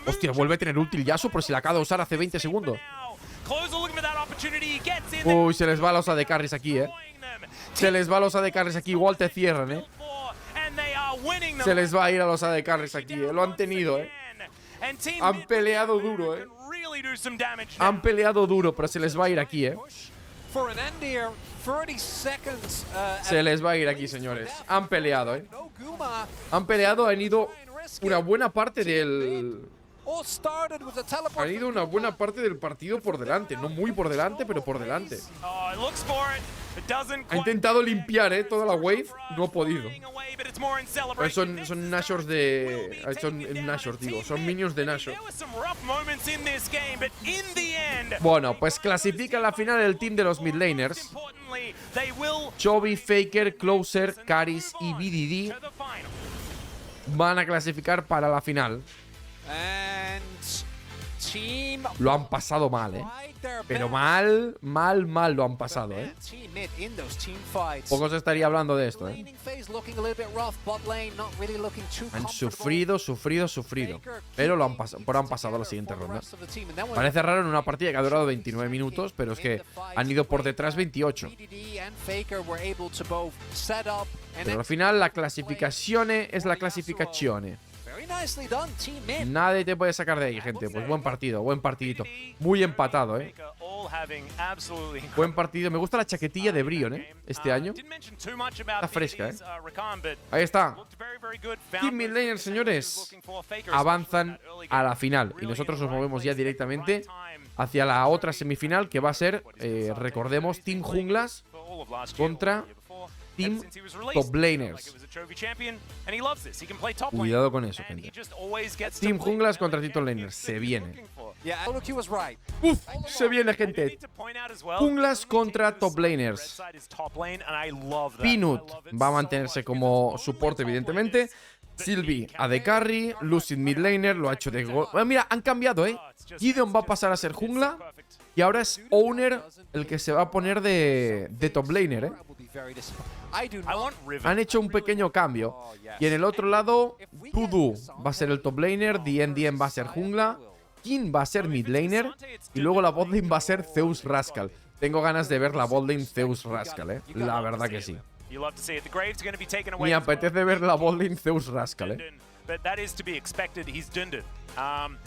Hostia, vuelve a tener ulti el Yasuo por si la acaba de usar hace 20 segundos. Uy, se les va la osa de carries aquí, Se les va la osa de carries aquí. Igual te cierran, Se les va a ir a la osa de carries aquí, Lo han tenido, Han peleado duro, Han peleado duro, pero se les va a ir aquí, Se les va a ir aquí, señores. Han peleado, Han peleado, han ido una buena parte del... Han ido una buena parte del partido por delante. No muy por delante, pero por delante. Ha intentado limpiar, toda la wave. No ha podido. Son Nashors de... Son Nashors, digo. Son minions de Nashor. Bueno, pues clasifica la final el team de los midlaners. Chovy, Faker, Closer, Caris y BDD van a clasificar para la final. Lo han pasado mal, pero mal lo han pasado, Poco se estaría hablando de esto, Han sufrido. Pero han pasado a la siguiente ronda. Parece raro en una partida que ha durado 29 minutos, pero es que han ido por detrás 28. Pero al final la clasificazione es la clasificazione. Nadie te puede sacar de ahí, gente. Pues buen partido, buen partidito. Muy empatado, Buen partido. Me gusta la chaquetilla de Brion, este año. Está fresca, Ahí está. Team Midlaners, señores, avanzan a la final. Y nosotros nos movemos ya directamente hacia la otra semifinal, que va a ser, recordemos, Team Junglas contra Team Top Laners. Cuidado con eso, gente. Team Junglas contra Team Top Laners. Se viene. Se viene, gente. Junglas contra Top Laners. Peanut va a mantenerse como soporte, evidentemente. Sylvie AD Carry. Lucid Midlaner. Lo ha hecho de gol. Mira, han cambiado, Gideon va a pasar a ser jungla. Y ahora es Owner el que se va a poner de top laner, Han hecho un pequeño cambio. Y en el otro lado, Todo va a ser el top laner, DN va a ser jungla, King va a ser mid laner y luego la botlane va a ser Zeus Rascal. Tengo ganas de ver la botlane Zeus Rascal, La verdad que sí. Me apetece ver la botlane Zeus Rascal, But that is to be expected. He's Jungando.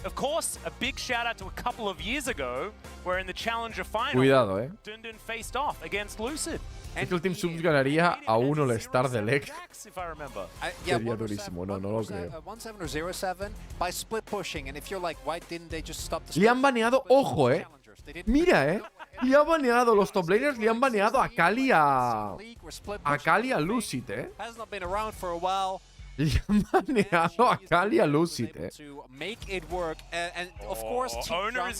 Of course, a big shout out to a couple of years ago, where in the Challenger final, cuidado, Jungando faced off against Lucid. Es que el Team Subs ganaría a un All-Star de Leg. Sería durísimo, no lo creo. Le han baneado, ojo, Mira, le han baneado los top laners, le han baneado a Kali a Lucid, Le han baneado a Kali a Lucid,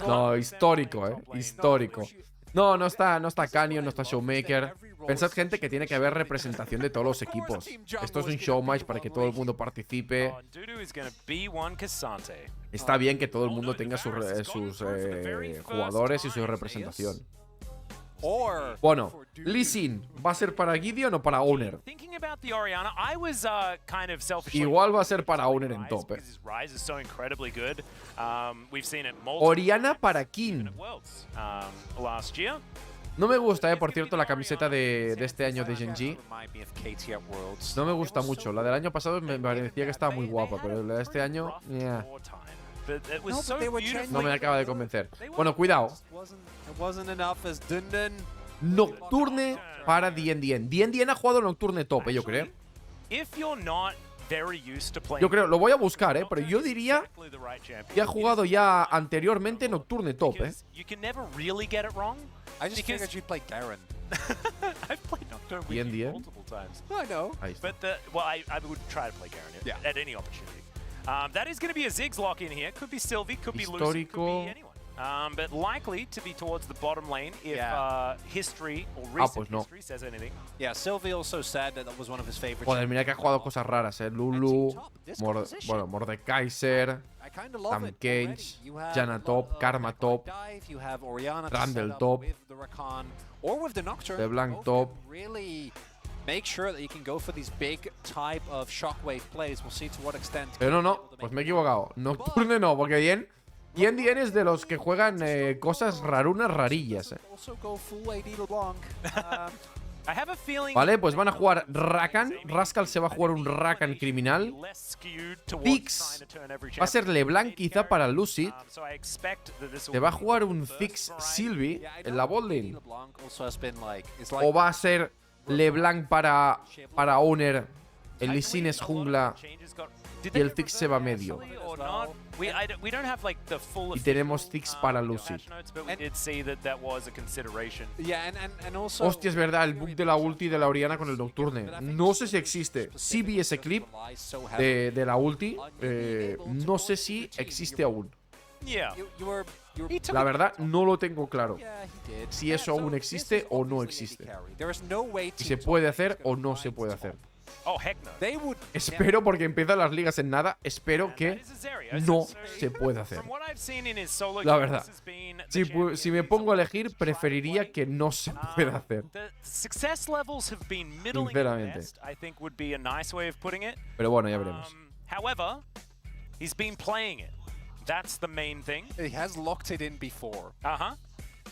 No, histórico, histórico. No está Canyon, no está Showmaker. Pensad, gente, que tiene que haber representación de todos los equipos. Esto es un showmatch para que todo el mundo participe. Está bien que todo el mundo tenga sus jugadores y su representación. Bueno, Lee Sin, ¿va a ser para Gideon o para Owner? Igual va a ser para Owner en top, Orianna para King. No me gusta, por cierto, la camiseta de este año de Genji. No me gusta mucho. La del año pasado me parecía que estaba muy guapa, pero la de este año, no me acaba de convencer. Bueno, cuidado. Nocturne para DN. DN ha jugado Nocturne top, yo creo. Yo creo, lo voy a buscar, pero yo diría que ha jugado ya anteriormente Nocturne top, I just figured you'd play Garen. I've played Nocturne with you multiple times. I know. But I would try to play Garen at any opportunity. That is going to be a Ziggs lock in here. Could be Sylvie, could be Lucy, could be anyone. But likely to be towards the bottom lane if history or recent history says anything. Yeah, Sylvie also said that was one of his favorites. Joder, mira que ha jugado cosas raras, Lulu, Mordekaiser, Tam Cage, Janna top, Karma top, Randall top, LeBlanc top. Make sure that you can go for these big type of shockwave plays. We'll see to what extent. Pero no, pues me he equivocado. Nocturne no, porque bien. DN es de los que juegan cosas rarunas rarillas. Vale, pues van a jugar Rakan. Rascal se va a jugar un Rakan criminal. Ziggs va a ser LeBlanc quizá para Lucid. Se va a jugar un Ziggs Sylvie en la botlane. O va a ser LeBlanc para Owner El Lee Sin es jungla y el Ziggs se va medio. Y tenemos Ziggs para Lucy. Hostia, es verdad, el bug de la ulti de la Oriana con el Nocturne. No sé si existe. Sí vi ese clip de la ulti. No sé si existe aún. La verdad, no lo tengo claro. Si eso aún existe o no existe. Si se puede hacer o no se puede hacer. Espero, porque empiezan las ligas en nada. Espero que no se pueda hacer. La verdad, si me pongo a elegir, preferiría que no se pueda hacer. Sinceramente. Pero bueno, ya veremos. That's the main thing. He has locked it in before.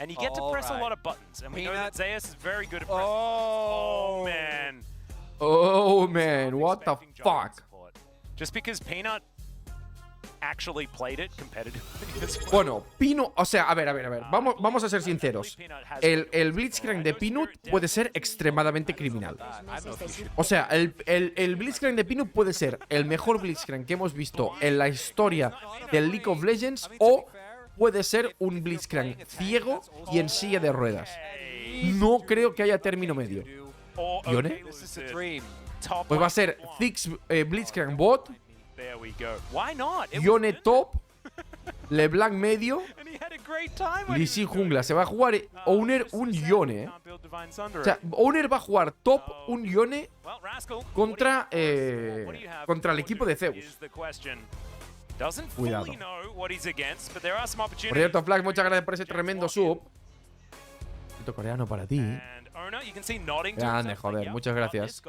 And you get to press a lot of buttons. And we know that Zeus is very good at pressing. Oh, man. Oh, man. What the fuck? Just because Peanut actually played it competitively. Bueno, Peanut, o sea, a ver. Vamos a ser sinceros. El Blitzcrank de Peanut puede ser extremadamente criminal. O sea, el Blitzcrank de Peanut puede ser el mejor Blitzcrank que hemos visto en la historia del League of Legends, o puede ser un Blitzcrank ciego y en silla de ruedas. No creo que haya término medio. ¿Yone? Pues va a ser Ziggs Blitzcrank bot, Yone top, LeBlanc medio, Lee Sin jungla. Se va a jugar Owner un Yone, O sea, Owner va a jugar top un Yone contra el equipo de Zeus. Cuidado. Por cierto, Flag, muchas gracias por ese tremendo sub. Coreano para ti. Grande, joder, muchas gracias.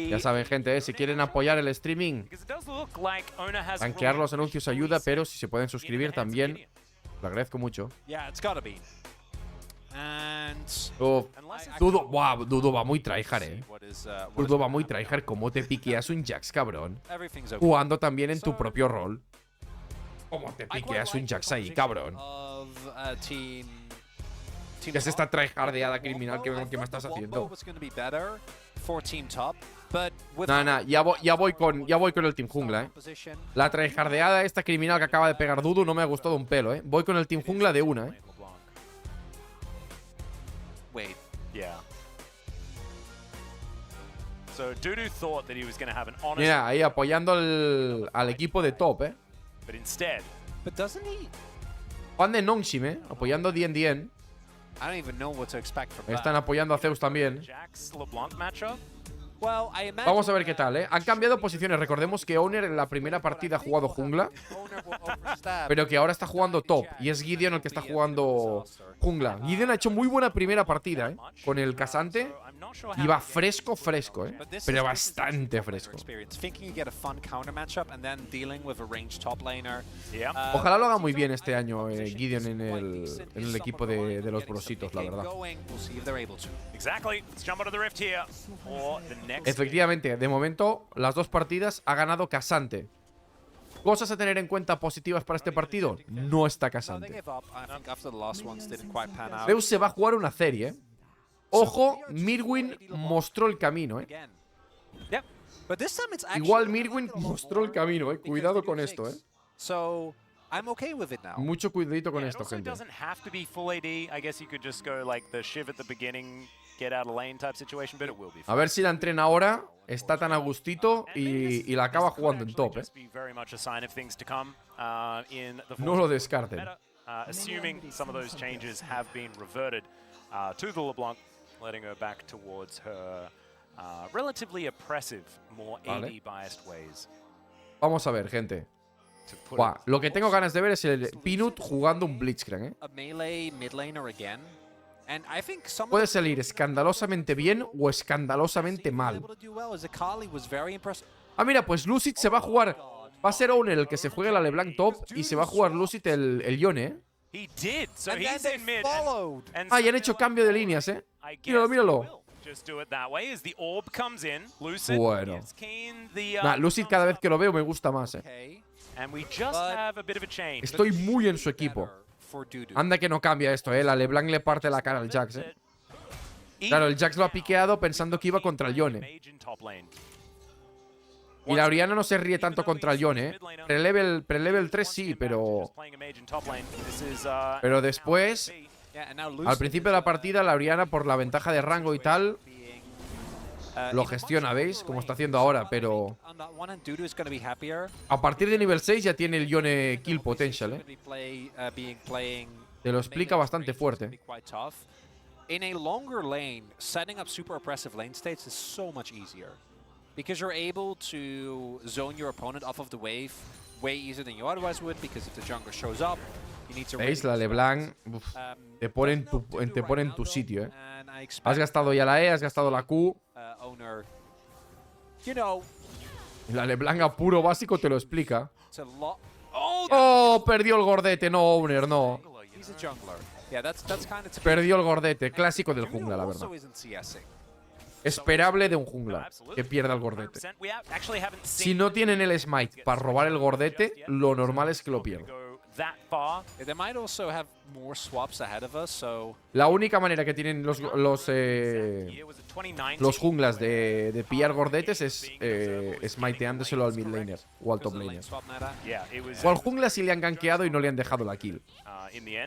Ya saben, gente, si quieren apoyar el streaming, rankear los anuncios ayuda, pero si se pueden suscribir también, lo agradezco mucho. Dudo, wow, Dudo va muy tryhard, Dudo va muy tryhard. ¿Cómo te piqueas un Jax, cabrón? Jugando también en tu propio rol. ¿Cómo te piqueas un Jax ahí, cabrón? ¿Qué es esta tryhardeada criminal que me estás haciendo? Nah, ya voy con el Team Jungla, La tryhardeada esta criminal que acaba de pegar Dudu no me ha gustado un pelo, Voy con el Team Jungla de una, Mira, ahí apoyando al equipo de top, Juan de Nongshim, apoyando a Dien. Están apoyando a Zeus también. Vamos a ver qué tal, Han cambiado posiciones. Recordemos que Owner en la primera partida ha jugado jungla, pero que ahora está jugando top. Y es Gideon el que está jugando jungla. Gideon ha hecho muy buena primera partida, Con el casante. Y va fresco, Pero bastante fresco. Ojalá lo haga muy bien este año Gideon en el equipo de los brositos, la verdad. Efectivamente, de momento, las dos partidas ha ganado Casante. Cosas a tener en cuenta positivas para este partido: no está Casante. Zeus se va a jugar una serie, Ojo, Mirwin mostró el camino, Igual Mirwin mostró el camino, Cuidado con esto, Mucho cuidadito con esto, gente. A ver si la entrena ahora, está tan a gustito y la acaba jugando en top, No lo descarten. Letting her back towards her relatively oppressive, more AD biased ways. Vamos a ver, gente. Buah, lo que tengo ganas de ver es el Peanut jugando un Blitzcrank, Puede salir escandalosamente bien o escandalosamente mal. Ah, mira, pues Lucid se va a jugar. Va a ser Owner el que se juegue la LeBlanc top y se va a jugar Lucid el Yone, Ah, ya han hecho cambio de líneas, Míralo. Bueno. Lucid cada vez que lo veo me gusta más, Estoy muy en su equipo. Anda que no cambia esto, La LeBlanc le parte la cara al Jax, Claro, el Jax lo ha piqueado pensando que iba contra el Yone. Y la Orianna no se ríe tanto contra el Yone, Pre-level 3 sí, pero después, al principio de la partida, la Orianna, por la ventaja de rango y tal, lo gestiona, ¿veis? Como está haciendo ahora, pero a partir de nivel 6 ya tiene el Yone kill potential, Te lo explica bastante fuerte. In a longer lane, setting up super oppressive lane states is so much easier. Because you're able to zone your opponent off of the wave way easier than you otherwise would, because if the jungler shows up, you need to... ¿Veis? La LeBlanc te pone en tu sitio, Has gastado ya la E, has gastado la Q. La LeBlanc a puro básico te lo explica. ¡Oh! Perdió el gordete. No, Owner, no. Perdió el gordete. Clásico del jungla, la verdad. Esperable de un jungla que pierda el gordete. Si no tienen el smite para robar el gordete, lo normal es que lo pierda. La única manera que tienen los junglas de pillar gordetes es smiteándoselo al mid laner o al top laner. O al jungla si le han gankeado y no le han dejado la kill.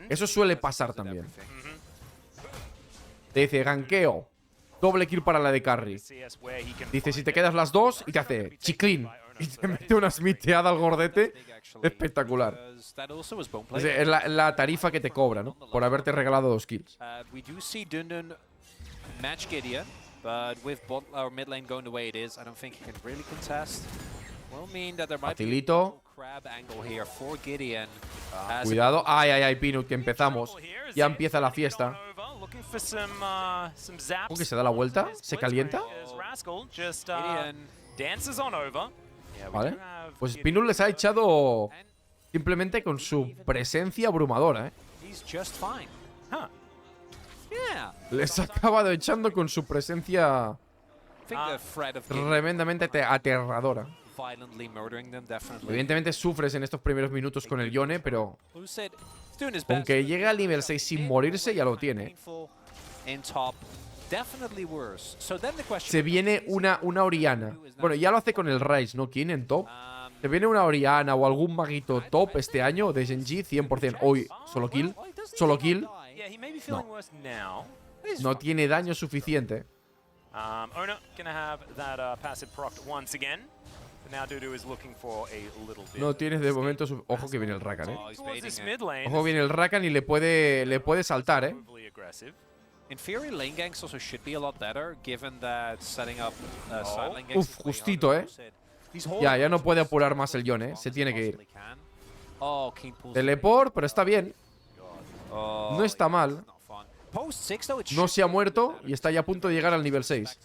Eso suele pasar también. Te dice gankeo, doble kill para la de carry. Dice si te quedas las dos y te hace chiclín. Y te mete una smiteada al gordete. Espectacular. Es la tarifa que te cobra, ¿no? Por haberte regalado 2 kills. Facilito. Cuidado. Ay, ay, ay, Peanut, que empezamos. Ya empieza la fiesta. ¿Cómo que se da la vuelta? ¿Se calienta? Vale. Pues Peanut les ha echado simplemente con su presencia abrumadora, Les ha acabado echando con su presencia tremendamente aterradora. Evidentemente sufres en estos primeros minutos con el Yone, pero aunque llegue al nivel 6 sin morirse, ya lo tiene. Se viene una Orianna. Bueno, ya lo hace con el Ryze, ¿no? ¿Quién en top? Se viene una Orianna o algún maguito top este año de Genji, 100%. Hoy, solo kill. Solo kill. No. No tiene daño suficiente. No tienes de momento Ojo que viene el Rakan, Ojo que viene el Rakan y le puede saltar, Uf, justito, Ya no puede apurar más el Yone, Se tiene que ir. Teleport, pero está bien. No está mal. No se ha muerto y está ya a punto de llegar al nivel 6.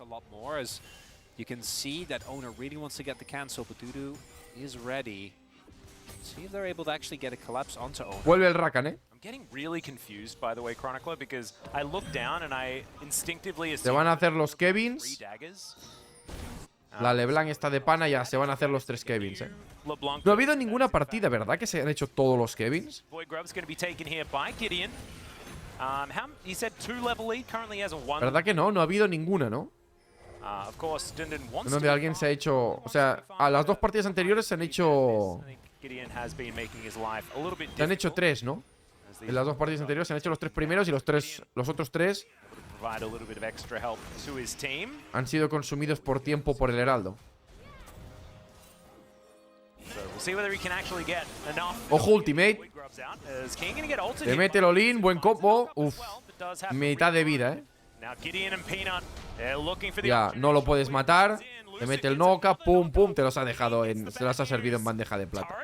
Vuelve el Rakan, Se van a hacer los Kevins. La LeBlanc está de pana, ya se van a hacer los 3 Kevins, No ha habido ninguna partida, ¿verdad? Que se han hecho todos los Kevins. ¿Verdad que no? No ha habido ninguna, ¿no? Donde alguien se ha hecho... O sea, a las 2 partidas anteriores se han hecho... Se han hecho 3, ¿no? En las 2 partidas anteriores se han hecho los 3 primeros y los otros 3 han sido consumidos por tiempo por el Heraldo. Ojo, ultimate. Te mete el all-in, buen combo. Uf, mitad de vida, Ya, no lo puedes matar. Te mete el Noka, pum, pum, te los ha dejado se los ha servido en bandeja de plata.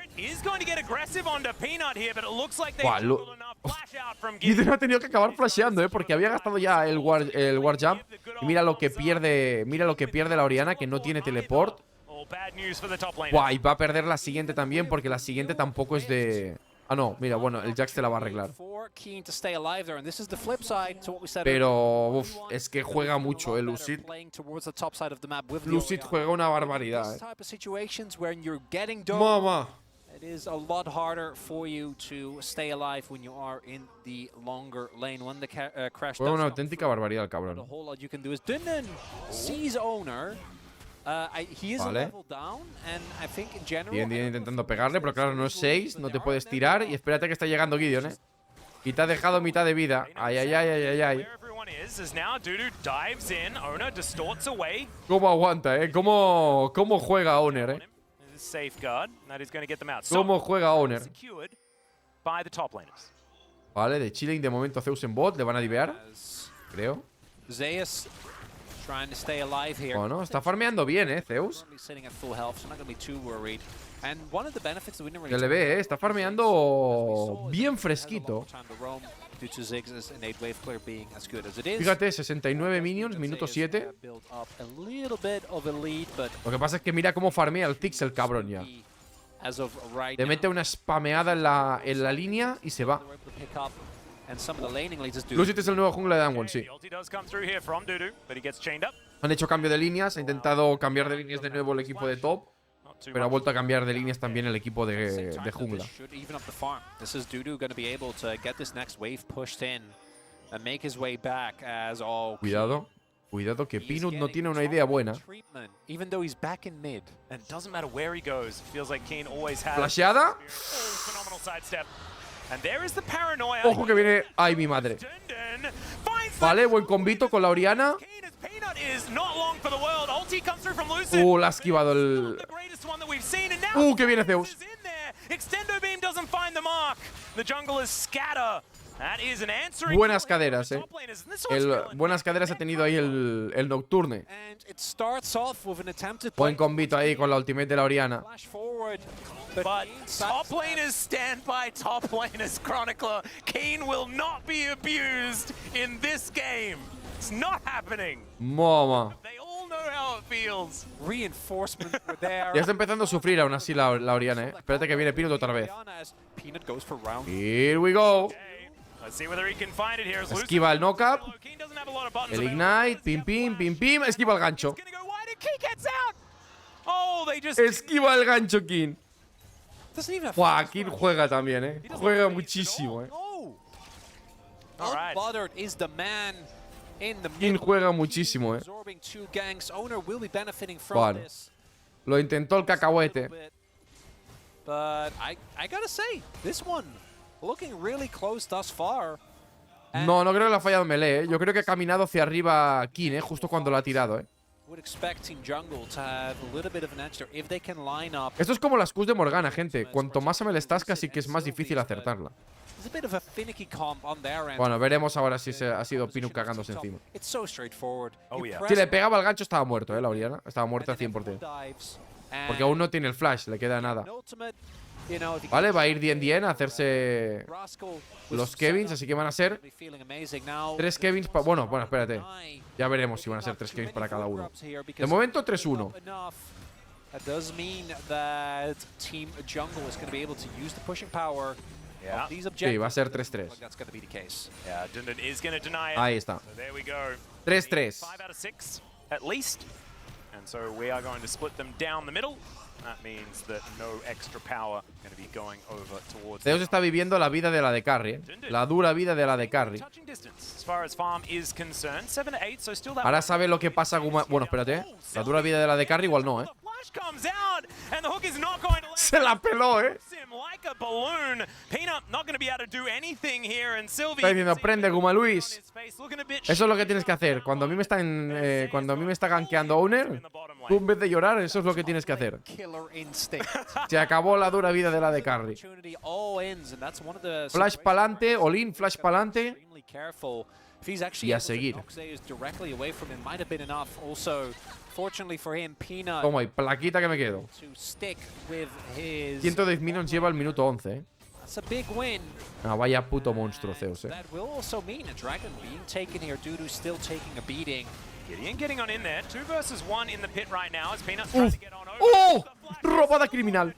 Ethan ha tenido que acabar flasheando, porque había gastado ya el war jump. Y mira lo que pierde la Orianna, que no tiene teleport. Y va a perder la siguiente también, porque la siguiente tampoco es de... Ah, no, mira, bueno, el Jax te la va a arreglar. Pero, es que juega mucho, Lucid. Lucid juega una barbaridad, Mamá. It is a lot harder for you to stay alive when you are in the longer lane. When the crash Fue una auténtica barbaridad el the cabrón. whole lot you can do is Dunden sees owner. He is a level down, and I think in general. Bien intentando pegarle, pero claro, no es 6, no te puedes tirar. Y espérate que está llegando Gideon, ¿eh? Y te ha dejado mitad de vida. Ay. ¿Cómo aguanta, eh? ¿Cómo juega Owner, eh? ¿Cómo juega Owner? Vale, de chilling de momento Zeus en bot. Le van a divear, creo. Zeus trying to stay alive here. Bueno, está farmeando bien, Zeus. Se le ve, está farmeando bien fresquito. Fíjate, 69 minions, minuto 7. Lo que pasa es que mira cómo farmea el Ziggs, el cabrón ya. Le mete una spameada en la línea y se va. Lucid es el nuevo jungla de Damwon, sí. Han hecho cambio de líneas, ha intentado cambiar de líneas de nuevo el equipo de top, pero ha vuelto a cambiar de líneas también el equipo de jungla. Cuidado que Peanut no tiene una idea buena. ¿Flasheada? Ojo que viene... ¡Ay, mi madre! Vale, buen combito con la Oriana. La ha esquivado el... que viene Zeus. Buenas caderas, buenas caderas ha tenido ahí el Nocturne. Buen combito ahí con la ultimate de la Oriana. But top laners stand by top laners, Chronicler. Kane will not be abused in this game. It's not happening. Mama. They all know how it feels. Reinforcement were there. Ya está empezando a sufrir aún así la Oriana, Espérate que viene Peanut otra vez. Here we go. Esquiva el knock-up. El ignite. Pim. Esquiva el gancho. Esquiva el gancho, King. Buah, King juega también, Juega muchísimo, King juega muchísimo, Vale. Lo intentó el cacahuete. No creo que le ha fallado melee, Yo creo que ha caminado hacia arriba King, justo cuando lo ha tirado, Esto es como las Qs de Morgana, gente. Cuanto más se me le estás, casi que es más difícil acertarla. Bueno, veremos ahora si ha sido Peanut cagándose encima. Si le pegaba el gancho estaba muerto, la Oriana. Estaba muerta 100%. Porque aún no tiene el flash, le queda nada. Vale, va a ir Dien a hacerse los Kevins, así que van a ser 3 Kevins para... Bueno, espérate. Ya veremos si van a ser 3 Kevins para cada uno. De momento 3-1. Sí, va a ser 3-3. Ahí está. 3-3. Zeus está viviendo la vida de la de carry, La dura vida de la de carry. Ahora sabe lo que pasa Guma... Bueno, espérate, La dura vida de la de carry igual no, Se la peló, Está diciendo, prende Guma Luis. Eso es lo que tienes que hacer. Cuando a mí me está gankeando Owner, tú en vez de llorar, eso es lo que tienes que hacer. Se acabó la dura vida de la de carry. Flash pa'lante, all-in, flash pa'lante. Y a seguir. Toma, y plaquita que me quedo. 110 minions lleva el minuto 11, Ah, vaya puto monstruo Zeus, ¡Oh! ¡Robada criminal!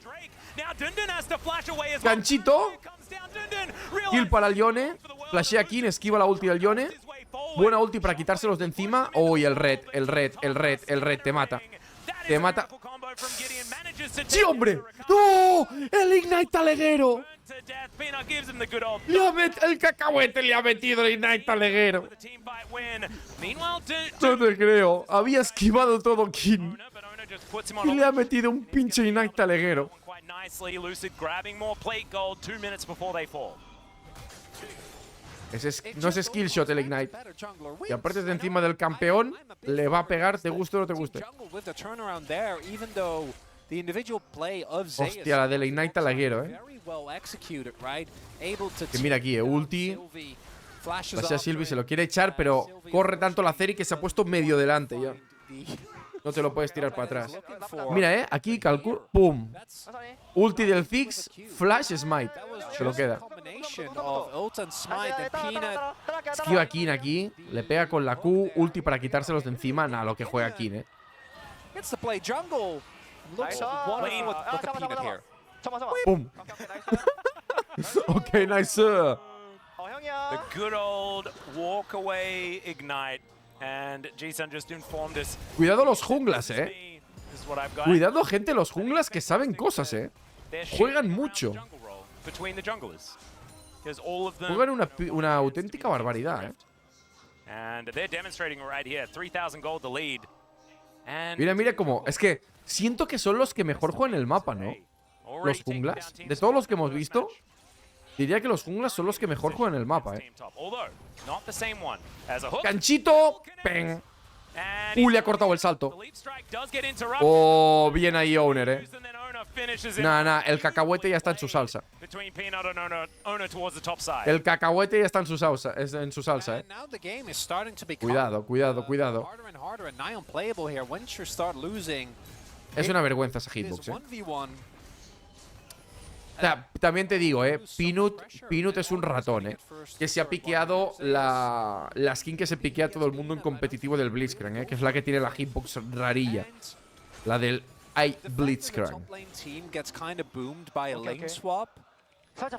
Ganchito. Kill para el Yone. Flashea King, esquiva la ulti del Yone. Buena ulti para quitárselos de encima. Oh, y el red, te mata. Te mata. ¡Sí, hombre! ¡No! ¡El Ignite taleguero! El cacahuete le ha metido el Ignite taleguero. No te creo. Había esquivado todo King. Y le ha metido un pinche Ignite taleguero. No es skill shot el Ignite. Y aparte de encima del campeón, le va a pegar, te guste o no te guste. Hostia, la del Ignite taleguero, Que mira aquí, ulti. Pase a Sylvie, se lo quiere echar, pero corre tanto la Ceri que se ha puesto medio delante ya. No te lo puedes tirar para atrás. Mira, aquí calculo. ¡Pum! Ulti del Fix, Flash Smite. Se lo queda. Esquiva King aquí. Le pega con la Q. Ulti para quitárselos de encima. Nada, lo que juega King, ¡Pum! Ok, nice. The good old walk away ignite. And Jason just informed us. Cuidado los junglas, Cuidado, gente, los junglas que saben cosas, Juegan mucho. Juegan una auténtica barbaridad, Mira, mira cómo. Es que siento que son los que mejor juegan el mapa, ¿no? Los junglas. De todos los que hemos visto, diría que los junglas son los que mejor juegan el mapa, ¡Ganchito! ¡Peng! Le ha cortado el salto. Oh, bien ahí Owner, Nah, el cacahuete ya está en su salsa. El cacahuete ya está en su salsa, Cuidado, cuidado, cuidado. Es una vergüenza esa hitbox, También te digo, Peanut es un ratón, que se ha piqueado la skin que se piquea a todo el mundo en competitivo del Blitzcrank, que es la que tiene la hitbox rarilla. La del Blitzcrank.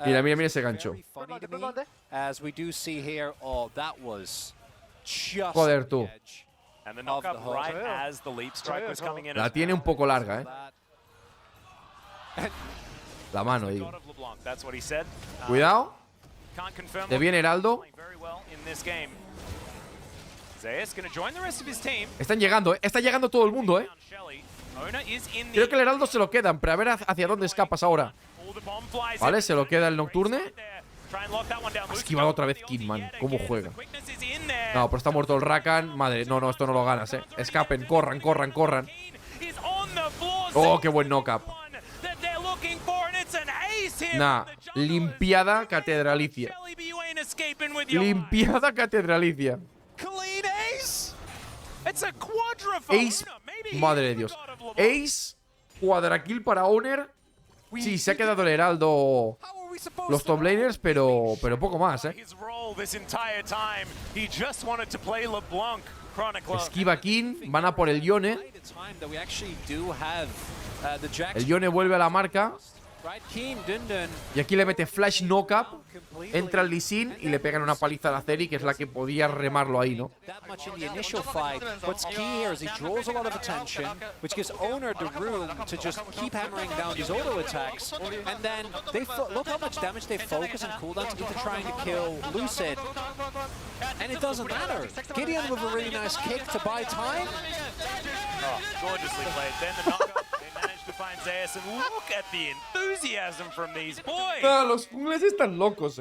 Mira, mira, mira ese gancho. Joder, tú. La tiene un poco larga, La mano ahí. Cuidado. Te viene Heraldo. Están llegando, Está llegando todo el mundo, Creo que el Heraldo se lo quedan, pero a ver hacia dónde escapas ahora. Vale, se lo queda el Nocturne. Ha esquivado otra vez Kidman. ¿Cómo juega? No, pero está muerto el Rakan. Madre, no, esto no lo ganas, Escapen, corran. Oh, qué buen knock-up. Nah, limpiada catedralicia. Limpiada catedralicia. Ace, madre de Dios. Ace, cuadrakill para Owner. Sí, se ha quedado el Heraldo los top laners, pero poco más, Esquiva King, van a por el Yone. El Yone vuelve a la marca. Y aquí le mete Flash Knock-up. Entra el Lee Sin y le pegan una paliza a la Ceri, que es la que podía remarlo ahí, ¿no? Los junglas están locos,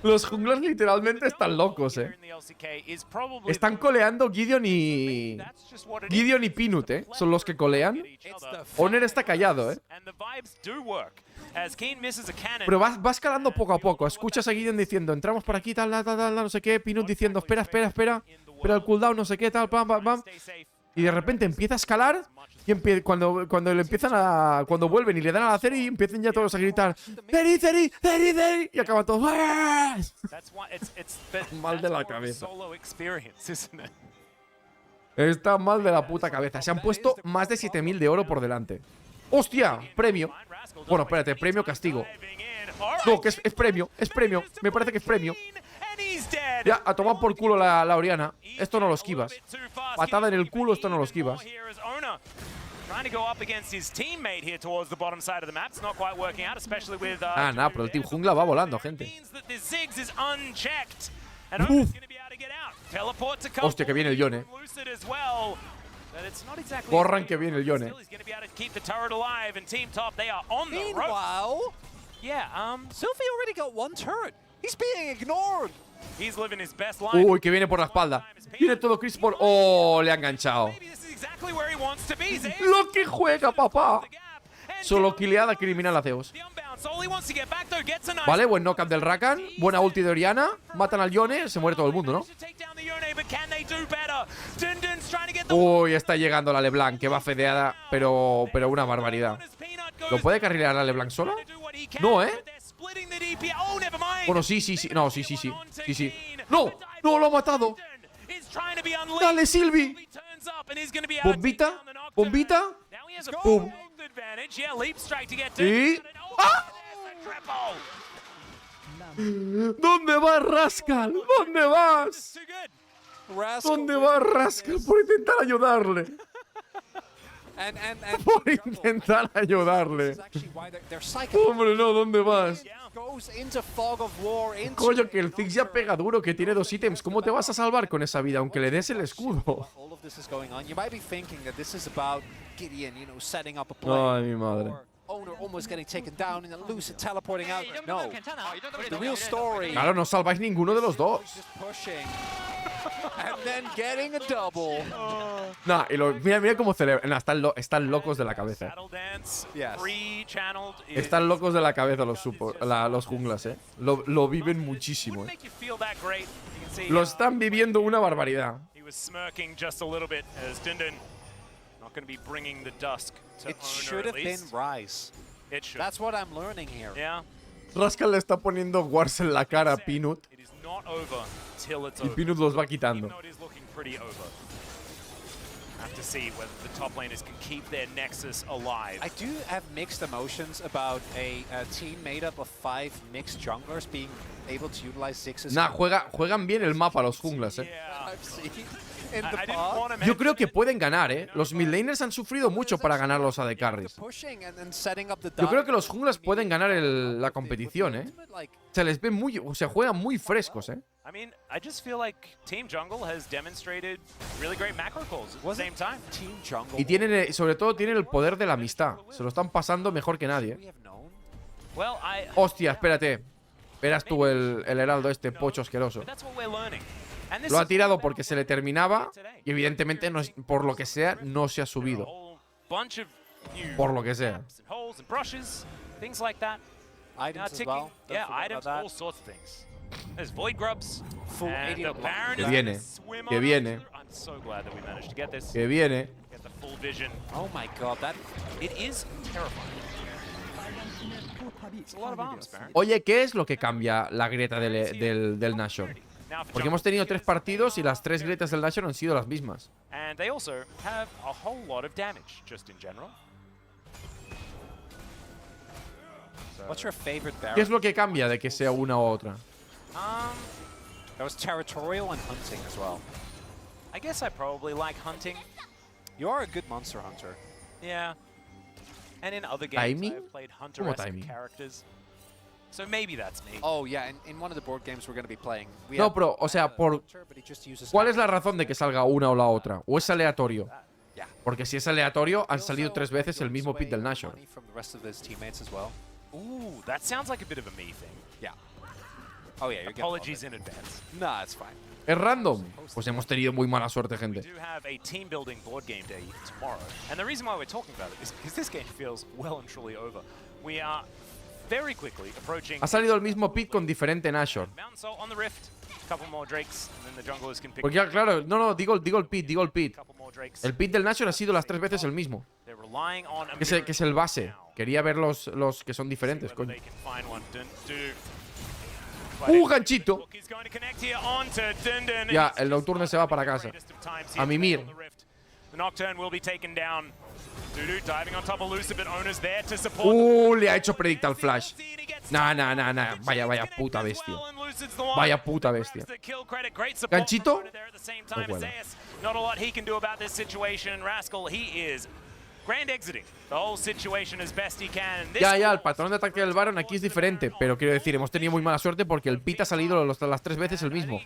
Los junglas literalmente están locos, Están coleando Gideon y Peanut, Son los que colean. Honor está callado, Pero va escalando poco a poco. Escuchas a Gideon diciendo, entramos por aquí, tal, no sé qué. Peanut diciendo, espera. Espera el cooldown, no sé qué, tal, pam. Y de repente empieza a escalar. Y cuando vuelven y le dan a la Ceri, empiezan ya todos a gritar Ceri, y acaban todos mal de la cabeza. Está mal de la puta cabeza. Se han puesto más de 7000 de oro por delante. ¡Hostia! Premio. Bueno, espérate, premio castigo. No, que es premio. Me parece que es premio. Ya, a tomar por culo la Oriana. Esto no lo esquivas. Patada en el culo, esto no lo esquivas. Trying to go up against his teammate here towards the bottom side of the map. It's not quite working out, especially with Ah, nada, pero el Team Jungla va volando, gente. Ziggs is unchecked. And Ona's going to be able to get out. Teleport to come. Hostia, que viene el Yone. Lucid as well. But it's not exactly Corran que viene el Yone. He's going to be able to keep the turret alive, and Team Top, they are on the ropes. Meanwhile, Yeah, Sylvie already got one turret. He's being ignored. he's living his best life. Uy, que viene por la espalda. Viene todo Chris por... Oh, le ha enganchado. Maybe this is exactly where he wants to be. Ziggs. Lo que juega, papá. Solo kileada criminal a Zeus. The unbound, so all he wants to get back though, gets a nice Vale, buen knockup del Rakan. Buena ulti de Oriana. Matan al Yone. Se muere todo el mundo, ¿no? take down the Yone, but can they do better? Dundun's trying to get the Uy, está llegando la LeBlanc. Que va fedeada, pero una barbaridad. ¿Lo puede carrilear la LeBlanc sola? No, ¿eh? Bueno, sí. No, sí. Sí. ¡No! ¡No, lo ha matado! ¡Dale, Sylvie! Bombita. Bombita. ¡Pum! Y... ¡Ah! ¿Dónde vas, Rascal? ¿Dónde vas? ¿Dónde vas, Rascal? Por intentar ayudarle. Por intentar ayudarle. Hombre, no, ¿dónde vas? Coño, que el Ziggs ya pega duro, que tiene 2 ítems. ¿Cómo te vas a salvar con esa vida, aunque le des el escudo? Ay, mi madre. Claro, no salváis ninguno de los dos. Nah, y mira cómo celebran. Nah, están locos de la cabeza. Están locos de la cabeza los junglas, Lo viven muchísimo, Lo están viviendo una barbaridad. It should have been Rise. That's what I'm learning here. Yeah. Rascal le está poniendo Wars en la cara a Peanut. It is not over till it's Y Peanut los va quitando. Even though it is looking pretty over. Have to see whether the top laners can keep their nexus alive. I do have mixed emotions about a team made up of 5 mixed junglers being able to utilize Ziggs. Nah, juegan bien el mapa los junglas, Yeah. I've seen in I the didn't past. want to Yo creo que pueden ganar, Los midlaners han sufrido mucho para ganar los AD carries. Pushing and setting up the Yo creo que los junglas pueden ganar la competición, Se les ve muy... O sea, juegan muy frescos, I mean, I just feel like Team Jungle has demonstrated really great macro calls at the same time. Team Jungle. Y tienen, sobre todo, tienen el poder de la amistad. Se lo están pasando mejor que nadie, Well, Hostia, espérate. Verás tú el heraldo este pocho asqueroso. that's what we're learning. And this Lo ha is tirado porque se le terminaba y evidentemente, por lo que sea, no se ha a subido. whole bunch of new Por lo que sea. maps and holes and brushes, things like that. Items as Ticking. well. Don't Yeah, forget items, about that. all sorts of things. There's void grubs. Full And 80 the of them. Baron Que is viene, gonna swim que on viene. through. I'm so glad that we managed to get this. Que viene. Get the full vision. Oh my god, that It is terrifying. It's a lot of arms, Baron. Oye, ¿qué es lo que cambia la grieta del Nashor? Now for Porque hemos Jungle, tenido 3 partidos y las 3 grietas del Nashor han sido las mismas. and they also have a whole lot of damage, just in general. What's your favorite Baron? ¿Qué es lo que cambia de que sea una u otra? That was territorial and hunting as well. I guess I probably like hunting. You are a good monster hunter. Yeah. And in other games, Timing? I've played ¿Cómo hunter-esque timing? characters. So maybe that's me. Oh yeah, in one of the board games we're going to be playing. We No, have pero, o sea, a por... hunter, but he just uses ¿Cuál es la razón de que salga una o la otra? ¿O es aleatorio? Yeah. Porque si es aleatorio, han He salido also 3 veces el gives mismo away pick del Nashor. money from the rest of his teammates as well. Ooh, that sounds like a bit of a me thing. Yeah. Oh yeah, you're getting Apologies in advance. Nah, it's fine. ¿Es random? Pues hemos tenido muy mala suerte, We gente. do have a team building board game day tomorrow. And the reason why we're talking about it is because this game feels well and truly over. We are very quickly approaching Ha salido el mismo pick con diferente Nashor. Mountain Soul on the Rift. A couple more Drakes, and then the junglers can pick Porque claro, no, digo el pit. a couple more Drakes. El pit del Nashor ha sido las 3 veces el mismo. They're relying on a Que es el base. Quería ver los que son diferentes, coño. they can find one. But Ganchito! look, he's going to connect here onto Dundun. Ya, el nocturne se va para casa. A mimir. The Nocturne will be taken down. Dudu diving on top of Lucid, but Ona's there to support. Le ha hecho predict al flash. Nah. Vaya puta bestia. Vaya puta bestia. Ganchito. There at the same No time, puedo. Zeus, not a lot he can do about this situation. Rascal, he is Ya, el patrón de ataque del Baron aquí es diferente, pero quiero decir, hemos tenido muy mala suerte porque el pit ha salido las 3 veces el mismo.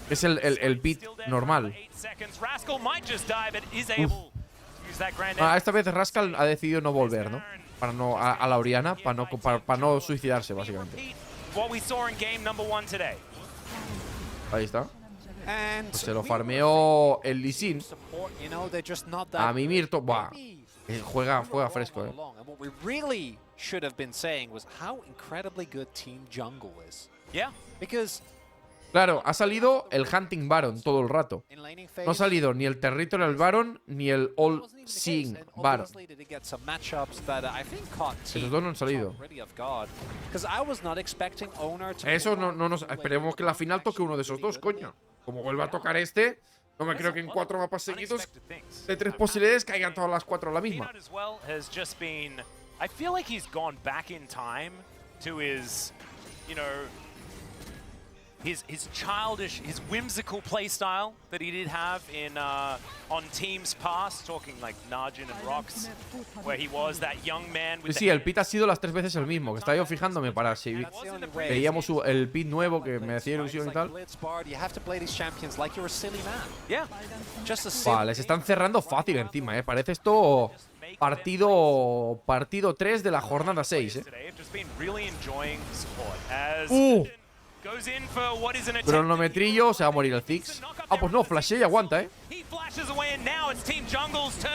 Es el pit normal. Esta vez Rascal ha decidido no volver, ¿no? Para no a la Oriana, para no suicidarse, básicamente. Ahí está. Pues se lo farmeó el Lee Sin. A mí Mirto, buah, juega fresco, Claro, ha salido el Hunting Baron todo el rato. No ha salido ni el Territorial Baron ni el All Seeing Baron. Esos dos no han salido. Eso no nos. Esperemos que la final toque uno de esos dos, coño. Como vuelva a tocar este, no me creo que en 4 mapas seguidos de 3 posibilidades caigan todas las 4 a la misma. I feel like he's gone back in time to his, you know, his childish, his whimsical playstyle that he did have in on teams past, talking like Najin and Rox, where he was that young man with Sí, el pit ha sido las 3 veces el mismo, que estaba yo fijándome para si veíamos el pit nuevo que me hacía ilusión y tal. Les están cerrando fácil encima, Parece esto partido 3 de la jornada 6, Cronometrillo, se va a morir el Ziggs. Pues no, flashea y aguanta,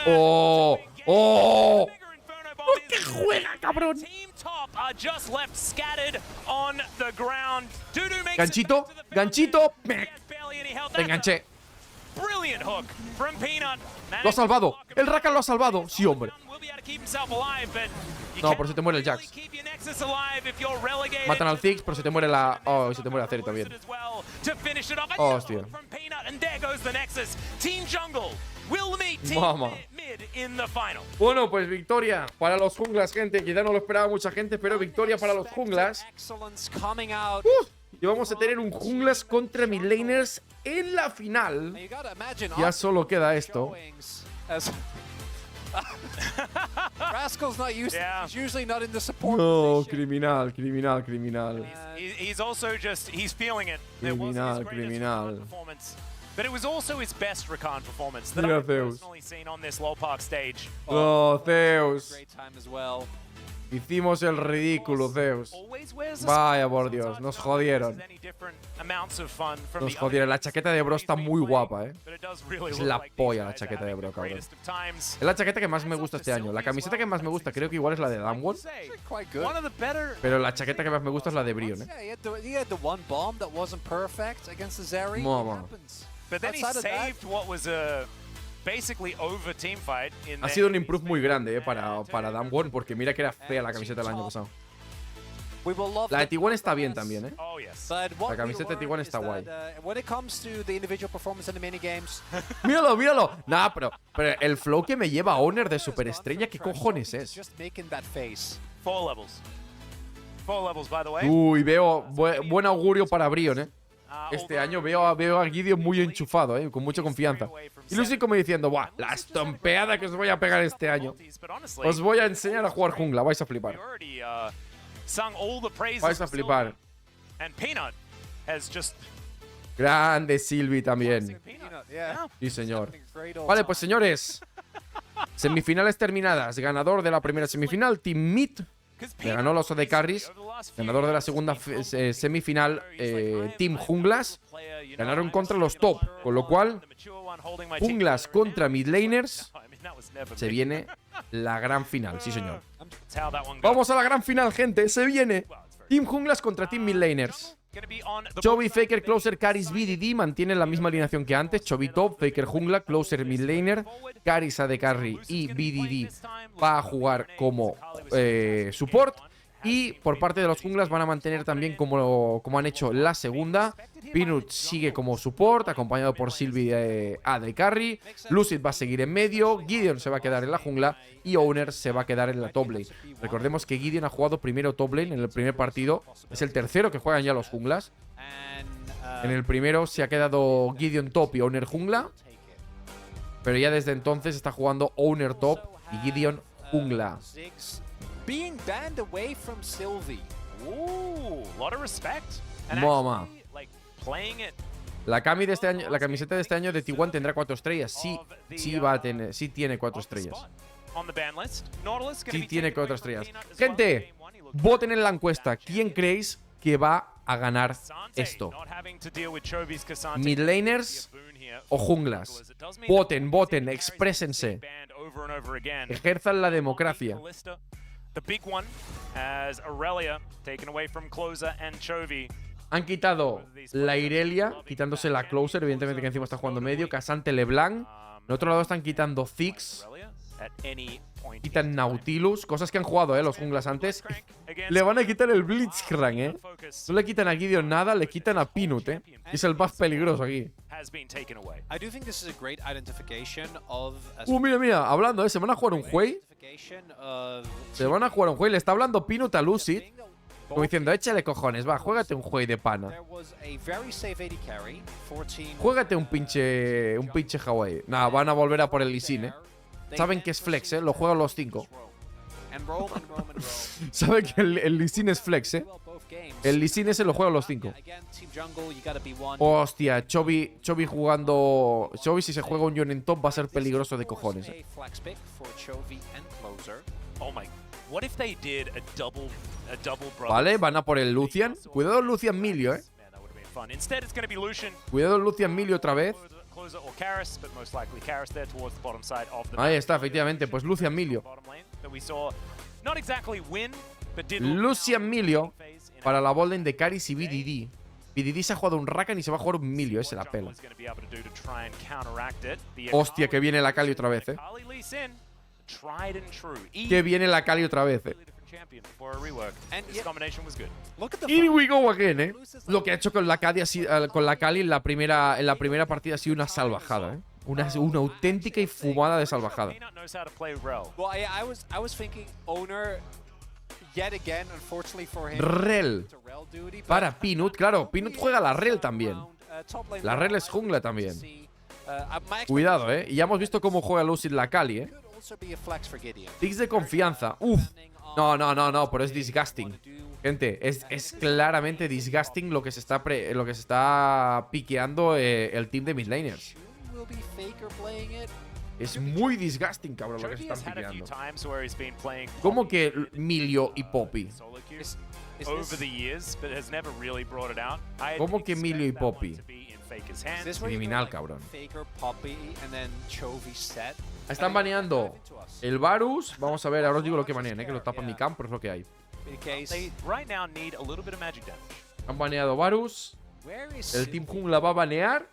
¡Oh! ¡Qué juega, cabrón! Ganchito, ganchito. Te enganché. Lo ha salvado. El Rakan lo ha salvado. Sí, hombre. No, por si te muere el Jax. Matan al Ziggs, pero se te muere la... Oh, se te muere la Ceri también. Hostia. Mamá. Bueno, pues victoria para los junglas, gente. Quizá no lo esperaba mucha gente, pero victoria para los junglas. Y vamos a tener un junglas contra midlaners en la final. Ya solo queda esto. No, criminal. Criminal. But it was also his best Rakan performance that Mira, I've Zeus. personally seen on this low park stage. Oh, Zeus. Hicimos el ridículo, Zeus. Vaya por Dios, nos jodieron. Nos jodieron. La chaqueta de Bro está muy guapa, Es la polla la chaqueta de Bro, cabrón. Es la chaqueta que más me gusta este año. La camiseta que más me gusta creo que igual es la de Damwon. Pero la chaqueta que más me gusta es la de Brion, Mamá. But then he saved what was a basically over team fight in Ha sido un improve muy grande para Damwon, porque mira que era fea la camiseta del año pasado. La de T1 está bien también, La camiseta de T1 está guay. Míralo. Nah, pero el flow que me lleva a Owner de superestrella, ¿qué cojones es? 4 levels, by the way. Uy, veo buen augurio para Brion, Este año veo a Gideon muy enchufado, con mucha confianza. Y Lucy como diciendo, ¡buah! La estompeada que os voy a pegar este año. Os voy a enseñar a jugar jungla, vais a flipar. Vais a flipar. Grande Sylvie también. Sí, señor. Vale, pues señores. Semifinales terminadas. Ganador de la primera semifinal, Team Mid. Le ganó los AD Carries. Ganador de la segunda semifinal, Team Junglas. Ganaron contra los top. Con lo cual, Junglas contra midlaners. Se viene la gran final, sí señor. Vamos a la gran final, gente. Se viene Team Junglas contra Team midlaners. Chovy, Faker, Closer, Caris, BDD mantienen la misma alineación que antes. Chovy top, Faker jungla, Closer midlaner, Caris AD carry y BDD va a jugar como support. Y por parte de los junglas van a mantener también como han hecho la segunda. Peanut sigue como support, acompañado por Sylvie AD carry. Lucid va a seguir en medio. Gideon se va a quedar en la jungla. Y Owner se va a quedar en la top lane. Recordemos que Gideon ha jugado primero top lane en el primer partido. Es el tercero que juegan ya los junglas. En el primero se ha quedado Gideon top y Owner jungla. Pero ya desde entonces está jugando Owner top Y Gideon jungla. Being banned away from Sylvie. Ooh, lot of respect. And Mama. actually, like, playing it. La camiseta de este año de T1 tendrá 4 estrellas. Sí va a tener, sí tiene 4 estrellas. Sí tiene 4 estrellas. Gente, voten en la encuesta. ¿Quién creéis que va a ganar esto? ¿Midlaners o junglas? Voten, exprésense. Ejerzan la democracia. Han quitado la Irelia, quitándose la Closer, evidentemente que encima está jugando medio. Casante LeBlanc. En otro lado están quitando Ziggs. Quitan Nautilus, cosas que han jugado, los junglas antes. Le van a quitar el Blitzcrank, No le quitan a Gideon nada, le quitan a Peanut, Es el buff peligroso aquí. Mira, hablando, se van a jugar un juey. Le está hablando Peanut a Lucid. Como diciendo, échale cojones, va, juégate un juey de pana. Juégate un pinche Hawaii. Nada, van a volver a por el Lee Sin, Saben que es flex, Lo juegan los 5. Saben que el Lee Sin es flex, El Lee Sin ese lo juegan los 5. Hostia, Chovy jugando. Chovy, si se juega un Yon en top, va a ser peligroso de cojones. Vale, van a por el Lucian. Cuidado el Lucian Milio, Cuidado el Lucian Milio otra vez. Ahí está, efectivamente, pues Lucian Milio. Lucian Milio para la botlane de Caris y BDD. BDD se ha jugado un Rakan y se va a jugar un Milio, se la pela. Hostia, que viene la Kali otra vez, Que viene la Kali otra vez, Here we go again, Lo que ha hecho con la Kali en la primera partida ha sido una salvajada, Una auténtica y fumada de salvajada. Rel para Peanut. Claro, Peanut juega la Rel también. La Rel es jungla también. Cuidado, Y ya hemos visto cómo juega Lucid la Kali, Ticks de confianza. Uf. No, pero es disgusting. Gente, es claramente disgusting lo que se está piqueando el team de midlaners. Es muy disgusting, cabrón, lo que se están piqueando. ¿Cómo que Milio y Poppy? ¿Cómo que Milio y Poppy? Criminal, cabrón. Están baneando el Varus. Vamos a ver, ahora os digo lo que banean, que lo tapan mi campo, pero es lo que hay. Han baneado Varus. El Team Jungla va a banear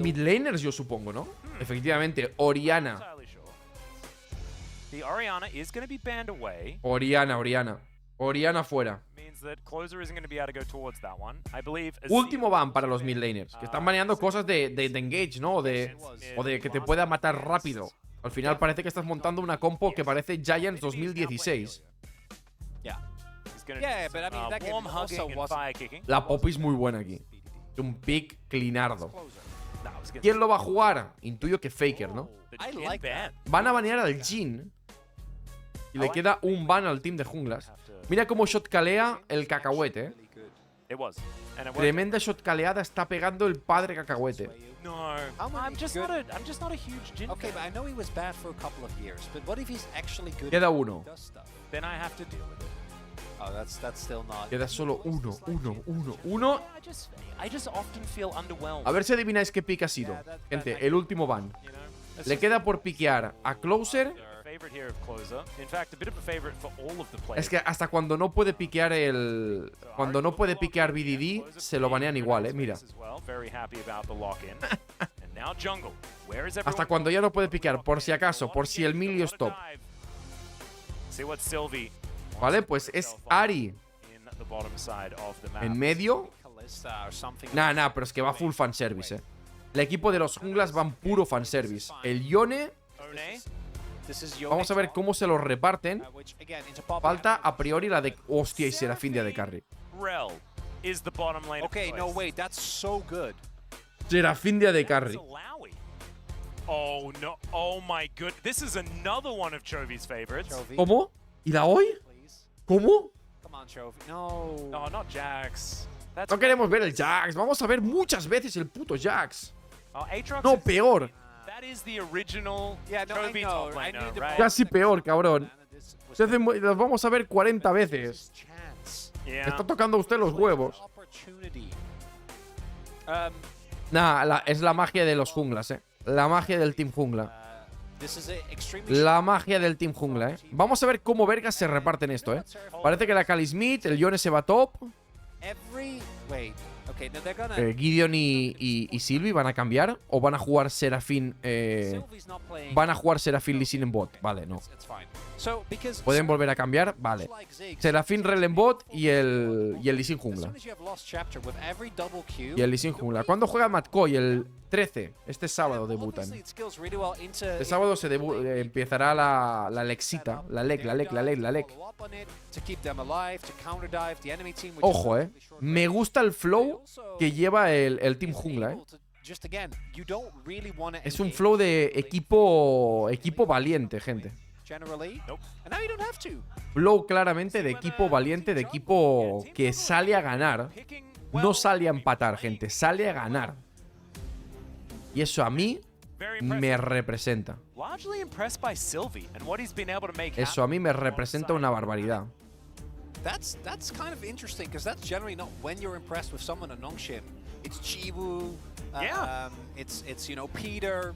midlaners, yo supongo, ¿no? Efectivamente, Oriana. Oriana fuera. Último ban para los midlaners, que están baneando cosas de engage, ¿no? O de que te pueda matar rápido. Al final parece que estás montando una compo que parece Giants 2016. La Poppy es muy buena aquí. Un pick clinardo. ¿Quién lo va a jugar? Intuyo que Faker, ¿no? Van a banear al Jhin. Y le queda un ban al team de junglas. Mira cómo shotcalea el cacahuete, Tremenda shotcaleada está pegando el padre cacahuete. Queda uno. Queda solo uno. A ver si adivináis qué pick ha sido. Gente, el último ban. Le queda por piquear a Closer. Es que hasta cuando no puede piquear cuando no puede piquear BDD, se lo banean igual, mira. Hasta cuando ya no puede piquear, por si acaso, por si el Milio stop. Vale, pues es Ari en medio. Nah, pero es que va full fanservice, El equipo de los junglas van puro fanservice. El Yone. Vamos a ver cómo se los reparten. Falta a priori la de... Hostia, y Serafín de carry. Serafín de carry. Oh no! Oh my god! This is another one of Chovy's favorites. ¿Cómo? ¿Y la hoy? ¿Cómo? Come on, Chovy. No. No, not Jax. That's No queremos ver el Jax. Vamos a ver muchas veces el puto Jax. Aatrox No, is- Peor. That is the original Yeah, no, I Chovy know. top I laner, knew the right? Casi peor, cabrón. Los vamos a ver 40 veces. Yeah. Está tocando usted los huevos. Opportunity. Nah, es la magia de los junglas, La magia del Team Jungla. This is extremely La magia del Team Jungla, Vamos a ver cómo vergas se reparten esto, Parece que la Kali Smith, el Yone se va top. Wait. Okay, now they're gonna Gideon y Sylvie van a cambiar. ¿O van a jugar Serafín? Sylvie's not playing. Van a jugar Serafín Lee Sin en bot. Vale, no. It's fine. So because ¿Pueden volver a cambiar? Vale. like Ziggs, Serafín Rel en bot y el Lee Sin as jungla. soon as you have lost chapter with every double Q, Y el Lee Sin jungla. ¿Cuándo juega McCoy? El 13. Este sábado debutan. obviously it skills really well into Este sábado empezará la Lexita. La Lec. follow up on it, to keep them alive, to counter dive the enemy team, which Ojo, is short Me gusta el flow que lleva el Team Jungla, able to just again, you don't really want to Es un flow de equipo valiente, gente. generally. And now you don't have to. Flow claramente de equipo valiente, de equipo que sale a ganar. No sale a empatar, gente. Sale a ganar. Y eso a mí me representa. Largely impressed by Sylvie and what he's been able to make Eso a mí me representa una barbaridad. That's kind of interesting because that's generally not when you're impressed with someone on Nongshin. It's Chiwu. Yeah. It's you know Peter.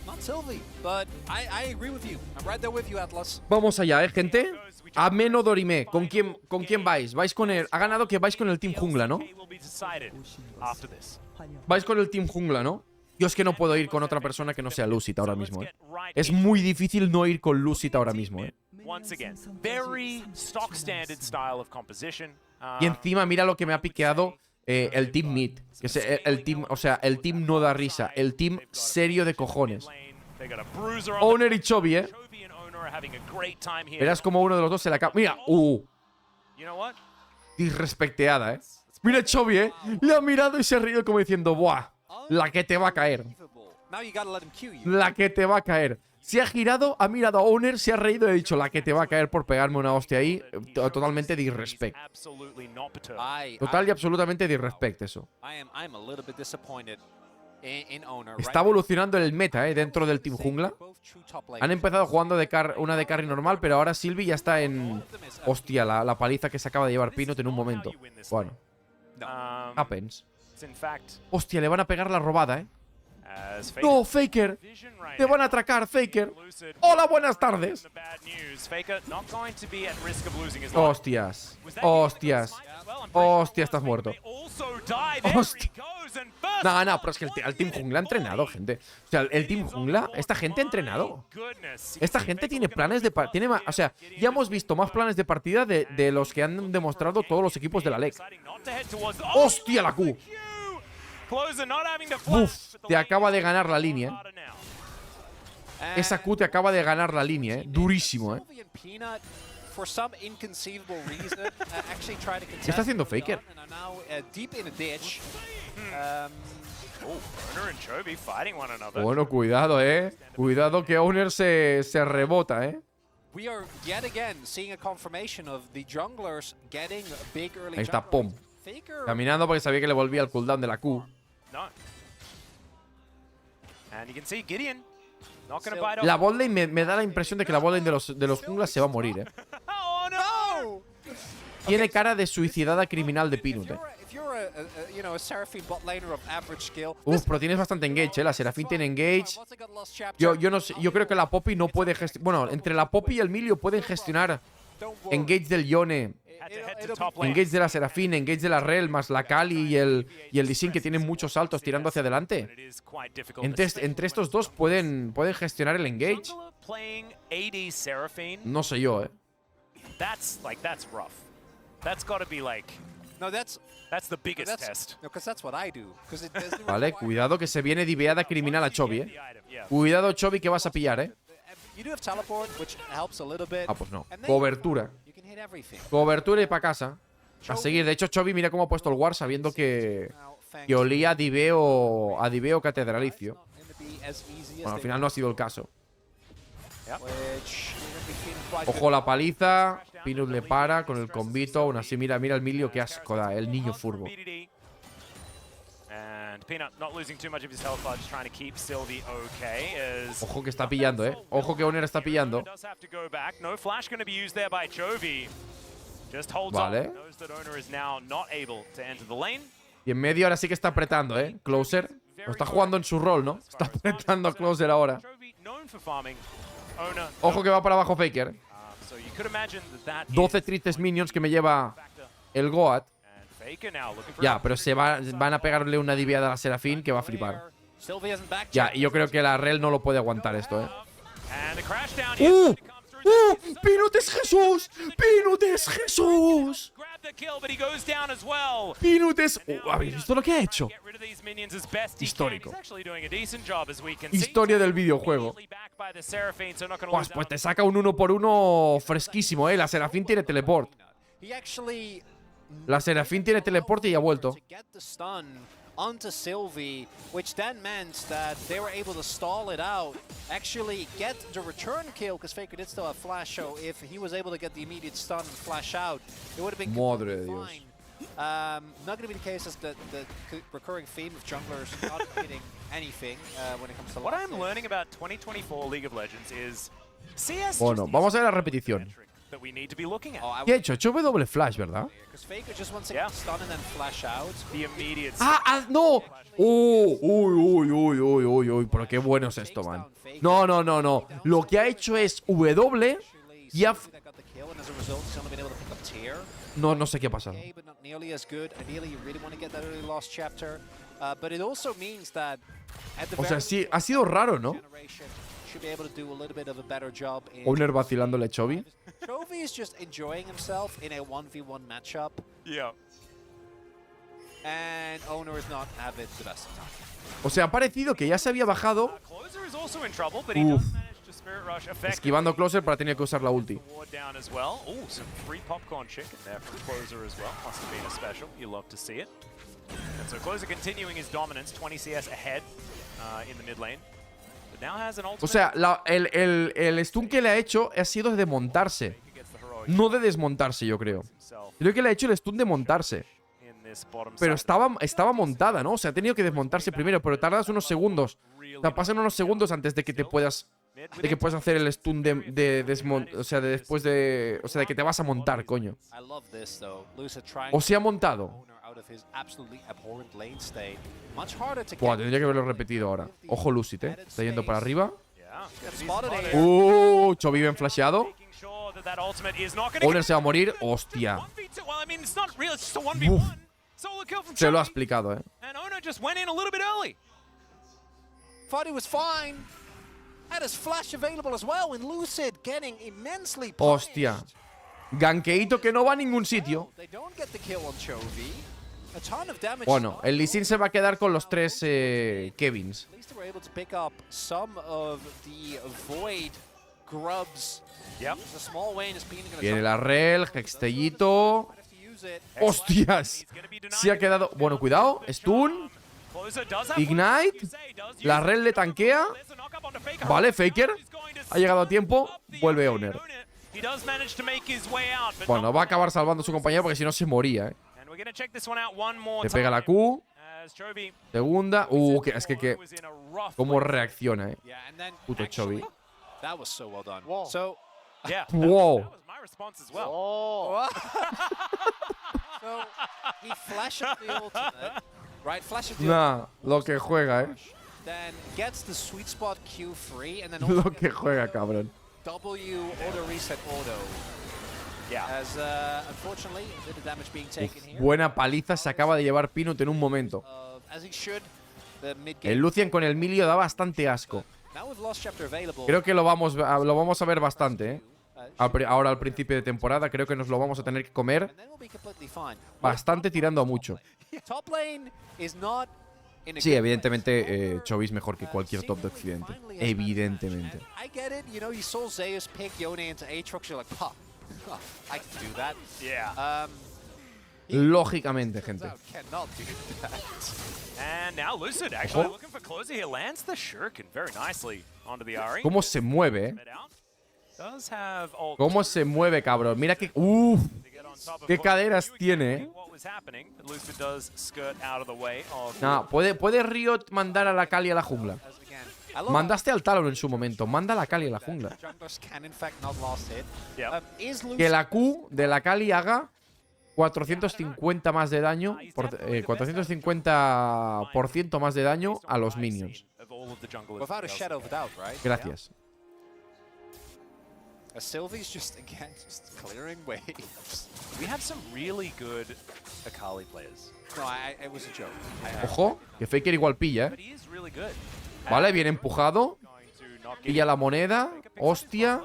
Not Sylvie, but I agree with you. I'm right there with you, Atlas. Vamos allá, gente. Ameno Dorime. ¿Con quién vais? Vais con el. Ha ganado que vais con el Team Jungla, ¿no? will be decided after this. Vais con el Team Jungla, ¿no? Yo es que no puedo ir con otra persona que no sea Lucid ahora mismo, Es muy difícil no ir con Lucid ahora mismo, Once again, very stock standard style of composition. Y encima, mira lo que me ha piqueado el Team Mid. Que es el team, o sea, el team no da risa. El team serio de cojones. Owner y Chovy, Verás como uno de los dos se la acaba. Mira, disrespecteada, Mira Chovy, Le ha mirado y se ha reído como diciendo, buah, la que te va a caer. Now you gotta let him cue you. La que te va a caer. Se ha girado, ha mirado a Owner, se ha reído y ha dicho, la que te va a caer por pegarme una hostia ahí. Totalmente disrespect. Total y absolutamente disrespect eso. I'm a little bit disappointed in Owner. Está evolucionando el meta, dentro del Team Jungla. Han empezado jugando una de carry normal, pero ahora Sylvie ya está en... Hostia, la paliza que se acaba de llevar Peanut en un momento. Bueno. Happens. Hostia, le van a pegar la robada, ¡No, Faker! ¡Te van a atracar, Faker! ¡Hola, buenas tardes! ¡Hostias! ¡Hostias! ¡Hostia, estás muerto! ¡Hostia! No, pero es que el Team Jungla ha entrenado, gente. O sea, el Team Jungla, esta gente ha entrenado. Esta gente tiene planes de partida. O sea, ya hemos visto más planes de partida de los que han demostrado todos los equipos de la LEC. ¡Hostia, la Q! Uf, te acaba de ganar la línea. Esa Q te acaba de ganar la línea, Durísimo, ¿Qué está haciendo Faker? Bueno, cuidado, Cuidado que Owner se rebota, Ahí está, pum. Caminando porque sabía que le volvía el cooldown de la Q. La botlane me da la impresión de que la botlane de los junglas se va a morir, Tiene cara de suicidada criminal de Peanut, Uf, pero tienes bastante engage, La Serafín tiene engage. Yo no sé, yo creo que la Poppy no puede gestionar. Bueno, entre la Poppy y el Milio pueden gestionar engage del Yone, engage de la Serafín, engage de la Rel, más la Kali y el Lee Sin, que tienen muchos saltos tirando hacia adelante. Entre estos dos pueden gestionar el engage. No sé yo, That's rough. That's gotta be like. No, that's the biggest test. No, because that's what I do. Vale, cuidado que se viene diveada criminal a Chovy, Cuidado, Chovy, que vas a pillar, Ah, pues no. Cobertura. Cobertura y para casa. A seguir. De hecho, Chovy, mira cómo ha puesto el ward sabiendo que olía a diveo catedralicio. Bueno, al final no ha sido el caso. Ojo la paliza. Peanut le para con el combito. Aún así, mira el Emilio, qué asco da. El niño furbo. Ojo que está pillando, Ojo que Owner está pillando. Vale. Y en medio ahora sí que está apretando, Closer. Lo está jugando en su rol, ¿no? Está apretando a Closer ahora. Ojo que va para abajo Faker. 12 tristes minions que me lleva el Goat. Ya, pero van a pegarle una diviada a la Serafín que va a flipar. Ya, y yo creo que la Rel no lo puede aguantar esto, ¡Peanut es Jesús! ¡Peanut es Jesús! ¡Peanut es... ¿habéis visto lo que ha hecho? Histórico. Historia del videojuego. Pues te saca un 1-por-1 fresquísimo, La Serafín tiene teleport. La Serafín tiene teleporte y ha vuelto. Onto Sylvie, which then meant that they were able to stall it out, actually get the return kill, because Faker did still have flash, so if he was able to get the immediate stun and flash out, it would have been completely fine. Not going to be the case as the recurring theme of junglers not hitting anything when it comes to what I'm learning about 2024 League of Legends is CS. Bueno, vamos a ver la repetición. ¿Qué ha hecho? Ha hecho W flash, ¿verdad? ¡No! ¡Uy! Pero qué bueno es esto, man. No. Lo que ha hecho es W y ha... No sé qué ha pasado. O sea, sí, ha sido raro, ¿no? Owner vacilándole a Chovy. Chovy is just enjoying himself in a 1v1 matchup. Yeah. And Owner is not having the best time. O sea, ha parecido que ya se había bajado. Esquivando Closer para tener que usar la ulti. O sea, el stun que le ha hecho ha sido de montarse. No de desmontarse, yo creo. Creo que le ha hecho el stun de montarse. Pero estaba montada, ¿no? O sea, ha tenido que desmontarse primero, pero tardas unos segundos. O sea, pasan unos segundos antes de que te puedas... De que puedas hacer el stun de desmontar. O sea, de después de... O sea, de que te vas a montar, coño. O se ha montado. Buah, tendría que haberlo repetido ahora. Ojo Lucid, está yendo para arriba. Chovy bien flasheado. Owner se va a morir. Hostia. Se lo ha explicado, Hostia. Gankeito que no va a ningún sitio. Bueno, el Lee Sin se va a quedar con los 3 Kevins. Viene la Rel, Hextellito. ¡Hostias! Se ha quedado... Bueno, cuidado. Stun. Ignite. La Rel le tanquea. Vale, Faker. Ha llegado a tiempo. Vuelve Owner. Bueno, va a acabar salvando a su compañero porque si no se moría, Le pega la Q. Segunda. Es que cómo reacciona, Puto Chovy. Wow. Nah, lo que juega, Lo que juega, cabrón. Buena paliza se acaba de llevar Peanut en un momento. El Lucian con el Milio da bastante asco. Creo que lo vamos a ver bastante, Ahora al principio de temporada creo que nos lo vamos a tener que comer bastante tirando a mucho. Sí, evidentemente Chovy es mejor que cualquier top de Occidente. Evidentemente. Lógicamente, gente. ¿Cómo se mueve, ¿Cómo se mueve, cabrón? Mira que... ¡Uf! ¡Qué caderas tiene, No, ¿puede Riot mandar a la Kali a la jungla? Mandaste al Talon en su momento. Manda a la Kali a la jungla. Que la Q de la Kali haga 450 más de daño, 450% más de daño a los minions. Gracias. Sylvie's just clearing waves. We have some really good Akali players. No, it was a joke. Ojo, que Faker igual pilla, Vale, bien empujado. Pilla la moneda. Hostia.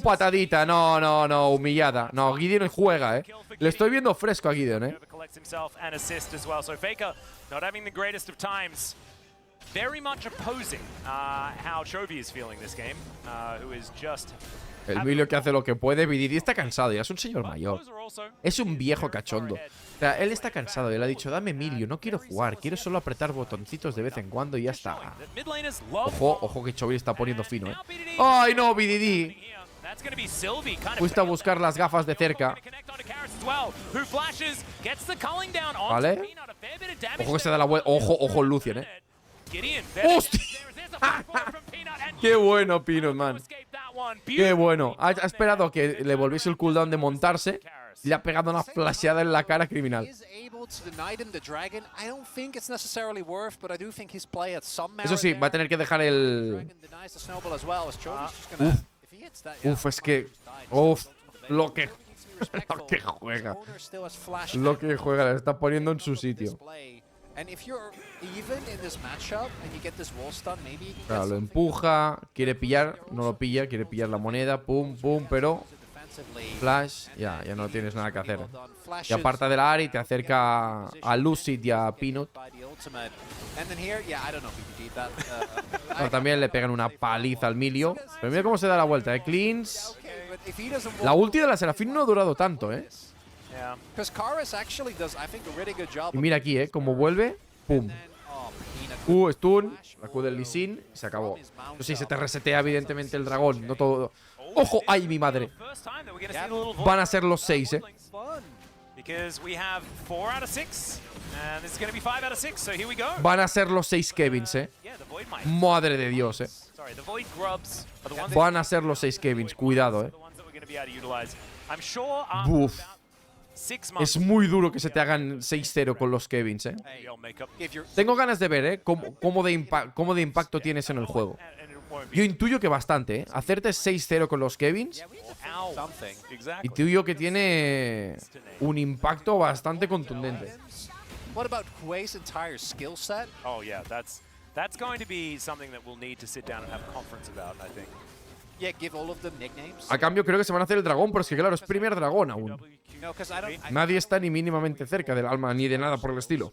Patadita. No, humillada. No, Gideon juega, Le estoy viendo fresco a Gideon, Very much opposing how Chovy is feeling this game, who is just... El Emilio que hace lo que puede. Vididi está cansado, ya es un señor mayor. Es un viejo cachondo. O sea, él está cansado y le ha dicho, dame Emilio, no quiero jugar, quiero solo apretar botoncitos de vez en cuando y ya está. Ojo que Chovy está poniendo fino, ¡Ay, no, Vididi! Fuiste a buscar las gafas de cerca. Vale. Ojo que se da la vuelta. Ojo el Lucian, ¡Hostia! ¡Qué bueno, Peanut, man! ¡Qué bueno! Ha esperado a que le volviese el cooldown de montarse y le ha pegado una flasheada en la cara criminal. Eso sí, va a tener que dejar el... es que... Lo que juega. Lo que juega, le está poniendo en su sitio. Claro, lo empuja, quiere pillar, no lo pilla, quiere pillar la moneda, pum, pero flash, ya no tienes nada que hacer. Y aparta de la área y te acerca a Lucid y a Peanut. También le pegan una paliza al Milio. Pero mira cómo se da la vuelta, Cleans. La ulti de la Serafín no ha durado tanto, Y mira aquí, cómo vuelve. Pum. Stun. La Q del Lee Sin. Se acabó. Eso sí, se te resetea evidentemente el dragón. No todo. ¡Ojo! ¡Ay, mi madre! Van a ser los 6, Van a ser los 6 Kevins, Madre de Dios, Van a ser los 6 Kevins. Cuidado, Buf. Es muy duro que se te hagan 6-0 con los Kevins, Tengo ganas de ver, cómo de impacto tienes en el juego. Yo intuyo que bastante, Hacerte 6-0 con los Kevins. Intuyo que tiene un impacto bastante contundente. That's going to be something that we'll need to sit down and have a conference about, I think. A cambio creo que se van a hacer el dragón, pero es que claro, es primer dragón aún. Nadie está ni mínimamente cerca del alma ni de nada por el estilo.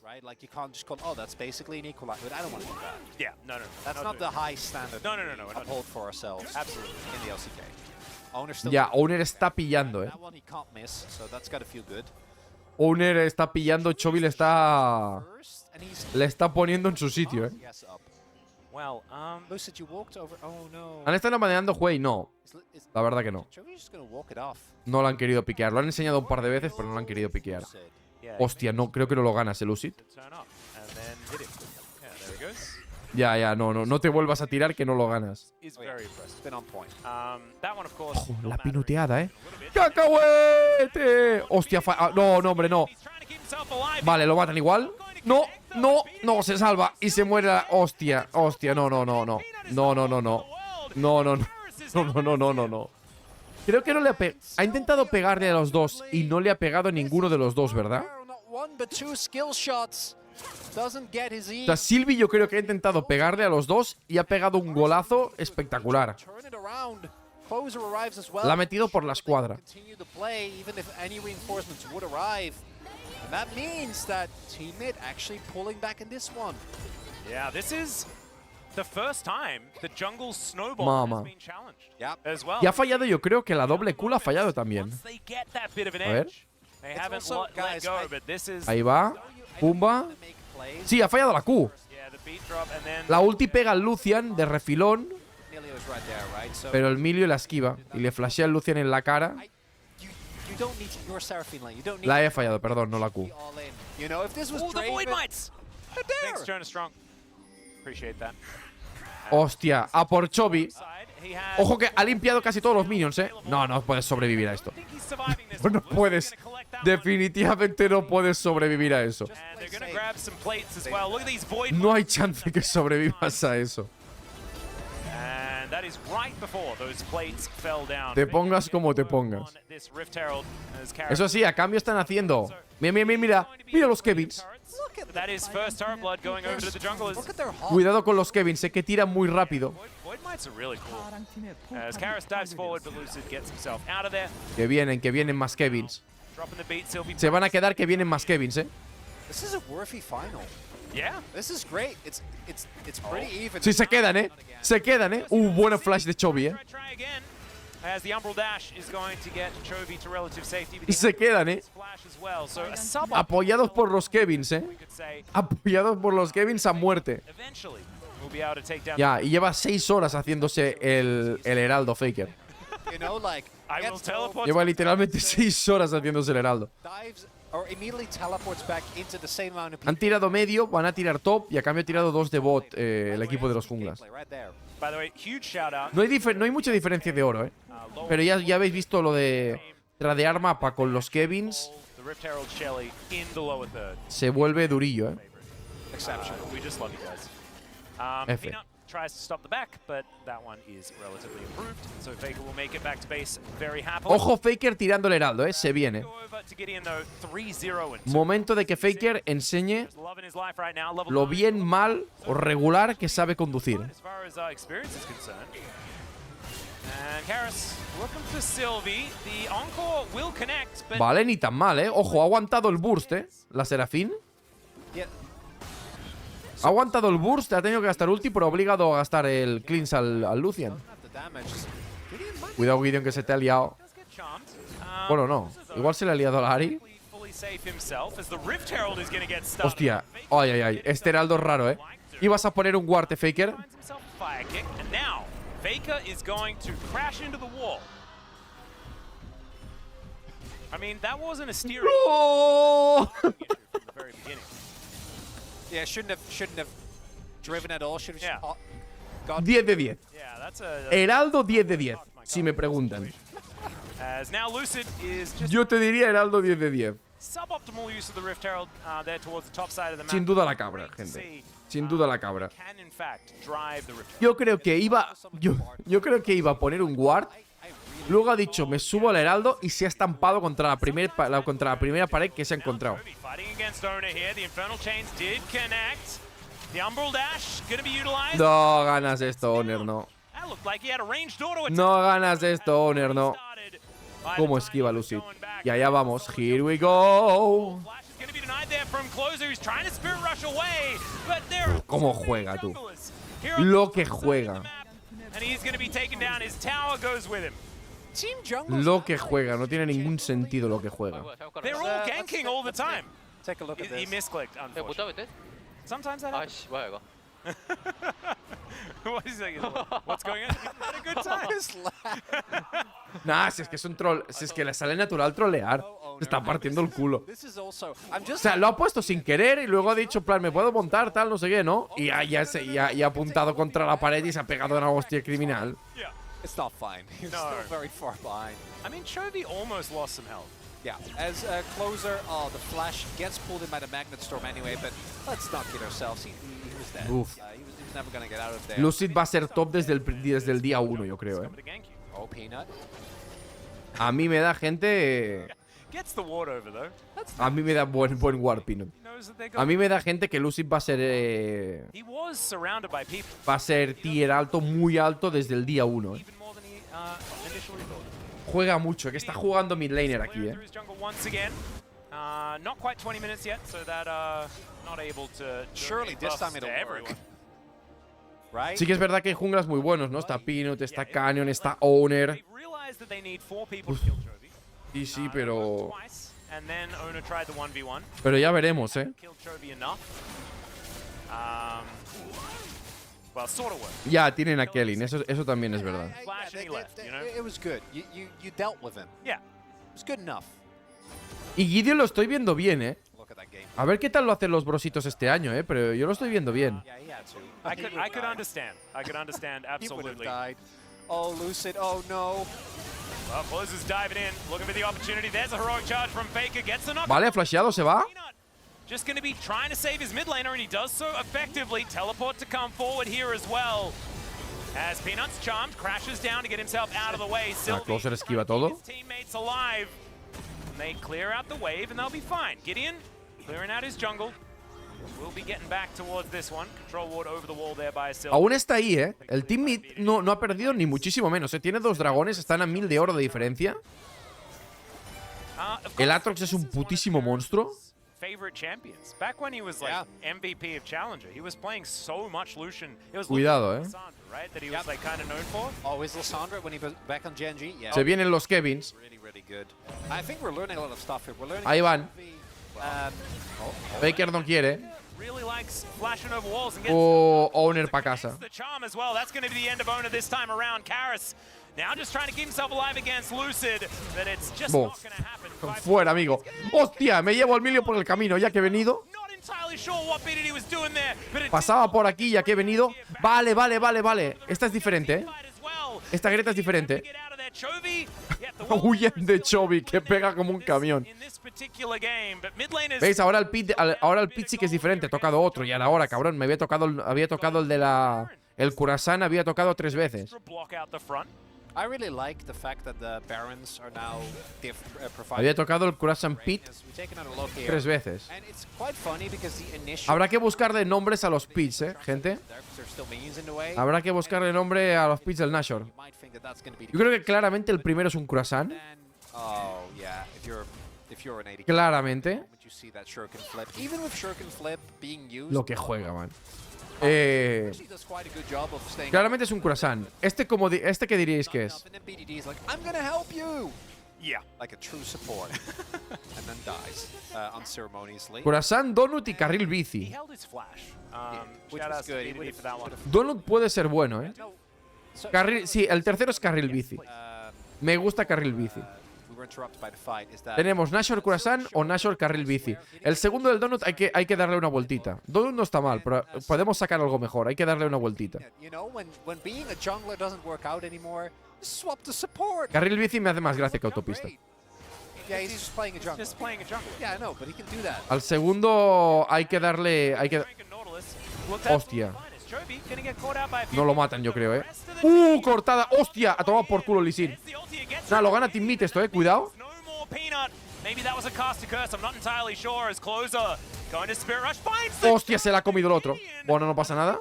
Ya, Owner está pillando, Owner está pillando, Chovy le está poniendo en su sitio, ¿Han estado manejando Huey? No. La verdad que no. No lo han querido piquear. Lo han enseñado un par de veces, pero no lo han querido piquear. Hostia, no, creo que no lo ganas, el Lucid. Ya, no te vuelvas a tirar que no lo ganas. Ojo, la pinuteada, ¡Cacahuete! Hostia, no, hombre, no. Vale, lo matan igual. No, se salva y se muere la... Hostia, no. No. Creo que no le ha intentado pegarle a los dos y no le ha pegado a ninguno de los dos, ¿verdad? O sea, Sylvie yo creo que ha intentado pegarle a los dos y ha pegado un golazo espectacular. La ha metido por la escuadra. That means that teammate actually pulling back in this one. Yeah, this is the first time the jungle snowball has been challenged as well. Y ha fallado, yo creo que la doble Q la ha fallado también. A ver. Ahí va. Pumba. Sí, ha fallado la Q. La ulti pega al Lucian de refilón, pero el Milio la esquiva y le flashea al Lucian en la cara. La he fallado, perdón, no la Q. Hostia, a por Chovy. Ojo que ha limpiado casi todos los minions, ¿eh? No, no puedes sobrevivir a esto. No puedes. Definitivamente no puedes sobrevivir a eso. No hay chance que sobrevivas a eso. Te pongas como te pongas. Eso sí, a cambio están haciendo. Mira, mira, mira, mira. Mira los Kevins. Cuidado con los Kevins, sé que tiran muy rápido. Que vienen más Kevins. Se van a quedar que vienen más Kevins, ¿eh? Sí, se quedan, ¿eh? Se quedan, ¿eh? Buena flash de Chovy, ¿eh? Y se quedan, ¿eh? Apoyados por los Kevins, ¿eh? Apoyados por los Kevins a muerte. Ya, y lleva 6 horas haciéndose el heraldo Faker. Lleva literalmente 6 horas haciéndose el heraldo. Han tirado medio, van a tirar top y a cambio ha tirado 2 de bot el equipo de los junglas. No hay mucha diferencia de oro, ¿eh? Pero ya habéis visto lo de tradear mapa con los Kevins. Se vuelve durillo, ¿eh? F. Ojo Faker tirando el heraldo, se viene. Momento de que Faker enseñe lo bien, mal o regular que sabe conducir. Vale, ni tan mal, Ojo, ha aguantado el burst, la Serafín. Ha aguantado el burst, ha tenido que gastar ulti, pero ha obligado a gastar el cleanse al Lucian. Cuidado, Gideon, que se te ha liado. Bueno, no. Igual se le ha liado a la Ari. Hostia. Ay, ay, ay. Este heraldo es raro, Ibas a poner un ward, Faker. ¡Oh! Yeah, shouldn't have driven at all. Should have gone 10 de 10. Heraldo 10 de 10, si me preguntan. Yo te diría Heraldo 10 de 10. Sin duda la cabra, gente. Sin duda la cabra. Yo creo que iba a poner un ward. Luego ha dicho, me subo al heraldo y se ha estampado contra la primera pared que se ha encontrado. No ganas esto, Honor, no. No ganas esto, Honor, no. ¿Cómo esquiva Lucid? Y allá vamos. Here we go. ¿Cómo juega, tú? Lo que juega. Lo que juega, no tiene ningún sentido lo que juega. Nah, si es que es un troll. Si es que le sale natural trolear. Se está partiendo el culo. O sea, lo ha puesto sin querer y luego ha dicho, plan, me puedo montar, tal, no sé qué, ¿no? Y ya ha apuntado contra la pared y se ha pegado una hostia criminal. It's not fine. He's still very far behind. I mean, Chovy almost lost some health. Yeah, as a closer, the flash gets pulled in by the Magnet Storm anyway, but let's not kid ourselves. He was dead. He was never gonna get out of there. Lucid va a ser top desde el día 1, yo creo, Oh, Peanut. A mí me da gente... A mí me da buen ward, Peanut. A mí me da gente que Lucid va a ser... va a ser tier alto, muy alto desde el día 1, Juega mucho, que está jugando mid laner aquí, Sí que es verdad que hay junglas muy buenos, ¿no? Está Peanut, está Canyon, está Owner. Sí, pero... Pero ya veremos, ¿eh? Ya, tienen a Kellin, eso también es verdad. Y Gideon lo estoy viendo bien, ¿eh? A ver qué tal lo hacen los brositos este año, ¿eh? Pero yo lo estoy viendo bien. I could understand, absolutely. Oh, Lucid, oh no. Well, Buzz is diving in, looking for the opportunity. There's a heroic charge from Faker, gets the knock. Vale, flasheado, se va. Just going to be trying to save his mid laner, and he does so effectively. Teleport to come forward here as well. As Peanuts charmed, crashes down to get himself out of the way. Closer esquiva todo. His teammates alive. And they clear out the wave, and they'll be fine. Gideon clearing out his jungle. We'll be getting back towards this one. Control ward over the wall there by Silver. Aún está ahí, ¿eh? El Team Mid no ha perdido ni muchísimo menos. Tiene 2 dragones, están a 1000 de oro de diferencia. El Aatrox es un putísimo monstruo. Favorite champions. Back when he was like MVP of Challenger, he was playing so much Lucian. It was Cuidado, Lysandra, right? That he was like kind of known for. Always Lysandra when he was back on Gen G. Yeah. Se vienen los Kevins. Really good. I think we're learning a lot of stuff here. We're learning. Ahí van. Faker no quiere. Really likes flashing over walls and Oh, Owner pa' casa. the charm as well. That's going to be the end of Owner this time around. Karis now just trying to keep himself alive against Lucid, but it's just not going to happen. Fuera, amigo. Hostia, me llevo al Emilio por el camino ya que he venido. Not entirely sure what bit he was doing there, but it Pasaba por aquí ya que he venido. Vale, vale, vale, vale. Esta es diferente, ¿eh? Esta Greta es diferente. Huyen de Chovy, que pega como un camión. ¿Veis? Ahora el pit sí que es diferente. He tocado otro. Y ahora, cabrón, me había tocado el de la... El Kurasan había tocado 3 veces. I really like the fact that the Barons are now Había tocado el Kurasan Pit 3 veces. Habrá que buscarle nombres a los pits, gente. Habrá que buscarle nombre a los pits del Nashor. Yo creo que claramente el primero es un Kurasan. Claramente. Lo que juega, man. Claramente es un Kurasan. ¿Este qué diríais que es? Kurasan, Donut y carril bici. Donut puede ser bueno, ¿eh? Sí, el tercero es carril bici. Me gusta carril bici. Tenemos Nashor Kurasan o Nashor carril bici. El segundo del Donut hay que darle una vueltita. Donut no está mal, pero podemos sacar algo mejor. Hay que darle una vueltita. Carril bici me hace más gracia que autopista. Al segundo hay que darle... Hostia. No lo matan, yo creo, cortada. ¡Hostia! Ha tomado por culo Lee. Nada, lo gana Team Meat esto, cuidado. Hostia, se la ha comido el otro. Bueno, no pasa nada.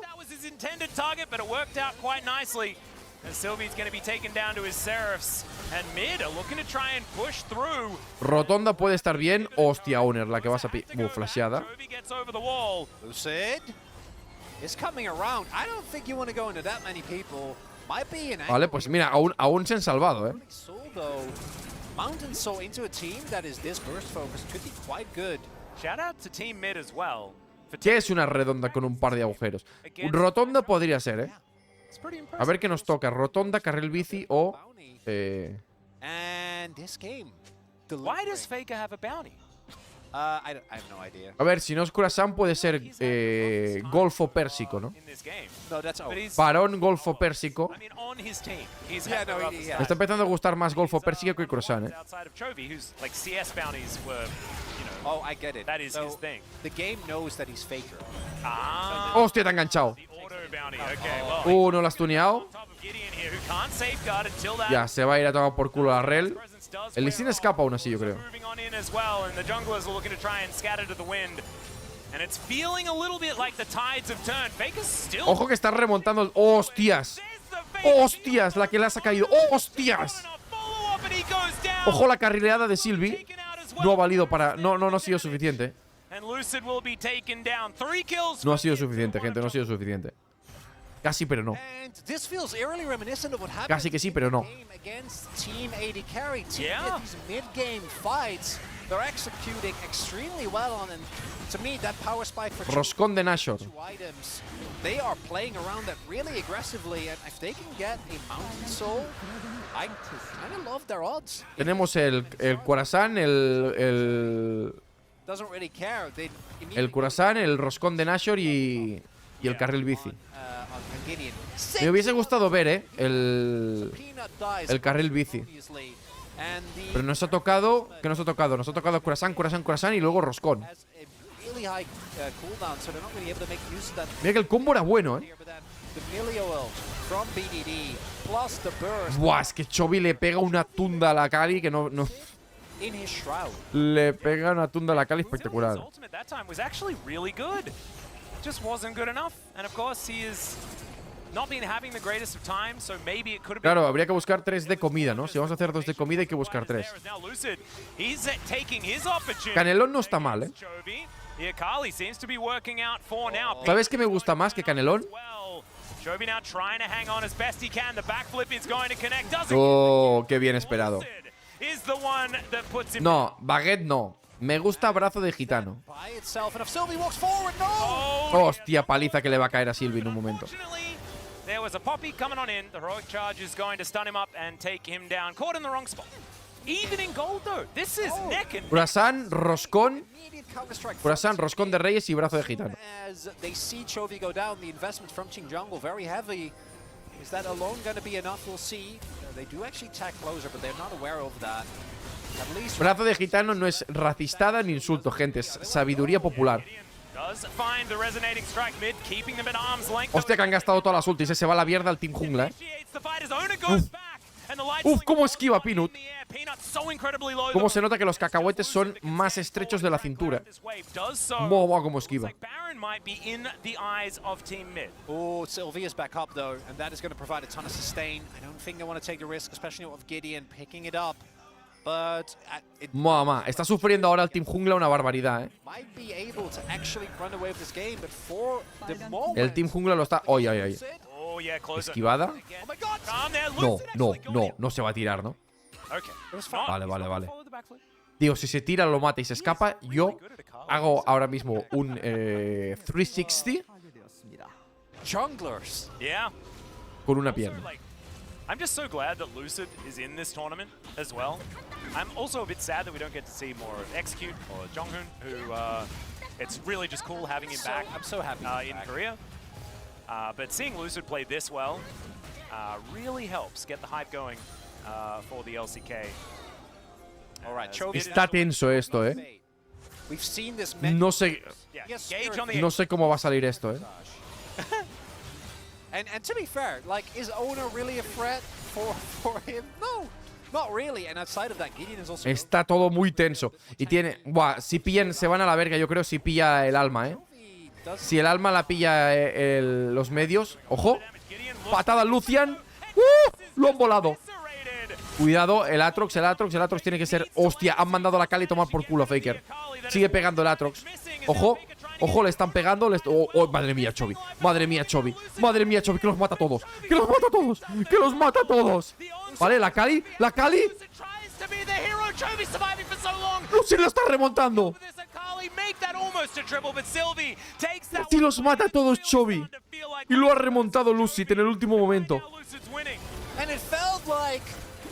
Rotonda puede estar bien. Hostia, Owner, la que vas a flasheada. Vale, pues mira, aún se han salvado, ¿Qué es una redonda con un par de agujeros? Rotonda podría ser, A ver qué nos toca. Rotonda, carril bici o... Why does Faker have a bounty? A ver, si no es Kurasan puede ser Golfo Pérsico, ¿no? Varón Golfo Pérsico. Me está empezando a gustar más Golfo Pérsico que Kurasan, Hostia, te ha enganchado. No lo has tuneado. Ya, se va a ir a tomar por culo a Rel. El Lee Sin escapa aún así, yo creo. Ojo que está remontando. ¡Hostias! ¡Hostias! La que le ha caído. ¡Hostias! Ojo la carrileada de Sylvie. No ha valido para... No ha sido suficiente. No ha sido suficiente, gente. No ha sido suficiente. Casi, pero no. Casi que sí, pero no. Roscón de Nashor. Tenemos el Khorasan, el Khorasan, el Roscón de Nashor y el carril bici. Me hubiese gustado ver, el carril bici. Pero nos ha tocado. ¿Qué nos ha tocado? Nos ha tocado Khorasan, Khorasan, Khorasan y luego Roscón. Mira que el combo era bueno, Buah, es que Chovy le pega una tunda a la Kali que no. Le pega una tunda a la Kali espectacular. Claro, habría que buscar 3 de comida, ¿no? Si vamos a hacer 2 de comida hay que buscar 3. Canelón no está mal, ¿Sabes qué me gusta más que Canelón? Oh, qué bien esperado. No, Baguette no. Me gusta brazo de gitano. Hostia, paliza que le va a caer a Sylvie en un momento. Khorasan, Roscón. Khorasan, Roscón de Reyes y brazo de gitano. Brazo de gitano no es racistada ni insulto, gente. Es sabiduría popular. Hostia, que han gastado todas las ultis. Se va la mierda al Team Jungla, Uf, cómo esquiva Peanut. Cómo se nota que los cacahuetes son más estrechos de la cintura. Wow, cómo esquiva. Oh, Sylvia's back up though, and that is going to provide a ton of sustain. I don't think they want to take a risk, especially with Gideon picking it up. But Mamá, está sufriendo ahora el Team Jungla una barbaridad, El Team Jungla lo está. Oye, oye, oye. ¿Esquivada? No se va a tirar, ¿no? Vale. Digo, si se tira, lo mata y se escapa. Yo hago ahora mismo un 360 con una pierna. I'm just so glad that Lucid is in this tournament as well. I'm also a bit sad that we don't get to see more of Execute or Jonghoon, who it's really just cool having him back. I'm so happy in Korea. But seeing Lucid play this well really helps get the hype going for the LCK. Está tenso esto, No sé cómo va a salir esto, And to be fair, like, is Ona really a threat for him? No, not really. And outside of that, Gideon is also. Está todo muy tenso. Y tiene. Buah, si pillan, se van a la verga, yo creo, si pilla el alma, Si el alma la pilla los medios. ¡Ojo! Patada al Lucian. Lo han volado. Cuidado, el Aatrox tiene que ser. Hostia, han mandado a la Kali a tomar por culo a Faker. Sigue pegando el Aatrox. Ojo. Ojo, le están pegando. Madre mía, Chovy. Madre mía, Chovy, que los mata a todos. Que los mata a todos. Vale, la Kali. Lucy lo está remontando. Si los mata a todos, Chovy. Y lo ha remontado Lucy en el último momento.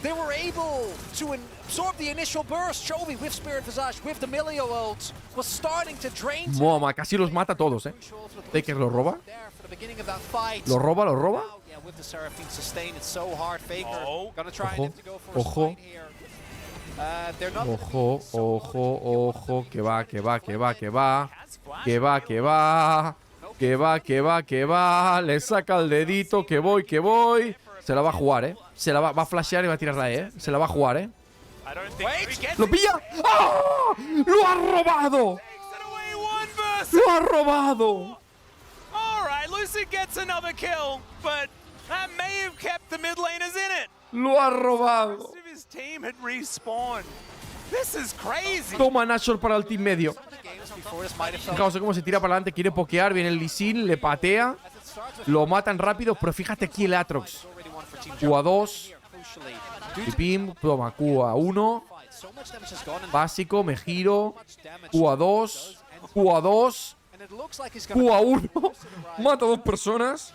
They were able to absorb the initial burst. Chovy with Spirit Visage, with the Milio ult, was starting to drain. Moma, casi los mata a todos, Taker lo roba. Lo roba. Ojo. Ojo. Que va. Le saca el dedito, que voy. Se la va a jugar, va a flashear y va a tirar la E, Se la va a jugar, ¡Lo pilla! ¡Ah! ¡Lo ha robado! ¡Lo ha robado! ¡Lo ha robado! Toma Nashor para el team medio. Fijaos cómo se tira para adelante, quiere pokear, viene el Lee Sin, le patea. Lo matan rápido, pero fíjate aquí el Aatrox. Q2. Pipim, toma, Q1. Básico, me giro. Q2. Q2. Q1. Mata a 2 personas.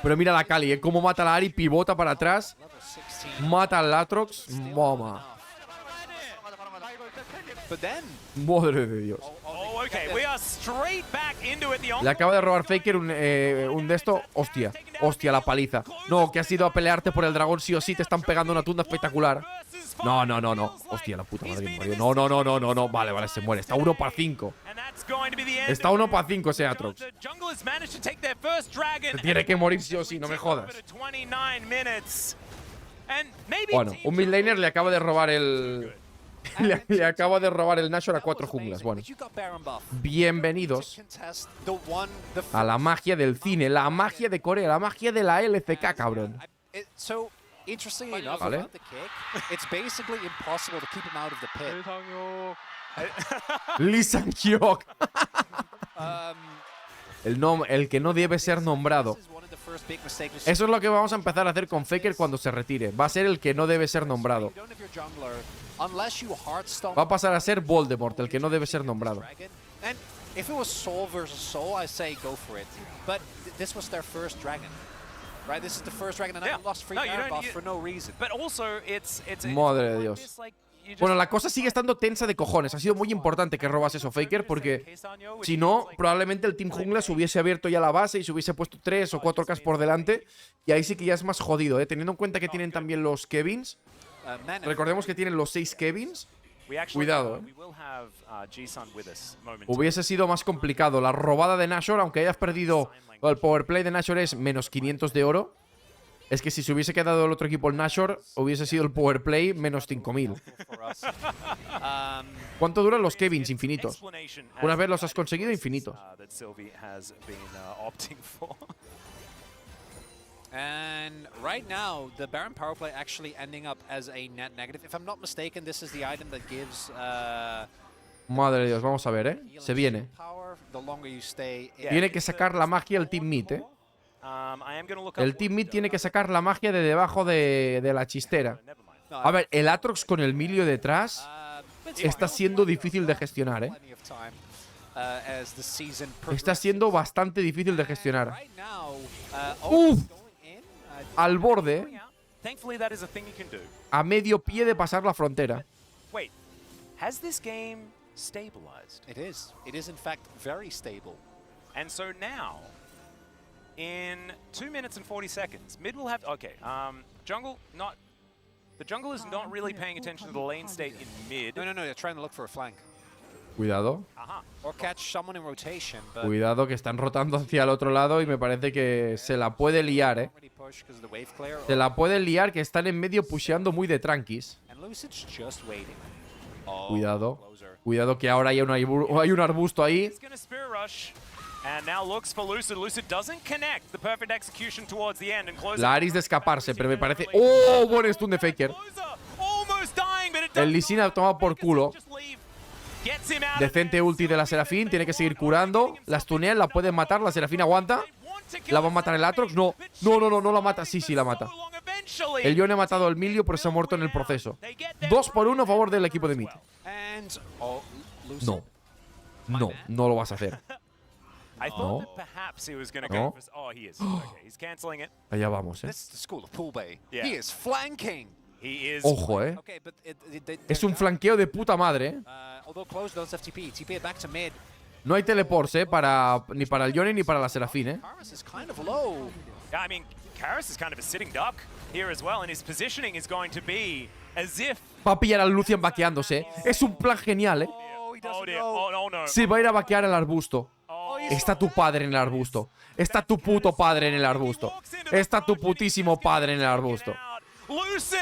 Pero mira la Kali, cómo mata a la Ari, pivota para atrás. Mata al Aatrox. Mamá. Madre de Dios. Le acaba de robar Faker un de esto. Hostia. Hostia, la paliza. No, que has ido a pelearte por el dragón sí o sí. Te están pegando una tunda espectacular. No, no, no, no. Hostia, la puta madre que me parió. No, no, no, no, no, no. Vale, vale, se muere. Está 1 para 5. Está 1 para 5 ese Aatrox. Se tiene que morir sí o sí, no me jodas. Bueno, un midlaner le acaba de robar el... le acaba de robar el Nashor a 4 junglas. Bueno, bienvenidos a la magia del cine, la magia de Corea, la magia de la LCK, cabrón. Vale. Lee Sang-hyuk. El que no debe ser nombrado. Eso es lo que vamos a empezar a hacer con Faker cuando se retire. Va a ser el que no debe ser nombrado. Va a pasar a ser Voldemort, el que no debe ser nombrado. Madre de Dios. Bueno, la cosa sigue estando tensa de cojones. Ha sido muy importante que robas eso, Faker, porque si no, probablemente el Team Jungla se hubiese abierto ya la base y se hubiese puesto 3 o 4Ks por delante. Y ahí sí que ya es más jodido, ¿eh? Teniendo en cuenta que tienen también los Kevins. Recordemos que tienen los 6 Kevins. Cuidado, ¿eh? Hubiese sido más complicado. La robada de Nashor, aunque hayas perdido... El powerplay de Nashor es menos 500 de oro. Es que si se hubiese quedado el otro equipo el Nashor, hubiese sido el powerplay menos 5000. ¿Cuánto duran los Kevins? Infinitos. Una vez los has conseguido, infinitos. And right now, the Baron power play actually ending up as a net negative. If I'm not mistaken, this is the item that gives. Madre de Dios, vamos a ver, ¿eh? Se viene. Tiene que sacar la magia el Team Mid, ¿eh? El Team Mid tiene que sacar la magia de debajo de la chistera. A ver, el Aatrox con el Milio detrás está siendo difícil de gestionar, ¿eh? Está siendo bastante difícil de gestionar. ¡Uf! Al borde. A medio pie de pasar la frontera. Has this game stabilized? It is. It is in fact very stable. And so now, in 2 minutes and 40 seconds, mid will have. Okay, jungle not. The jungle is not really paying attention to the lane state in mid. No, they're trying to look for a flank. Cuidado. Or catch someone in rotation. But cuidado, que están rotando hacia el otro lado y me parece que se la puede liar, ¿eh? Se la puede liar, que están en medio pusheando muy de tranquis. Cuidado. Cuidado, que ahora hay un arbusto ahí. La Aris de escaparse, pero me parece... ¡Oh! Buen stun de Faker. El Lee Sin ha tomado por culo. Decente ulti de la Serafín. Tiene que seguir curando. La stunean, la pueden matar. La Serafín aguanta. ¿La va a matar el Aatrox? No. No la mata. Sí, la mata. El Yone ha matado al Milio, pero se ha muerto en el proceso. 2 por 1 a favor del equipo de mid. No lo vas a hacer. No. Allá vamos, Ojo, Es un flanqueo de puta madre, No hay teleports, ni para el Yone ni para la Serafín, Va a pillar al Lucian vaqueándose. Es un plan genial, Se va a ir a vaquear al arbusto. Está tu padre en el arbusto. Está tu puto padre en el arbusto. Está tu putísimo padre en el arbusto.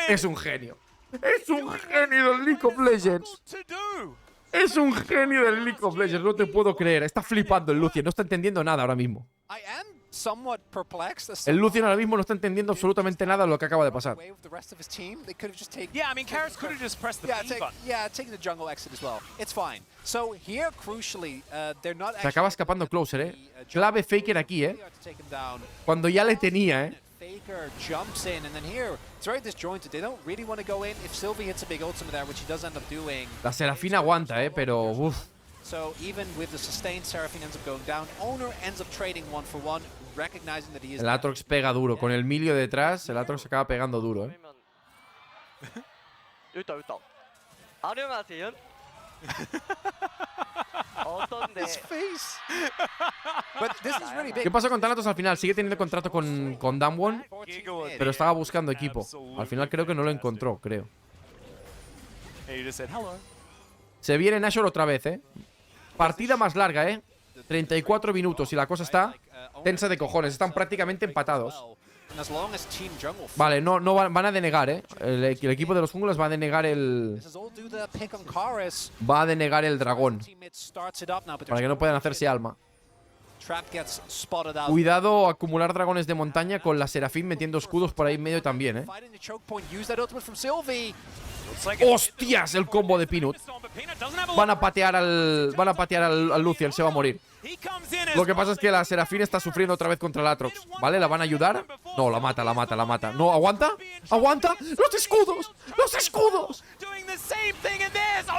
Es un genio. Es un genio del League of Legends. Es un genio del League of Legends. No te puedo creer. Está flipando el Lucian. No está entendiendo nada ahora mismo. somewhat perplexed. El Lucian ahora mismo no está entendiendo absolutamente nada de lo que acaba de pasar. Yeah, I mean, Karras could have just pressed the B button. Yeah, taking the jungle exit as well. It's fine. So here, crucially, they're not. Se acaba escapando Closer, Clave Faker aquí, Cuando ya le tenía, Faker jumps in, and then here it's very disjointed. They don't really want to go in. If Sylvie hits a big ultimate there, which he does end up doing. La Serafina aguanta, pero uff. So even with the sustained, Seraphine ends up going down. Owner ends up trading 1-for-1, recognizing that he is. El Aatrox pega duro. Con el Milio detrás, el Aatrox acaba pegando duro, ¿Qué pasó con Thanatos al final? Sigue teniendo contrato con Damwon, pero estaba buscando equipo. Al final creo que no lo encontró, creo. Se viene Nashor otra vez, Partida más larga, 34 minutos y la cosa está tensa de cojones. Están prácticamente empatados. Vale, no van a denegar, el equipo de los junglas va a denegar el... Va a denegar el dragón, para que no puedan hacerse alma. Cuidado acumular dragones de montaña con la Serafín metiendo escudos por ahí en medio también, ¡Hostias! El combo de Peanut. Van a patear al Lucian, se va a morir. Lo que pasa es que la Serafín está sufriendo otra vez contra el Aatrox. ¿Vale? ¿La van a ayudar? No, la mata. No, ¿aguanta? ¡Aguanta! ¡Los escudos! ¡Los escudos!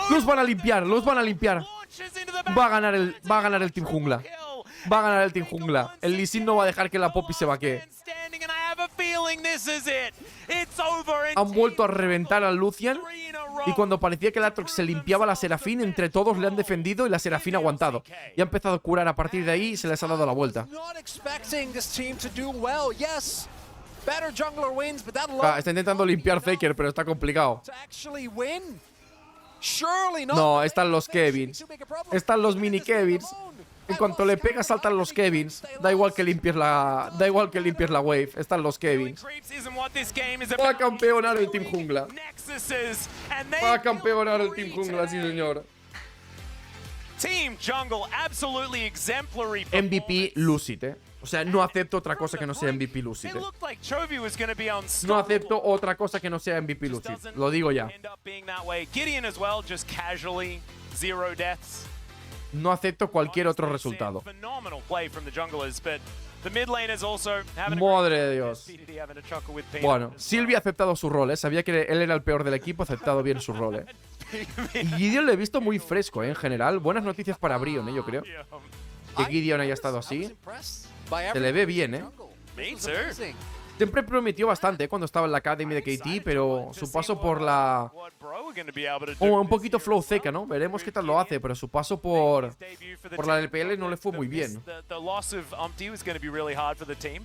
Los van a limpiar. Va a ganar el Team Jungla. El Lee Sin no va a dejar que la Poppy se vaquee. Han vuelto a reventar al Lucian. Y cuando parecía que el Aatrox se limpiaba, la Serafín, entre todos le han defendido y la Serafín ha aguantado. Y ha empezado a curar a partir de ahí y se les ha dado la vuelta. Está intentando limpiar Faker, pero está complicado. No, están los Kevins. Están los mini Kevins. En cuanto le pega, saltan los Kevins. Da igual que limpies la wave. Están los Kevins. Va a campeonar el Team Jungla. Sí, señor. MVP Lucid, O sea, no acepto otra cosa que no sea MVP Lucid. No acepto otra cosa que no sea MVP Lucid. Lo digo ya. No acepto cualquier otro resultado. Madre de Dios. Bueno, Sylvie ha aceptado su rol, Sabía que él era el peor del equipo, ha aceptado bien su rol, Y Gideon le he visto muy fresco, En general, buenas noticias para Brion, yo creo. Que Gideon haya estado así. Se le ve bien, Siempre prometió bastante bastante cuando estaba en la Academy de KT, pero su paso por la... un poquito flow seca, ¿no? Veremos qué tal lo hace, pero su paso por la LPL no le fue muy bien.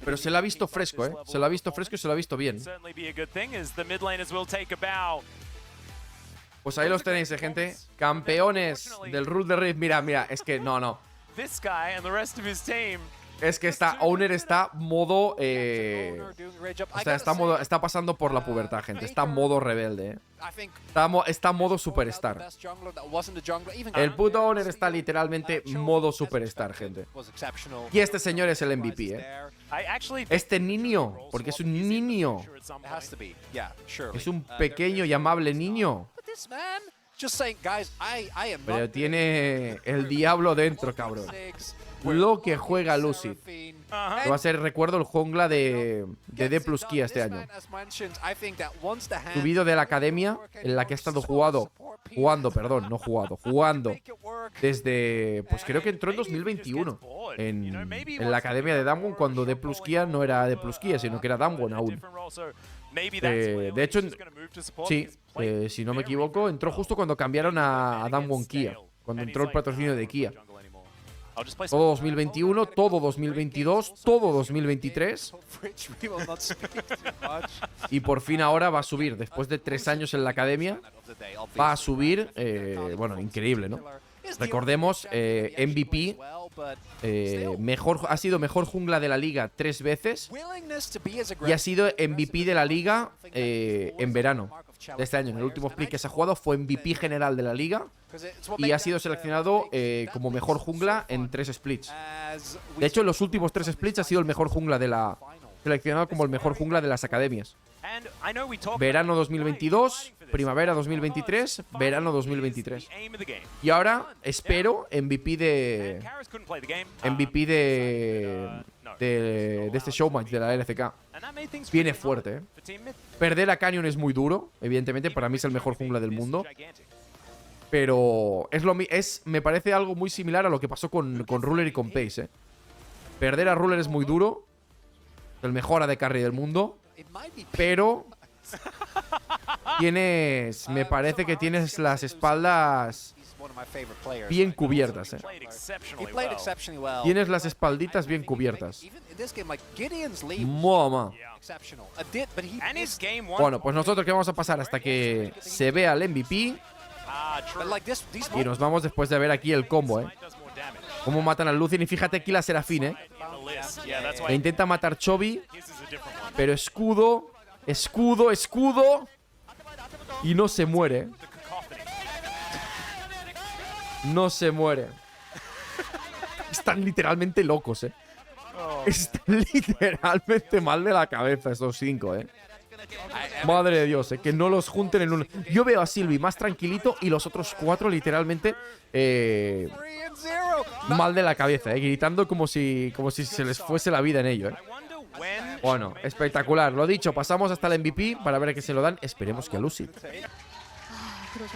Pero se le ha visto fresco, Se le ha visto fresco y se le ha visto bien. Pues ahí los tenéis, gente. Campeones del Rule de Rift. Mira, es que no. Es que Owner está modo... está pasando por la pubertad, gente. Está modo rebelde, Está modo superstar. El puto Owner está literalmente modo superstar, gente. Y este señor es el MVP, Este niño, porque es un niño. Es un pequeño y amable niño. Pero tiene el diablo dentro, cabrón. Lo que juega Lucid. Que va a ser, recuerdo, el jungla de D+Kia este año. Subido de la academia, en la que ha estado jugando desde, pues creo que entró en 2021 en la academia de Damwon, cuando D+Kia no era D+Kia, sino que era Damwon aún. De hecho, sí, si no me equivoco, entró justo cuando cambiaron a Damwon Kia, cuando entró el patrocinio de Kia. Todo 2021, todo 2022, todo 2023. Y por fin ahora va a subir. Después de 3 años en la academia, va a subir. Bueno, increíble, ¿no? Recordemos, MVP, ha sido mejor jungla de la liga 3 veces y ha sido MVP de la liga en verano de este año. En el último split que se ha jugado fue MVP general de la liga y ha sido seleccionado como mejor jungla en 3 splits. De hecho, en los últimos 3 splits ha sido el mejor jungla seleccionado como el mejor jungla de las academias. Verano 2022, primavera 2023, verano 2023. Y ahora espero MVP de este showmatch de la LCK. Viene fuerte, Perder a Canyon es muy duro, evidentemente, para mí es el mejor jungla del mundo. Pero me parece algo muy similar a lo que pasó con Ruler y con Pace, Perder a Ruler es muy duro. El mejor AD Carry del mundo. Pero me parece que tienes las espaldas bien cubiertas, Tienes las espalditas bien cubiertas. Mamá. Bueno, pues nosotros que vamos a pasar hasta que se vea el MVP. Y nos vamos después de ver aquí el combo, Cómo matan al Lucien. Y fíjate aquí la Serafín, Le intenta matar Chovy, pero escudo. Y no se muere. No se muere. Están literalmente locos, Están literalmente mal de la cabeza estos 5, Madre de Dios, que no los junten en un... Yo veo a Sylvie más tranquilito y los otros 4 literalmente mal de la cabeza, gritando como si se les fuese la vida en ello, Bueno, espectacular. Lo dicho, pasamos hasta el MVP para ver a qué se lo dan. Esperemos que a Lucid.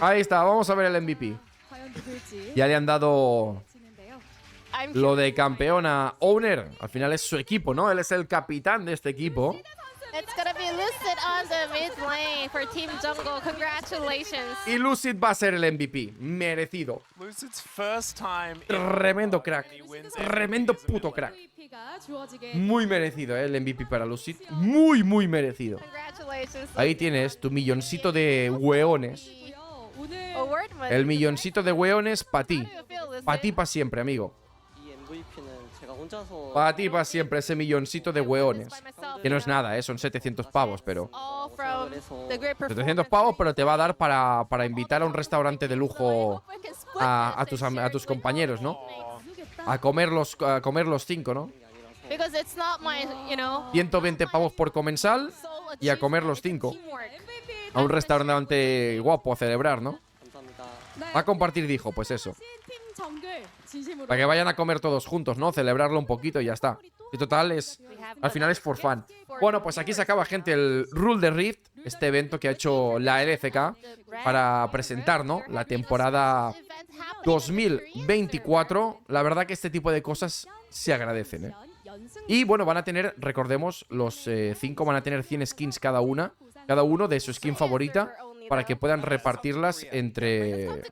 Ahí está, vamos a ver el MVP. Ya le han dado lo de campeón a Owner. Al final es su equipo, ¿no? Él es el capitán de este equipo. Y Lucid va a ser el MVP. Merecido. Tremendo crack. Tremendo puto crack. Muy merecido, el MVP para Lucid. Muy, muy merecido. Ahí tienes tu milloncito de hueones. El milloncito de hueones para ti. Para ti para siempre, amigo. Para ti para siempre ese milloncito de hueones. Que no es nada, son 700 pavos, pero... 700 pavos, pero te va a dar para invitar a un restaurante de lujo a tus compañeros, ¿no? A comer los 5, ¿no? 120 pavos por comensal y a comer los 5. A un restaurante guapo a celebrar, ¿no? A compartir, dijo, pues eso. Para que vayan a comer todos juntos, ¿no? Celebrarlo un poquito y ya está. Y total, al final es for fun. Bueno, pues aquí se acaba, gente, el Rule the Rift. Este evento que ha hecho la LCK para presentar, ¿no? La temporada 2024. La verdad que este tipo de cosas se agradecen, Y bueno, van a tener, recordemos, los 5 van a tener 100 skins cada uno de su skin favorita, para que puedan repartirlas entre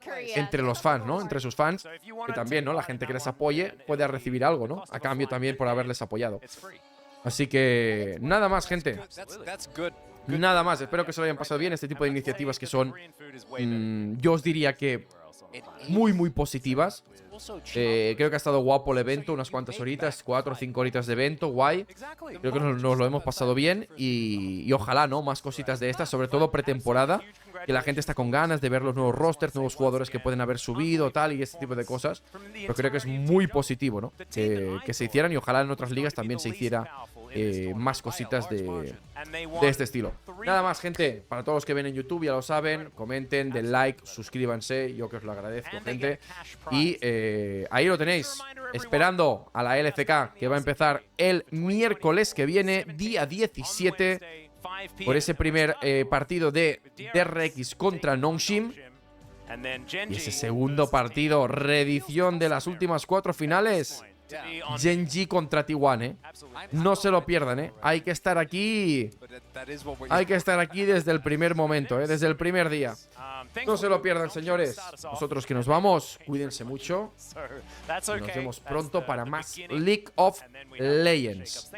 los fans, ¿no? Entre sus fans, que también, ¿no? La gente que les apoye pueda recibir algo, ¿no? A cambio también por haberles apoyado. Así que nada más, gente. Nada más, espero que se lo hayan pasado bien. Este tipo de iniciativas que son, yo os diría que muy, muy positivas. Creo que ha estado guapo el evento, unas cuantas horitas, 4 o 5 horitas de evento, guay. Creo que nos lo hemos pasado bien y ojalá, ¿no? Más cositas de estas, sobre todo pretemporada, que la gente está con ganas de ver los nuevos rosters, nuevos jugadores que pueden haber subido, tal, y este tipo de cosas. Pero creo que es muy positivo, ¿no? Que se hicieran, y ojalá en otras ligas también se hiciera más cositas de este estilo. Nada más, gente, para todos los que ven en YouTube, ya lo saben, comenten, den like, suscríbanse, yo que os lo agradezco, gente. Y ahí lo tenéis, esperando a la LCK, que va a empezar el miércoles que viene, día 17, por ese primer partido de DRX contra Nongshim. Y ese segundo partido, reedición de las últimas 4 finales, Genji contra T1, No se lo pierdan, Hay que estar aquí. Hay que estar aquí desde el primer momento, desde el primer día. No se lo pierdan, señores. Nosotros que nos vamos, cuídense mucho. Y nos vemos pronto para más League of Legends.